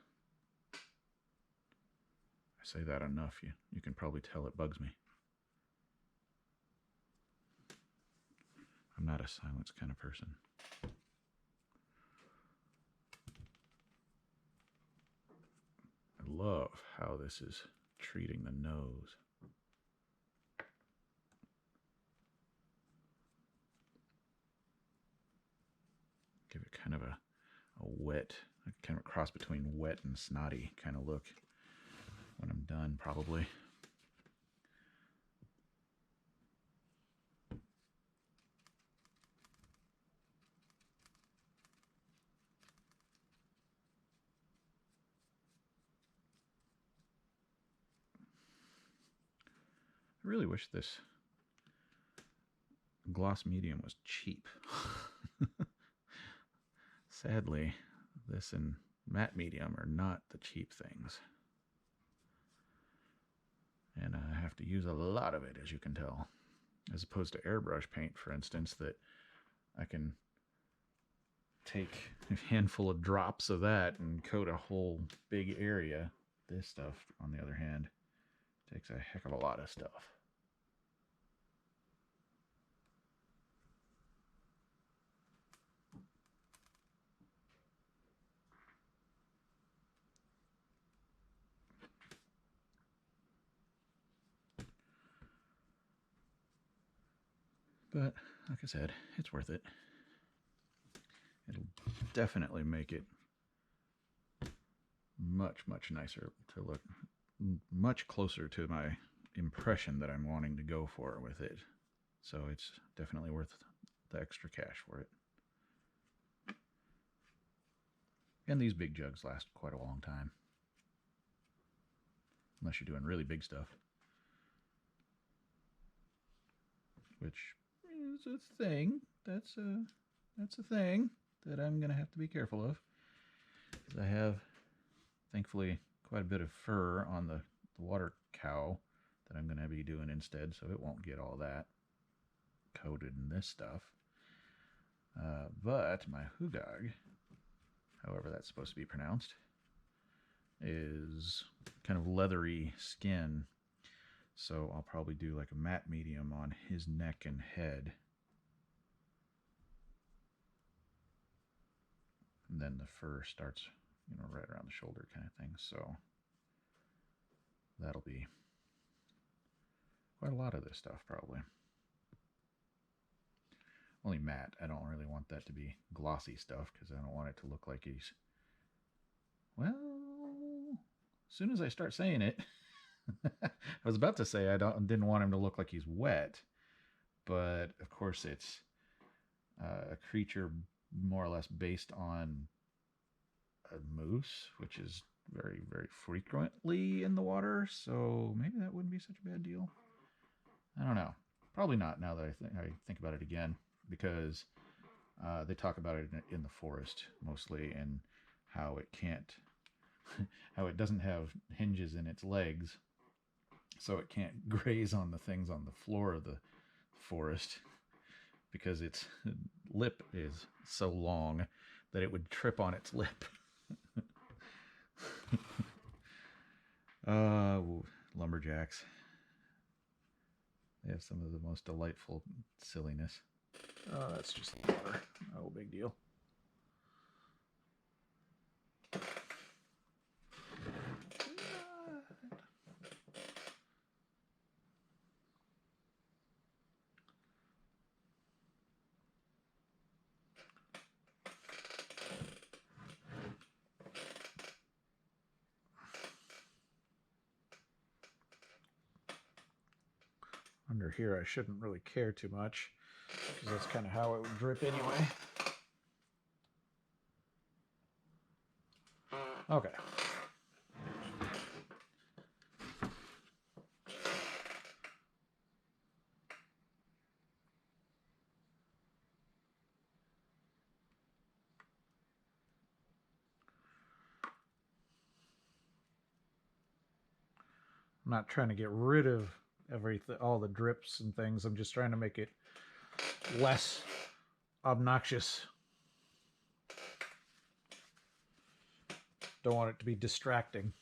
I say that enough, you can probably tell it bugs me. I'm not a silence kind of person. I love how this is treating the nose. Give it kind of a wet, kind of a cross between wet and snotty kind of look when I'm done, probably. I really wish this gloss medium was cheap. Sadly, this and matte medium are not the cheap things. And I have to use a lot of it, as you can tell. As opposed to airbrush paint, for instance, that I can take a handful of drops of that and coat a whole big area. This stuff, on the other hand, takes a heck of a lot of stuff. But, like I said, it's worth it. It'll definitely make it much, much nicer to look, much closer to my impression that I'm wanting to go for with it. So it's definitely worth the extra cash for it. And these big jugs last quite a long time. Unless you're doing really big stuff. Which is a thing. That's a thing that I'm going to have to be careful of. Because I have thankfully quite a bit of fur on the water cow that I'm going to be doing instead, so it won't get all that coated in this stuff. But my hugag, however that's supposed to be pronounced, is kind of leathery skin. So I'll probably do like a matte medium on his neck and head. And then the fur starts, right around the shoulder kind of thing. So that'll be quite a lot of this stuff probably. Only matte. I don't really want that to be glossy stuff because I don't want it to look like he's... Well, as soon as I start saying it, I was about to say didn't want him to look like he's wet, but of course it's a creature more or less based on a moose, which is very, very frequently in the water, so maybe that wouldn't be such a bad deal. I don't know. Probably not now that I think about it again, because they talk about it in the forest mostly, and how it doesn't have hinges in its legs, so it can't graze on the things on the floor of the forest because its lip is so long that it would trip on its lip. Lumberjacks. They have some of the most delightful silliness. Oh, that's just water. Oh, big deal. Under here I shouldn't really care too much, because that's kind of how it would drip anyway. Okay. I'm not trying to get rid of all the drips and things. I'm just trying to make it less obnoxious. Don't want it to be distracting.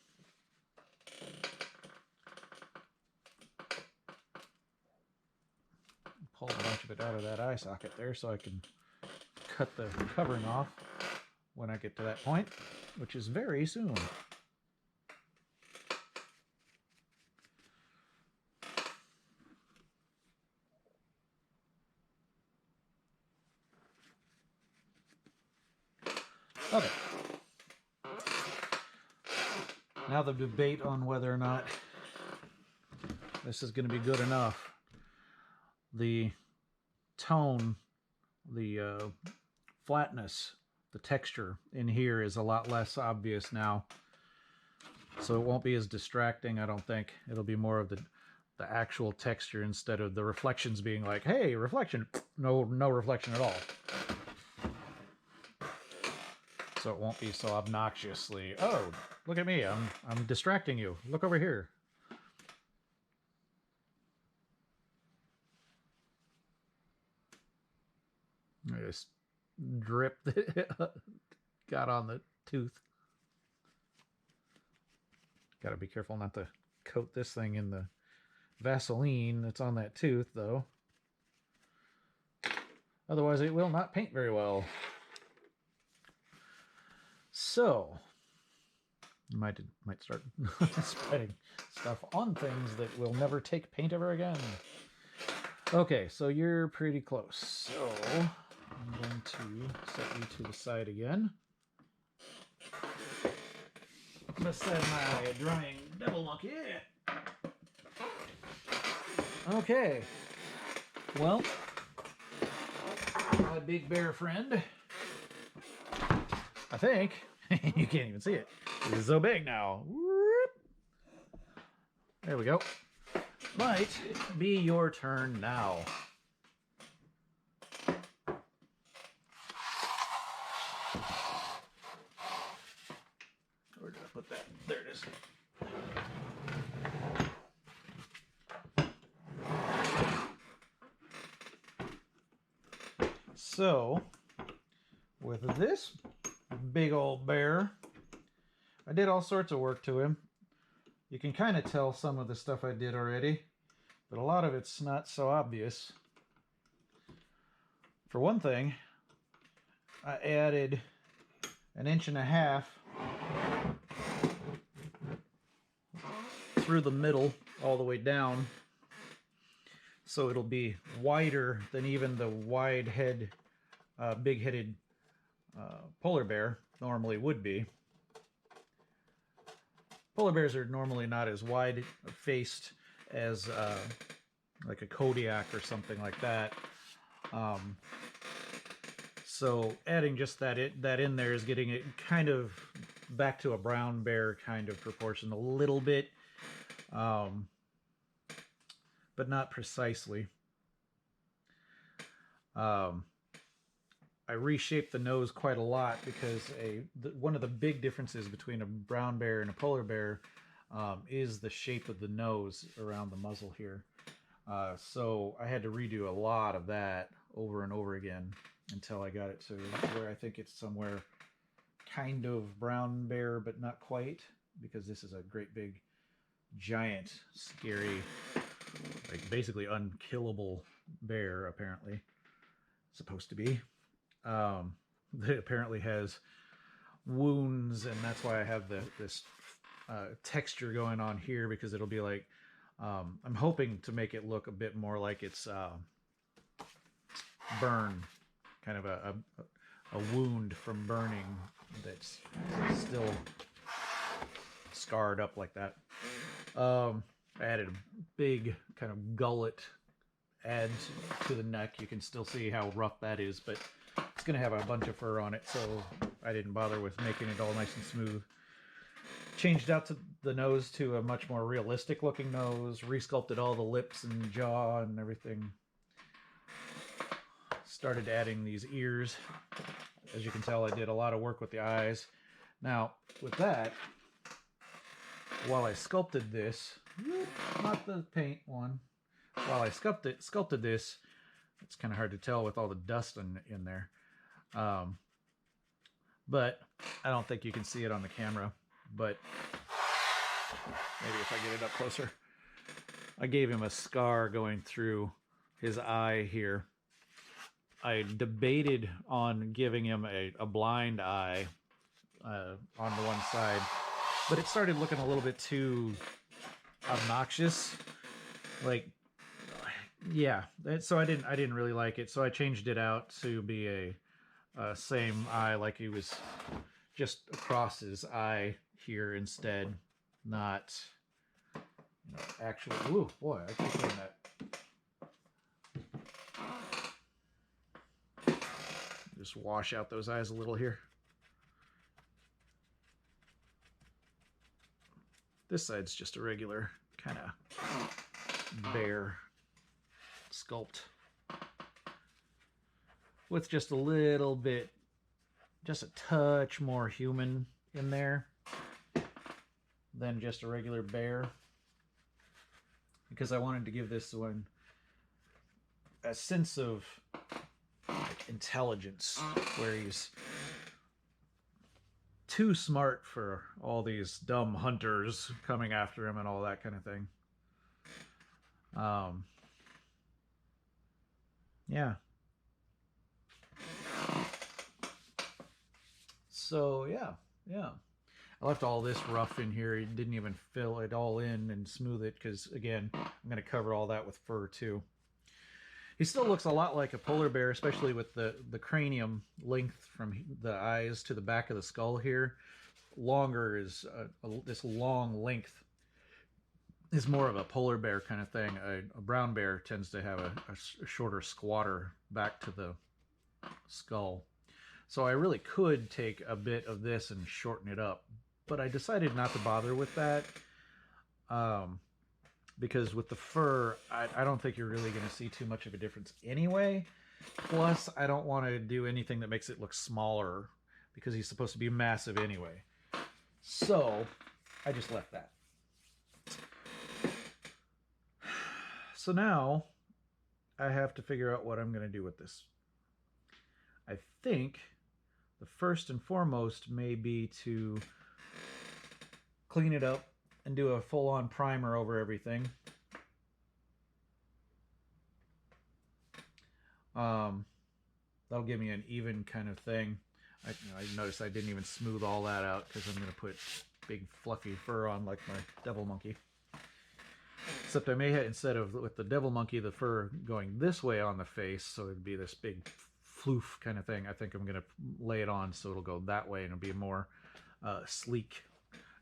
Pull a bunch of it out of that eye socket there so I can cut the covering off when I get to that point, which is very soon. Okay. Now the debate on whether or not this is going to be good enough. The tone, the flatness, the texture in here is a lot less obvious now. So it won't be as distracting, I don't think. It'll be more of the actual texture instead of the reflections being like, hey, reflection. No reflection at all. So it won't be so obnoxiously, oh, look at me, I'm distracting you. Look over here. This drip that got on the tooth. Gotta be careful not to coat this thing in the Vaseline that's on that tooth, though. Otherwise it will not paint very well. So, you might start spreading stuff on things that will never take paint ever again. Okay, so you're pretty close. So, I'm going to set you to the side again. Beside my drying devil monkey. Yeah. Okay. Well, my big bear friend, I think, you can't even see it. It's so big now. There we go. Might be your turn now. Where did I put that? So, with this big old bear, I did all sorts of work to him. You can kind of tell some of the stuff I did already, but a lot of it's not so obvious. For one thing, I added 1.5 inches through the middle all the way down, so it'll be wider than even the wide head, big-headed polar bear normally would be. Polar bears are normally not as wide-faced as like a Kodiak or something like that. So adding just that in there is getting it kind of back to a brown bear kind of proportion a little bit, but not precisely. I reshaped the nose quite a lot because one of the big differences between a brown bear and a polar bear is the shape of the nose around the muzzle here. So I had to redo a lot of that over and over again until I got it to where I think it's somewhere kind of brown bear, but not quite, because this is a great big, giant, scary, like basically unkillable bear, apparently. Supposed to be. It apparently has wounds, and that's why I have this texture going on here, because it'll be like, I'm hoping to make it look a bit more like it's burn, kind of a wound from burning that's still scarred up like that. I added a big kind of gullet add to the neck. You can still see how rough that is, but it's going to have a bunch of fur on it, so I didn't bother with making it all nice and smooth. Changed out to the nose to a much more realistic looking nose, resculpted all the lips and jaw and everything. Started adding these ears. As you can tell, I did a lot of work with the eyes. Now, with that, while I sculpted this, not the paint one, while I sculpted this, it's kind of hard to tell with all the dust in there. But I don't think you can see it on the camera, but maybe if I get it up closer. I gave him a scar going through his eye here. I debated on giving him a blind eye on the one side, but it started looking a little bit too obnoxious. Like, yeah, so I didn't really like it, so I changed it out to be a same eye, like he was just across his eye here instead, not, actually. Ooh, boy, I keep doing that. Just wash out those eyes a little here. This side's just a regular kind of bear sculpt with just a little bit, just a touch more human in there than just a regular bear, because I wanted to give this one a sense of intelligence, where he's too smart for all these dumb hunters coming after him and all that kind of thing. Yeah. So yeah. I left all this rough in here. It didn't even fill it all in and smooth it, because again, I'm going to cover all that with fur too. He still looks a lot like a polar bear, especially with the cranium length from the eyes to the back of the skull here. Longer is this long length is more of a polar bear kind of thing. A brown bear tends to have a shorter, squatter back to the skull. So I really could take a bit of this and shorten it up, but I decided not to bother with that. Because with the fur, I don't think you're really going to see too much of a difference anyway. Plus, I don't want to do anything that makes it look smaller, because he's supposed to be massive anyway. So, I just left that. So now, I have to figure out what I'm going to do with this. I think the first and foremost may be to clean it up and do a full-on primer over everything. That'll give me an even kind of thing. I noticed I didn't even smooth all that out because I'm going to put big fluffy fur on like my devil monkey. Except I may have, instead of with the devil monkey, the fur going this way on the face, so it'd be this big floof kind of thing. I think I'm going to lay it on so it'll go that way and it'll be more sleek.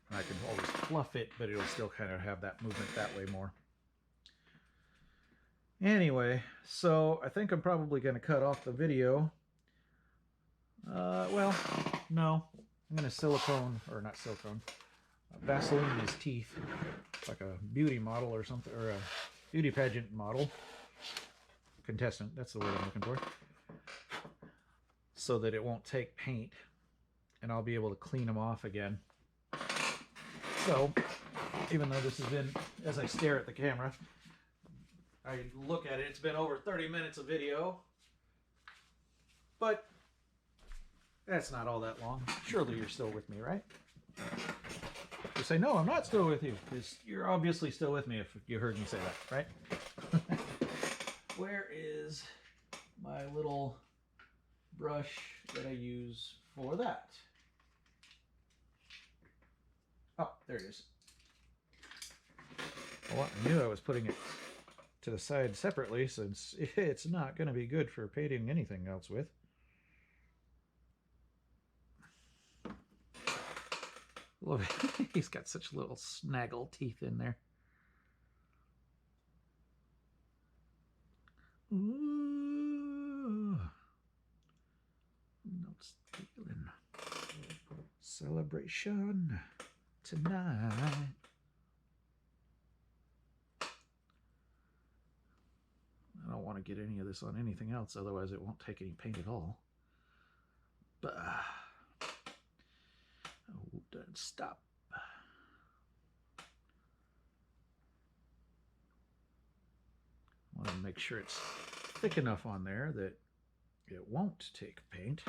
And I can always fluff it, but it'll still kind of have that movement that way more. Anyway, so I think I'm probably going to cut off the video. Well, no. I'm going to silicone, or not silicone, Vaseline his teeth, like a beauty model or something, or a beauty pageant model. Contestant, that's the word I'm looking for. So that it won't take paint, and I'll be able to clean them off again. So, even though this has been, as I stare at the camera, I look at it, it's been over 30 minutes of video, but that's not all that long. Surely you're still with me, right? You say, no, I'm not still with you, because you're obviously still with me if you heard me say that, right? Where is my little brush that I use for that? Oh, there it is. Well, I knew I was putting it to the side separately since it's not going to be good for painting anything else with. Look, he's got such little snaggle teeth in there. Ooh. No stealing. Celebration tonight. I don't want to get any of this on anything else, otherwise it won't take any paint at all. But oh, don't stop. I want to make sure it's thick enough on there that it won't take paint.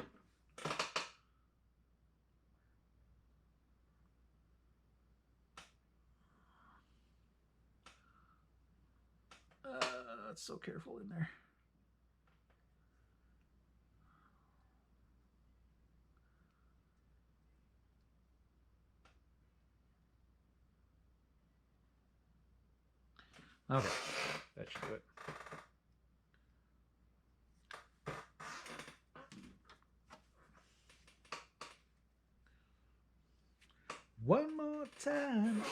It's so careful in there. Okay, that should do it. One more time.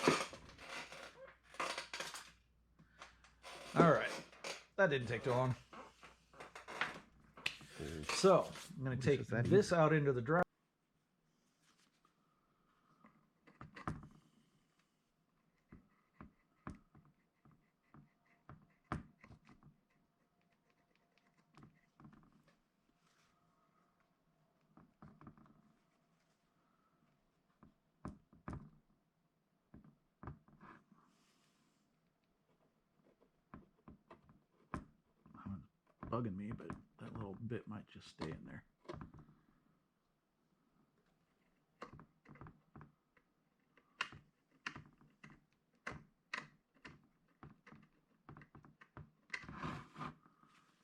All right, that didn't take too long. So I'm going to take this out into the dry. Bugging me, but that little bit might just stay in there.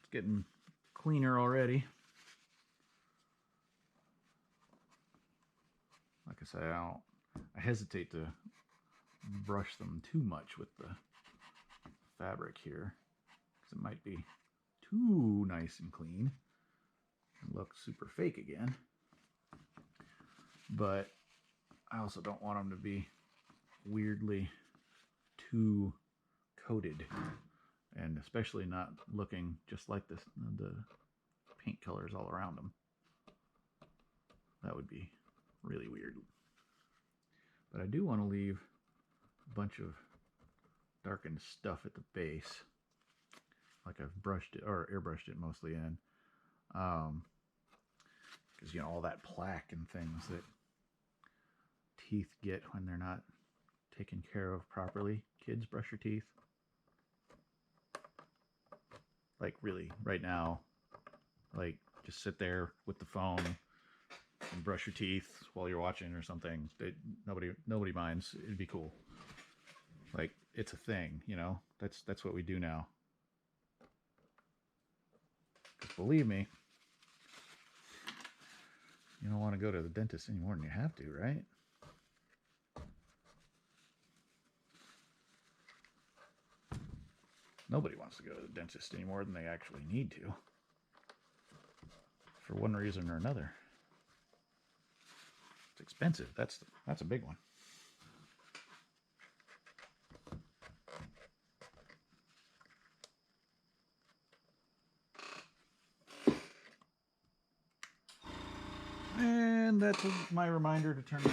It's getting cleaner already. Like I say, I hesitate to brush them too much with the fabric here, because it might be too nice and clean and look super fake again. But I also don't want them to be weirdly too coated, and especially not looking just like the paint colors all around them. That would be really weird. But I do want to leave a bunch of darkened stuff at the base, like I've brushed it or airbrushed it mostly in, because you know, all that plaque and things that teeth get when they're not taken care of properly. Kids, brush your teeth. Like really, right now, like just sit there with the phone and brush your teeth while you're watching or something. Nobody minds. It'd be cool. Like, it's a thing, you know. That's what we do now. Because believe me, you don't want to go to the dentist any more than you have to, right? Nobody wants to go to the dentist any more than they actually need to, for one reason or another. It's expensive. That's a big one. And that's my reminder to turn my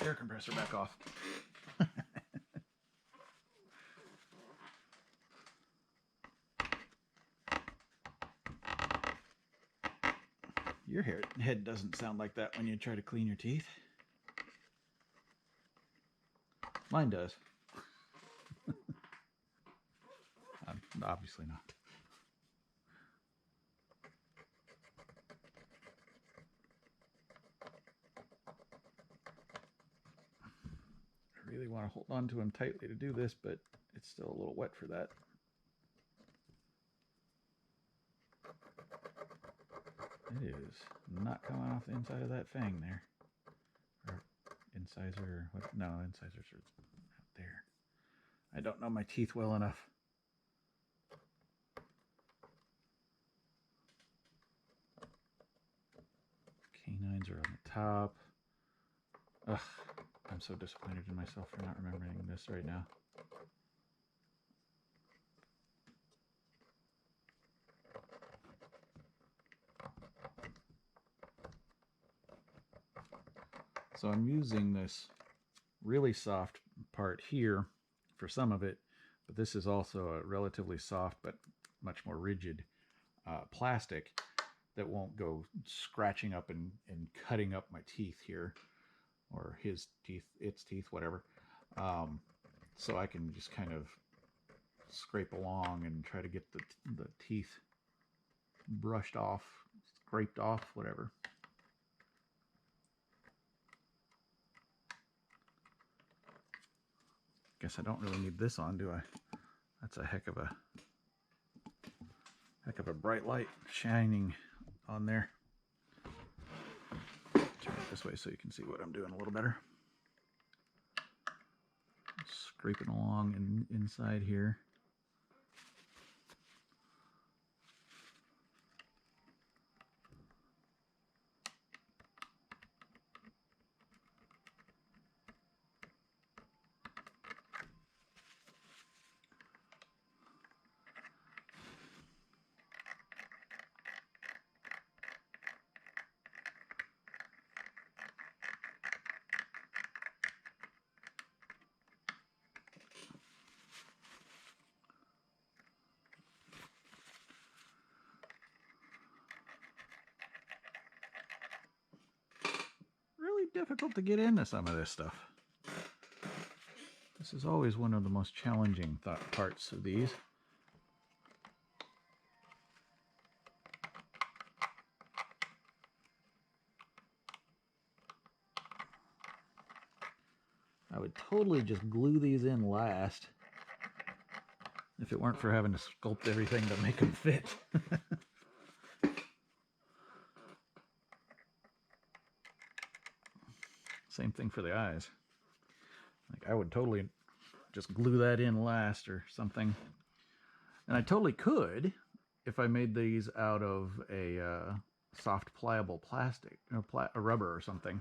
air compressor back off. Your head doesn't sound like that when you try to clean your teeth. Mine does. Obviously not. I really want to hold on to him tightly to do this, but it's still a little wet for that. It is not coming off the inside of that fang there. Or incisor, what? No, incisors are out there. I don't know my teeth well enough. Canines are on the top. Ugh, I'm so disappointed in myself for not remembering this right now. So I'm using this really soft part here for some of it, but this is also a relatively soft but much more rigid plastic that won't go scratching up and cutting up my teeth here, or his teeth, its teeth, whatever. So I can just kind of scrape along and try to get the teeth brushed off, scraped off, whatever. Guess I don't really need this on, do I? That's a heck of a bright light shining on there. Turn it this way so you can see what I'm doing a little better. Scraping along inside here. Really difficult to get into some of this stuff. This is always one of the most challenging parts of these. I would totally just glue these in last if it weren't for having to sculpt everything to make them fit. Same thing for the eyes. Like, I would totally just glue that in last or something. And I totally could if I made these out of a soft pliable plastic, or a rubber or something.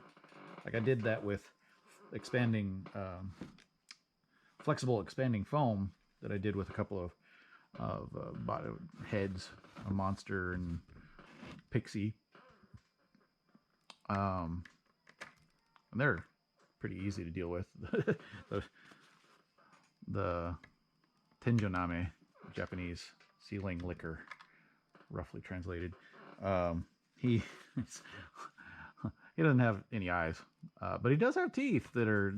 Like I did that with expanding, flexible expanding foam that I did with a couple of heads, a Monster and Pixie. And they're pretty easy to deal with. the Tenjoname, Japanese sealing liquor, roughly translated. He doesn't have any eyes, but he does have teeth that are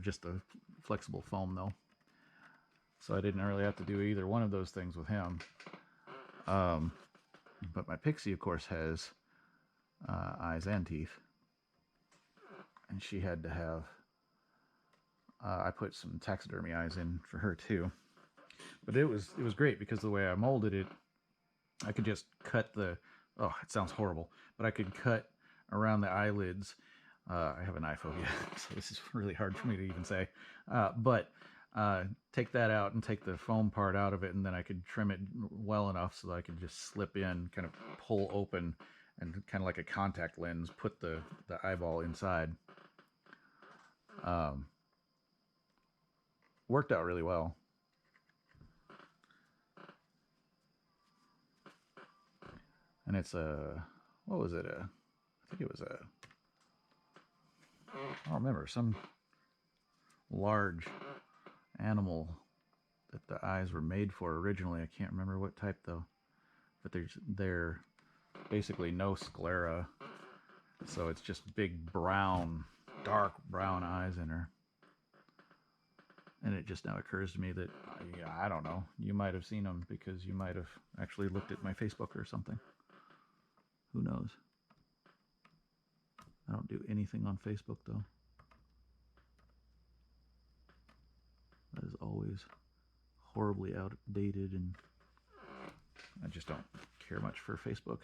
just a flexible foam though. So I didn't really have to do either one of those things with him. But my Pixie, of course, has eyes and teeth. And she had to have, I put some taxidermy eyes in for her too. But it was great because the way I molded it, I could just cut the, oh, it sounds horrible, but I could cut around the eyelids. I have an eye phobia, so this is really hard for me to even say. But take that out and take the foam part out of it, and then I could trim it well enough so that I could just slip in, kind of pull open, and kind of like a contact lens, put the eyeball inside. Worked out really well. And it's what was it? I think it was I don't remember, some large animal that the eyes were made for originally. I can't remember what type though. But they're basically no sclera. So it's just big brown, dark brown eyes in her. And it just now occurs to me that, I don't know, you might have seen them because you might have actually looked at my Facebook or something. Who knows? I don't do anything on Facebook, though. That is always horribly outdated, and I just don't care much for Facebook.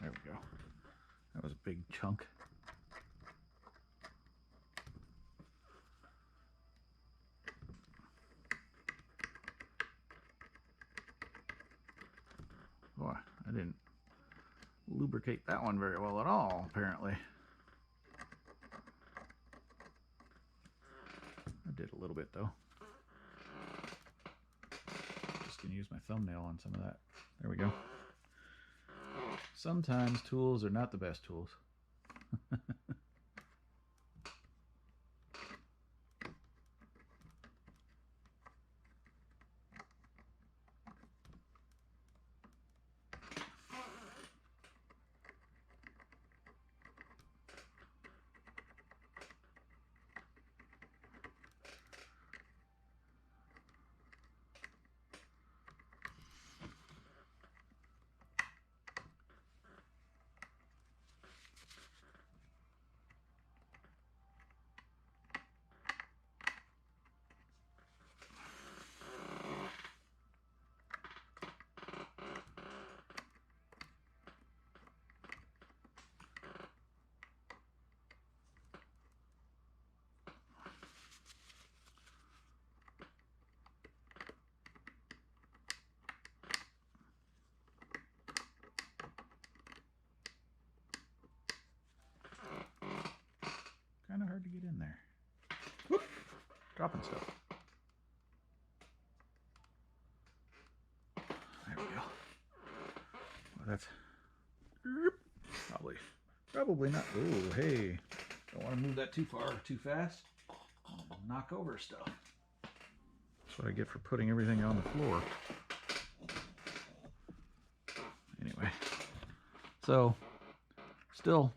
There we go. That was a big chunk. Boy, I didn't lubricate that one very well at all, apparently. I did a little bit, though. Just gonna use my thumbnail on some of that. There we go. Sometimes tools are not the best tools. Kind of hard to get in there. Whoop! Dropping stuff. There we go. Well, that's probably not. Oh, hey! Don't want to move that too far or too fast. I'll knock over stuff. That's what I get for putting everything on the floor. Anyway, so still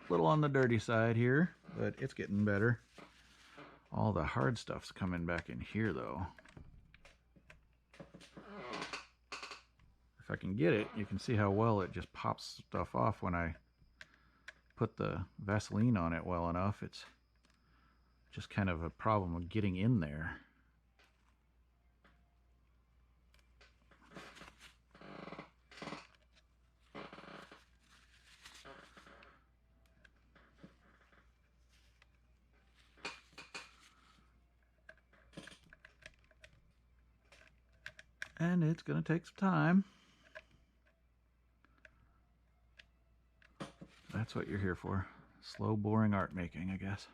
a little on the dirty side here, but it's getting better. All the hard stuff's coming back in here, though. If I can get it, you can see how well it just pops stuff off when I put the Vaseline on it well enough. It's just kind of a problem of getting in there. And it's going to take some time. That's what you're here for. Slow, boring art making, I guess.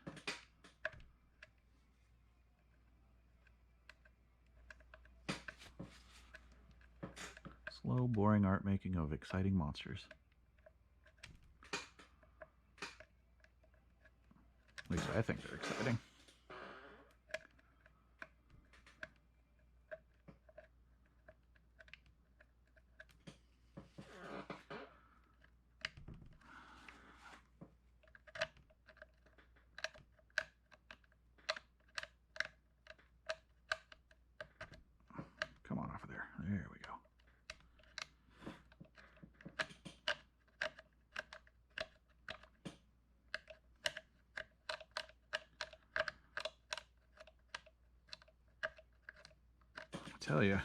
Slow, boring art making of exciting monsters. At least I think they're exciting. Come on off of there. There we go. I tell you,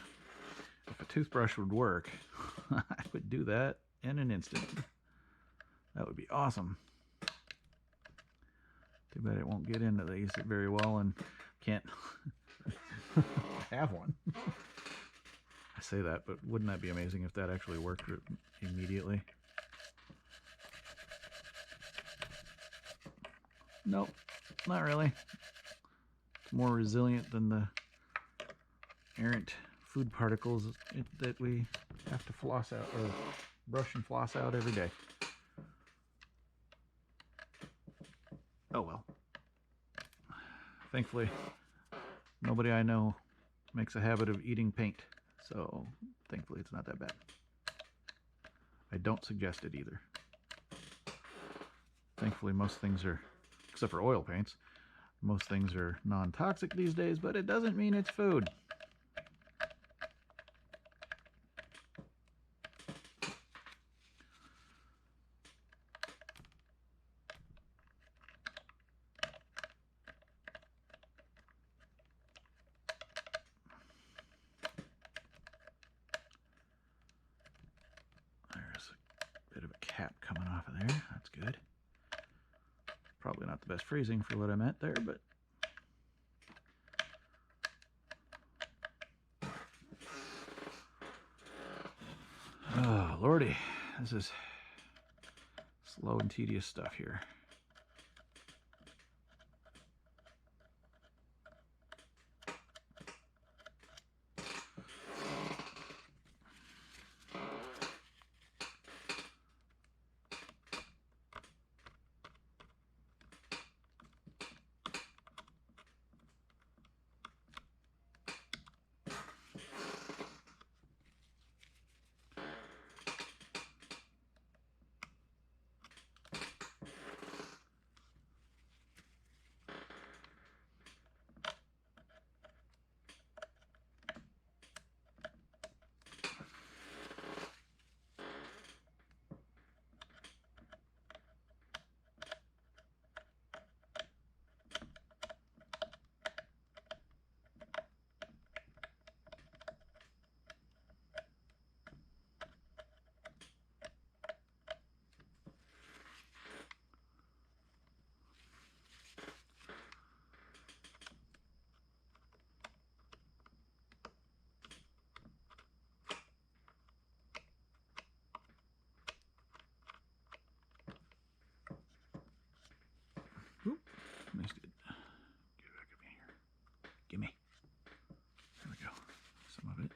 if a toothbrush would work, I would do that in an instant. That would be awesome. Too bad it won't get into these very well and can't have one. I say that, but wouldn't that be amazing if that actually worked immediately? Nope, not really. It's more resilient than the errant food particles that we have to floss out, or brush and floss out every day. Oh well. Thankfully, nobody I know makes a habit of eating paint, so thankfully it's not that bad. I don't suggest it either. Thankfully most things are, except for oil paints, most things are non-toxic these days, but it doesn't mean it's food. There's a bit of a cap coming off of there. That's good. Probably not the best phrasing for what I meant there, but oh lordy, this is slow and tedious stuff here. Oop, missed it. Get it back up in here. Gimme. There we go. Some of it.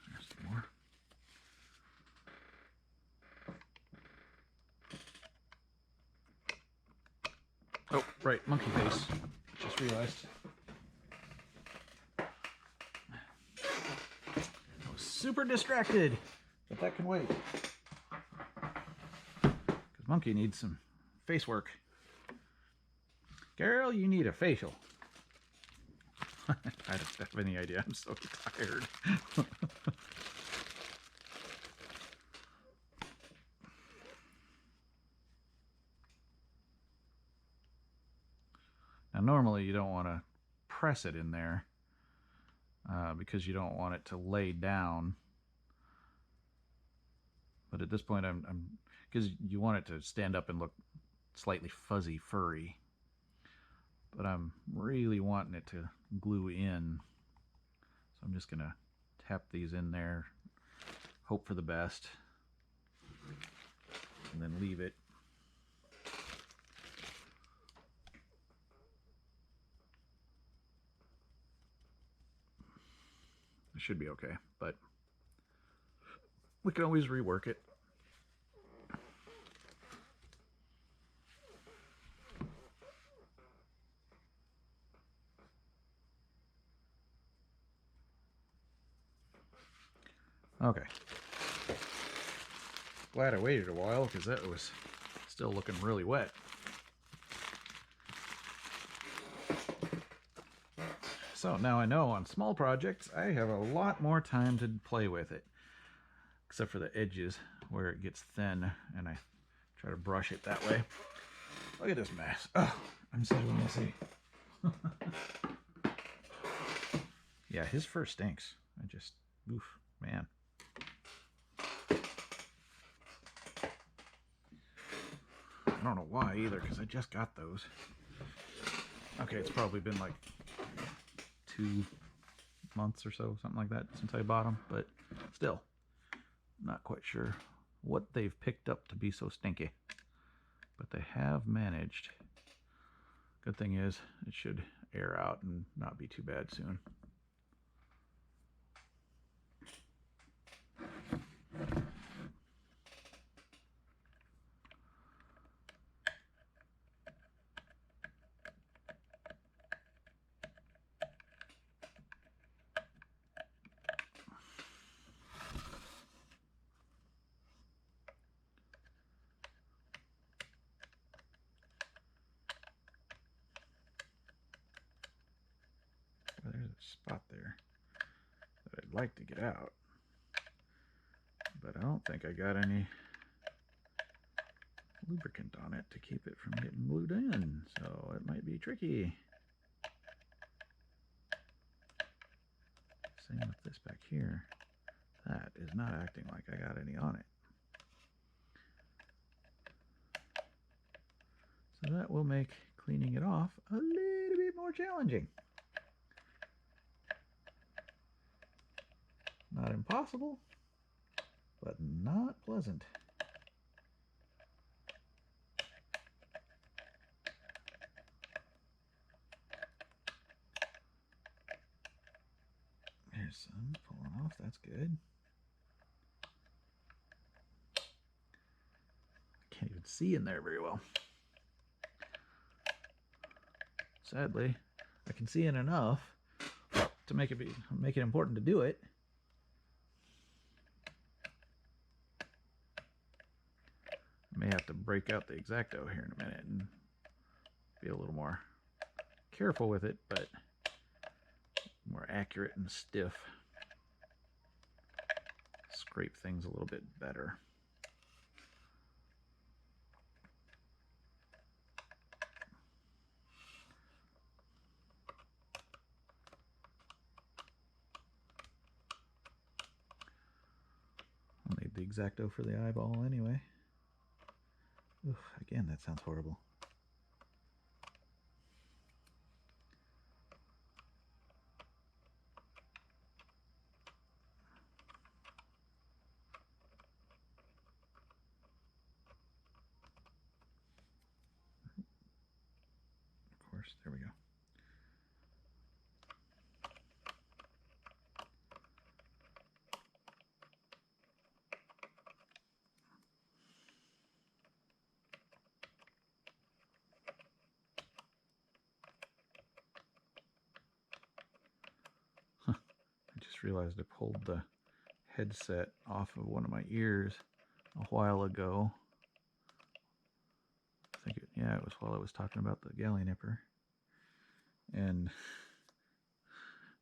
There's some more. Oh, right, monkey face. Just realized. I was super distracted, but that can wait. Because monkey needs some face work. Girl, you need a facial. I don't have any idea. I'm so tired. Now, normally you don't want to press it in there because you don't want it to lay down. But at this point, I'm because you want it to stand up and look slightly fuzzy, furry. But I'm really wanting it to glue in. So I'm just going to tap these in there, hope for the best, and then leave it. it should be okay, but we can always rework it. Okay. Glad I waited a while because that was still looking really wet. So now I know on small projects I have a lot more time to play with it. Except for the edges where it gets thin and I try to brush it that way. Look at this mess. Oh, I'm so messy. Yeah, his fur stinks. Oof, man. I don't know why either, because I just got those. Okay, it's probably been like 2 months or so, something like that, since I bought them, but still, not quite sure what they've picked up to be so stinky. But they have managed. Good thing is, it should air out and not be too bad soon. Well, there's a spot there that I'd like to get out, but I don't think I got any lubricant on it to keep it from getting glued in, so it might be tricky. Same with this back here. That is not acting like I got any on it. So that will make cleaning it off a little bit more challenging. Not impossible, but not pleasant. There's some pulling off, that's good. I can't even see in there very well. Sadly, I can see in enough to make it important to do it. I may have to break out the X-Acto here in a minute and be a little more careful with it, but more accurate and stiff. Scrape things a little bit better. I'll need the X-Acto for the eyeball anyway. Oof, again, that sounds horrible. Of course, there we go. I just realized I pulled the headset off of one of my ears a while ago. I think it was while I was talking about the galley nipper. And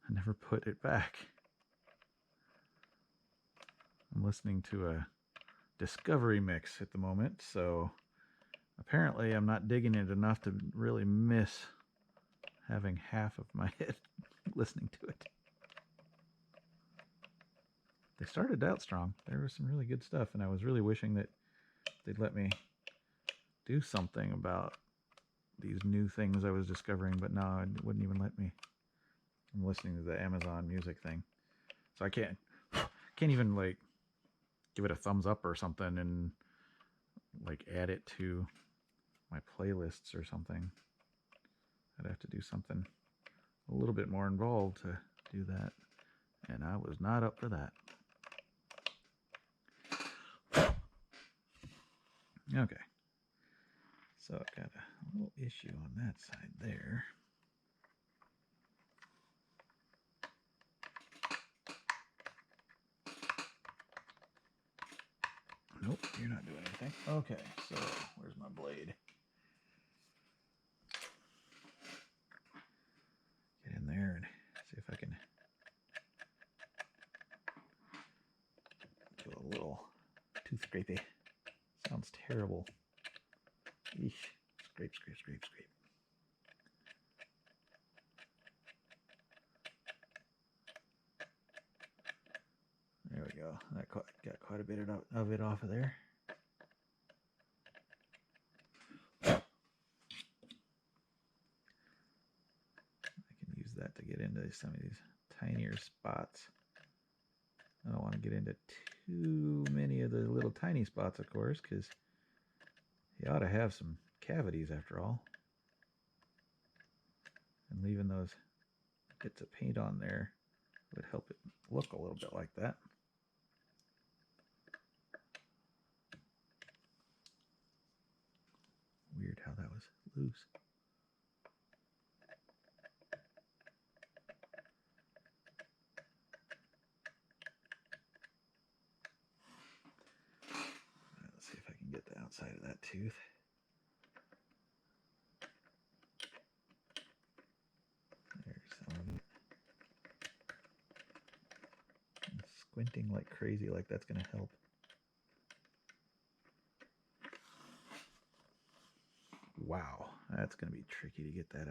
I never put it back. I'm listening to a Discovery mix at the moment, so apparently I'm not digging it enough to really miss having half of my head listening to it. They started out strong. There was some really good stuff, and I was really wishing that they'd let me do something about these new things I was discovering, but no, it wouldn't even let me. I'm listening to the Amazon Music thing, so I can't even like give it a thumbs up or something and like add it to my playlists or something. I'd have to do something a little bit more involved to do that. And I was not up for that. Okay. So I've got a little issue on that side there. Nope, you're not doing anything. Okay, so where's my blade? Get in there and see if I can do a little tooth scrapey. Sounds terrible. Eesh. Scrape, scrape, scrape, scrape. There we go. That got quite a bit of it off of there. I can use that to get into some of these tinier spots. I don't want to get into too many of the little tiny spots, of course, because you ought to have some cavities after all. And leaving those bits of paint on there would help it look a little bit like that. Weird how that was loose. Let's see if I can get the outside of that tooth. There's some of it. I'm squinting like crazy, like that's going to help. Wow, that's going to be tricky to get that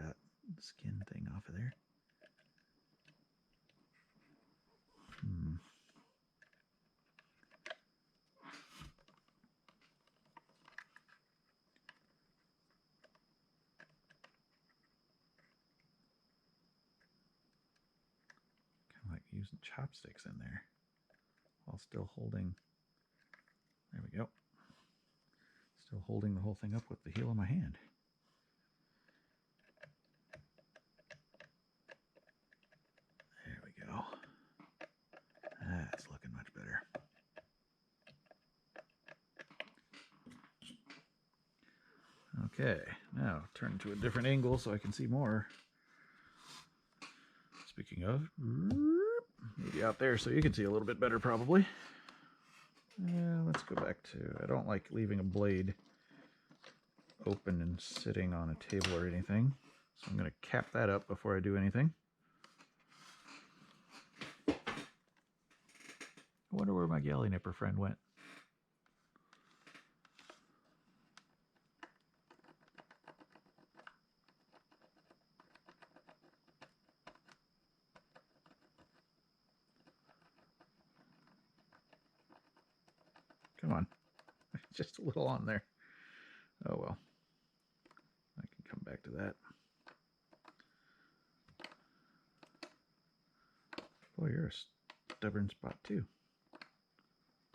skin thing off of there. Kind of like using chopsticks in there while still holding. There we go. Still holding the whole thing up with the heel of my hand. There we go. That's looking much better. Okay, now turn to a different angle so I can see more. Speaking of, maybe out there so you can see a little bit better probably. Let's go back to, I don't like leaving a blade open and sitting on a table or anything. So I'm going to cap that up before I do anything. I wonder where my galley nipper friend went. Come on. Just a little on there. Oh well. I can come back to that. Boy, you're a stubborn spot too.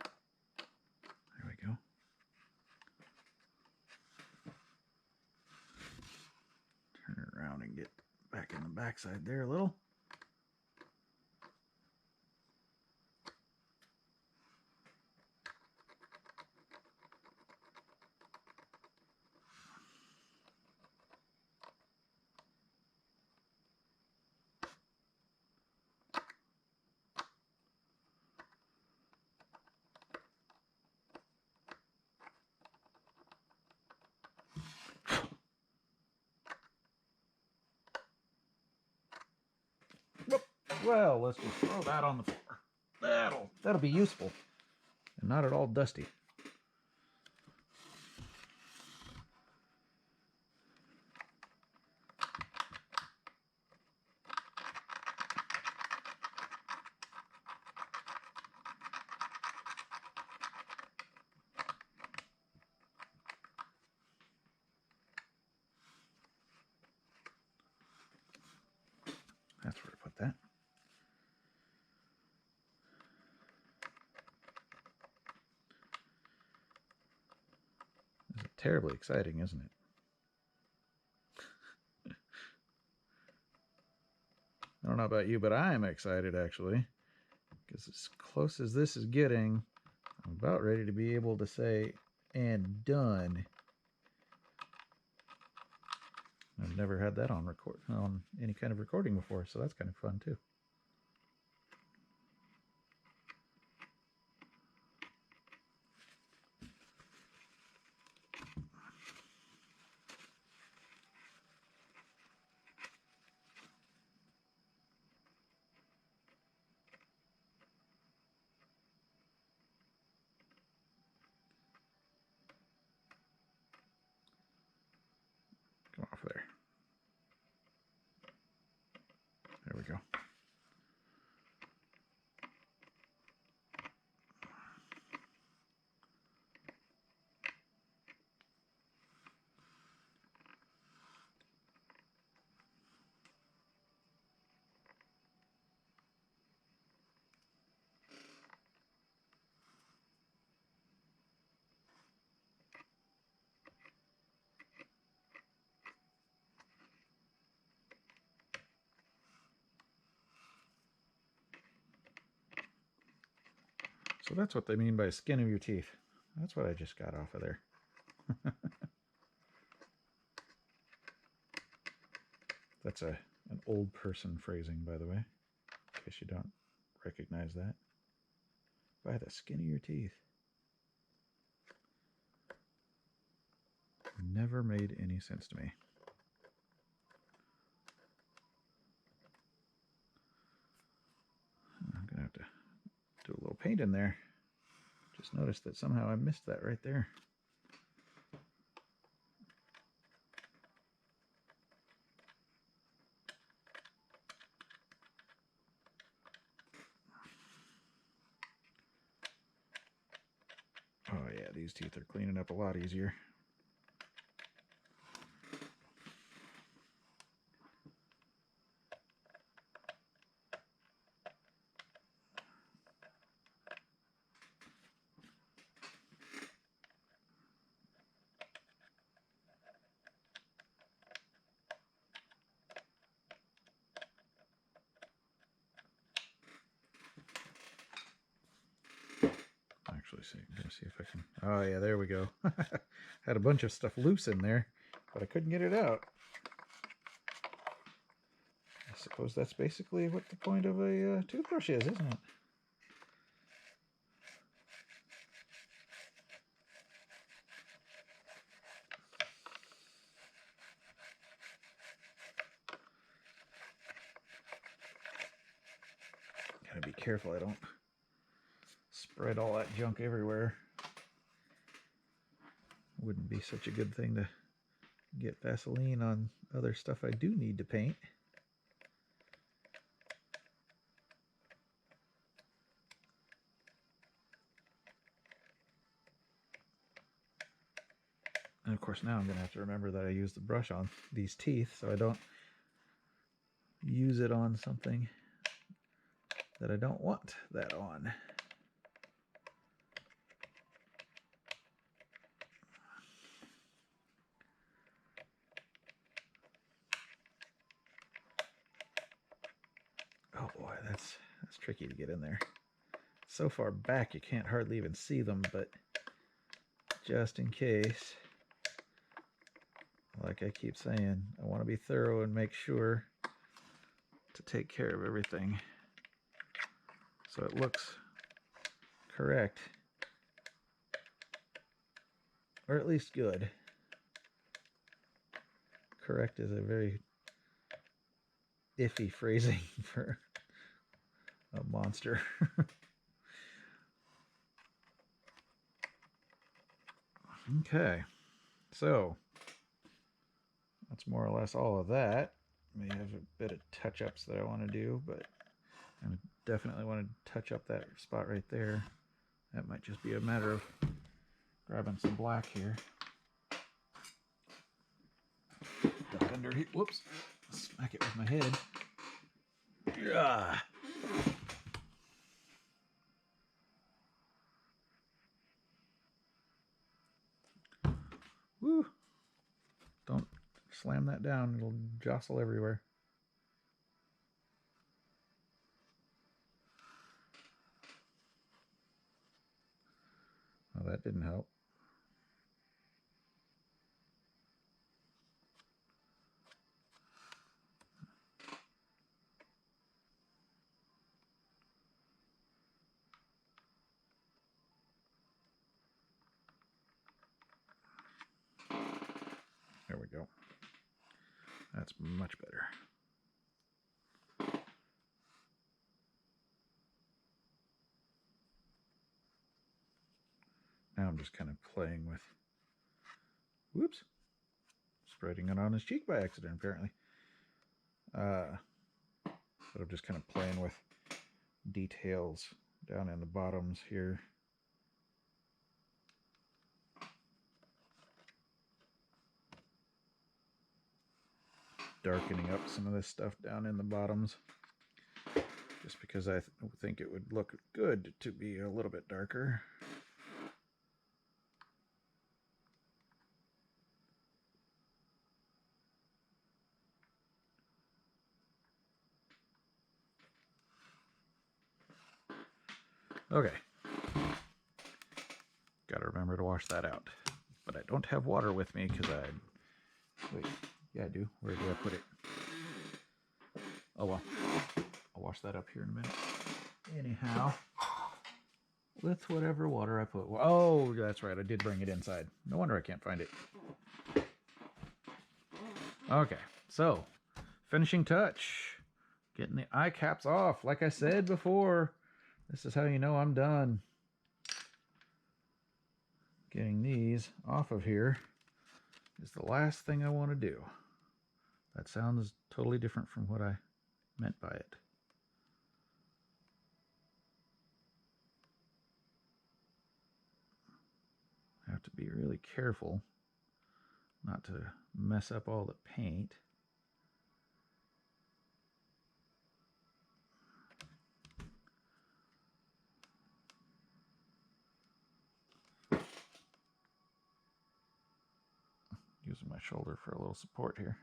There we go. Turn it around and get back in the backside there a little. Well, let's just throw that on the floor. That'll be useful and not at all dusty. That's where to put that. This is terribly exciting, isn't it? I don't know about you, but I'm excited actually. Because as close as this is getting, I'm about ready to be able to say, and done. I've never had that on any kind of recording before, so that's kind of fun too. Come off there. There we go. So that's what they mean by skin of your teeth. That's what I just got off of there. That's an old person phrasing, by the way, in case you don't recognize that. By the skin of your teeth. Never made any sense to me. I'm going to have to do a little paint in there. Just noticed that somehow I missed that right there. Oh yeah, these teeth are cleaning up a lot easier. I'm going to see if I can... Oh, yeah, there we go. Had a bunch of stuff loose in there, but I couldn't get it out. I suppose that's basically what the point of a toothbrush is, isn't it? Gotta be careful I don't spread all that junk everywhere. Wouldn't be such a good thing to get Vaseline on other stuff I do need to paint. And of course now I'm going to have to remember that I use the brush on these teeth so I don't use it on something that I don't want that on. Oh boy, that's tricky to get in there. So far back you can't hardly even see them, but just in case, like I keep saying, I want to be thorough and make sure to take care of everything so it looks correct, or at least good. Correct is a very iffy phrasing for a monster. Okay, so that's more or less all of that. May have a bit of touch-ups that I want to do, but I definitely want to touch up that spot right there. That might just be a matter of grabbing some black here. Duck under here. Whoops. Smack it with my head. Yeah. Woo. Don't slam that down. It'll jostle everywhere. Well, that didn't help. There we go. That's much better. Now I'm just kind of playing with, whoops, spreading it on his cheek by accident, apparently. But I'm just kind of playing with details down in the bottoms here. Darkening up some of this stuff down in the bottoms, just because I think it would look good to be a little bit darker. Okay. Gotta remember to wash that out. But I don't have water with me because wait, yeah I do. Where did I put it? Oh well. I'll wash that up here in a minute. Anyhow, with whatever water I put. Oh, that's right. I did bring it inside. No wonder I can't find it. Okay, so finishing touch. Getting the eye caps off. Like I said before, this is how you know I'm done. Getting these off of here is the last thing I want to do. That sounds totally different from what I meant by it. I have to be really careful not to mess up all the paint. Using my shoulder for a little support here.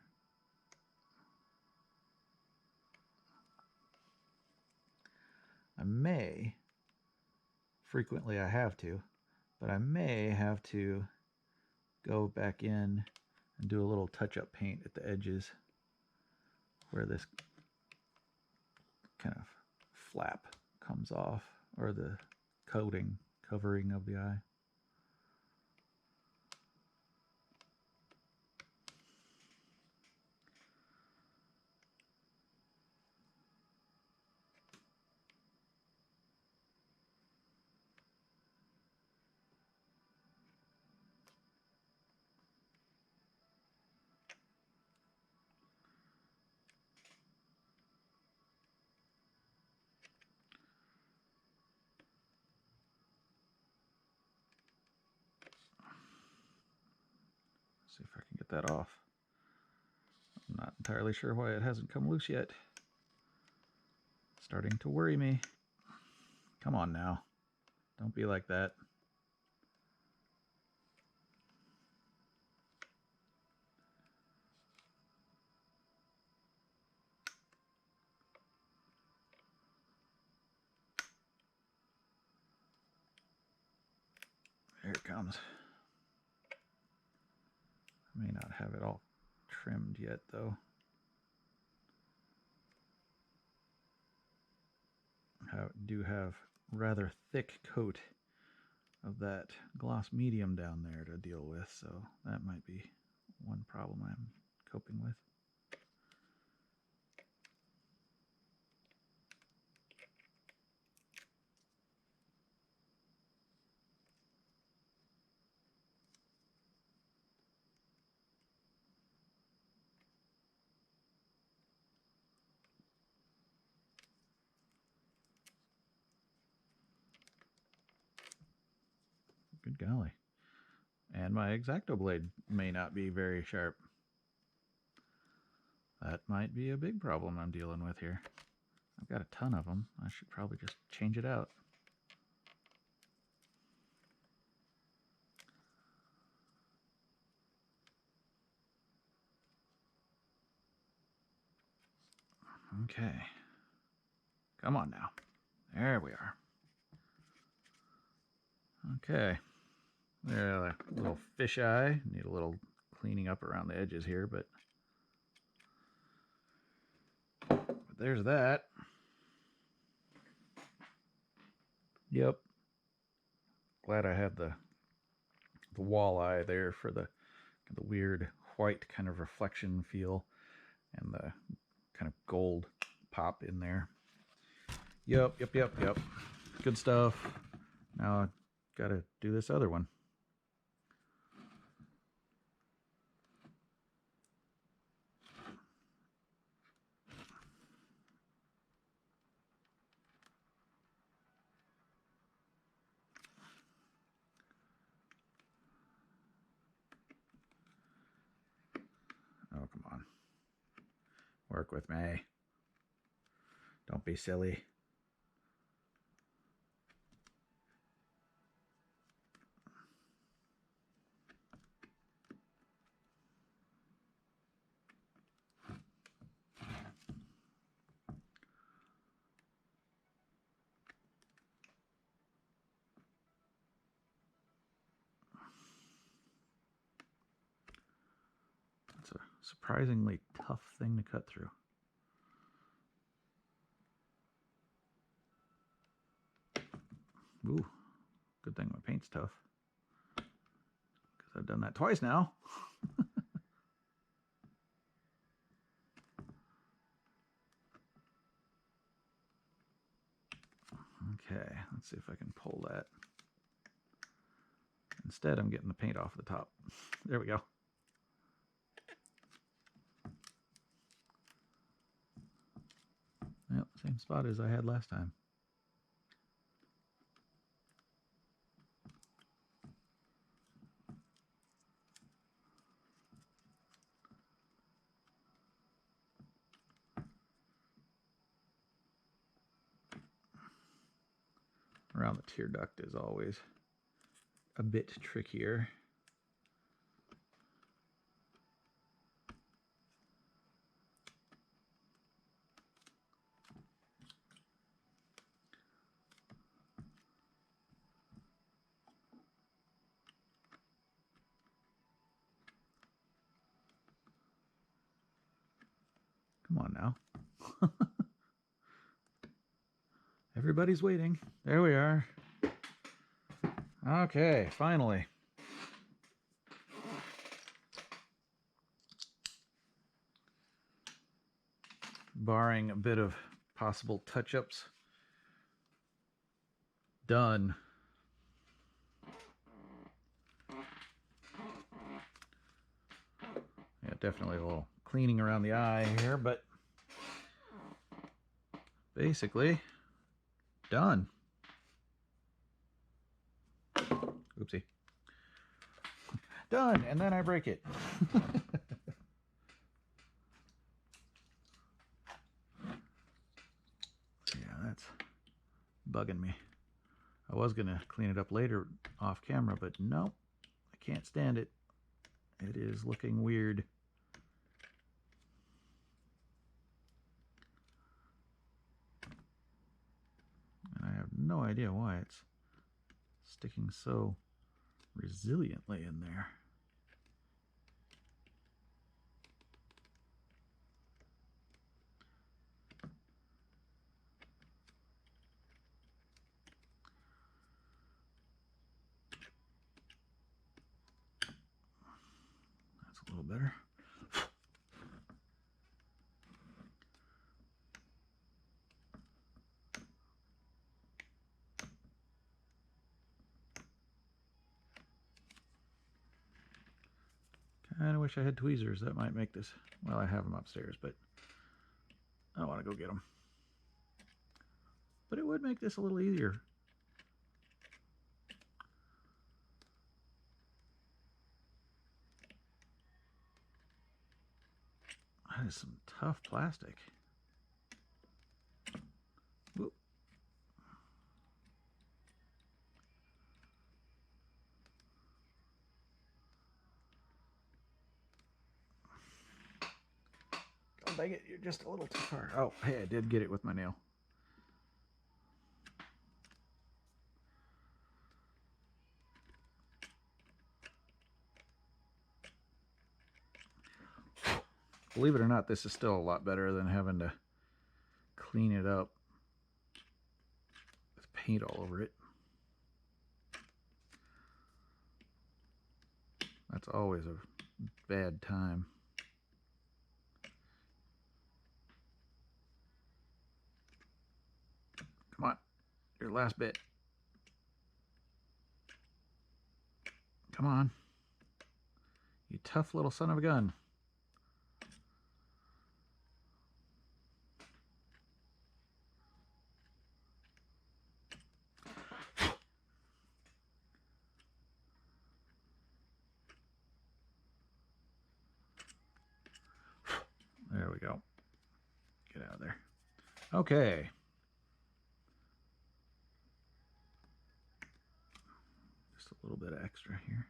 I may, frequently I have to, but I may have to go back in and do a little touch-up paint at the edges where this kind of flap comes off, or the covering of the eye. See if I can get that off. I'm not entirely sure why it hasn't come loose yet. It's starting to worry me. Come on now. Don't be like that. Here it comes. I may not have it all trimmed yet, though. I do have rather thick coat of that gloss medium down there to deal with, so that might be one problem I'm coping with. Good golly. And my X-Acto blade may not be very sharp. That might be a big problem I'm dealing with here. I've got a ton of them. I should probably just change it out. Okay. Come on now. There we are. Okay. There, a little fisheye. Need a little cleaning up around the edges here, but there's that. Yep. Glad I had the walleye there for the weird white kind of reflection feel and the kind of gold pop in there. Yep. Good stuff. Now I gotta do this other one. Oh, come on. Work with me. Don't be silly. It's a surprisingly tough thing to cut through. Ooh, good thing my paint's tough. Because I've done that twice now. Okay, let's see if I can pull that. Instead, I'm getting the paint off the top. There we go. Yep, same spot as I had last time. Around the tear duct is always a bit trickier. Come on now. Everybody's waiting. There we are. Okay, finally. Barring a bit of possible touch-ups, done. Yeah, definitely a little cleaning around the eye here, but basically done. Oopsie. Done, and then I break it. Yeah, that's bugging me. I was going to clean it up later off camera, but nope, I can't stand it. It is looking weird. And I have no idea why it's sticking so resiliently in there. That's a little better. Kind of wish I had tweezers. That might make this... Well, I have them upstairs, but I don't want to go get them. But it would make this a little easier. That is some tough plastic. Whoop. Oh, dang it, you're just a little too far. Oh, hey, I did get it with my nail. believe it or not, this is still a lot better than having to clean it up with paint all over it. That's always a bad time. Come on, your last bit. Come on. You tough little son of a gun. There we go. Get out of there. Okay. Just a little bit of extra here.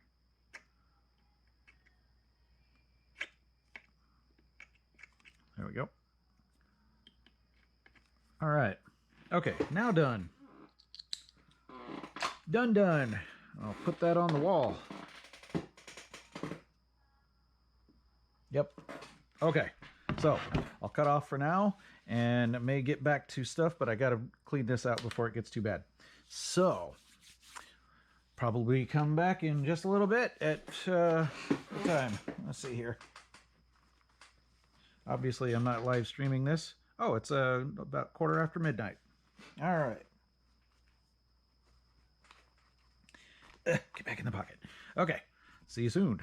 There we go. All right. Okay, now done. Done. I'll put that on the wall. Yep. Okay. So I'll cut off for now and may get back to stuff, but I got to clean this out before it gets too bad. So probably come back in just a little bit at what time? Let's see here. Obviously, I'm not live streaming this. Oh, it's about 1:15 midnight. All right. Get back in the pocket. Okay. See you soon.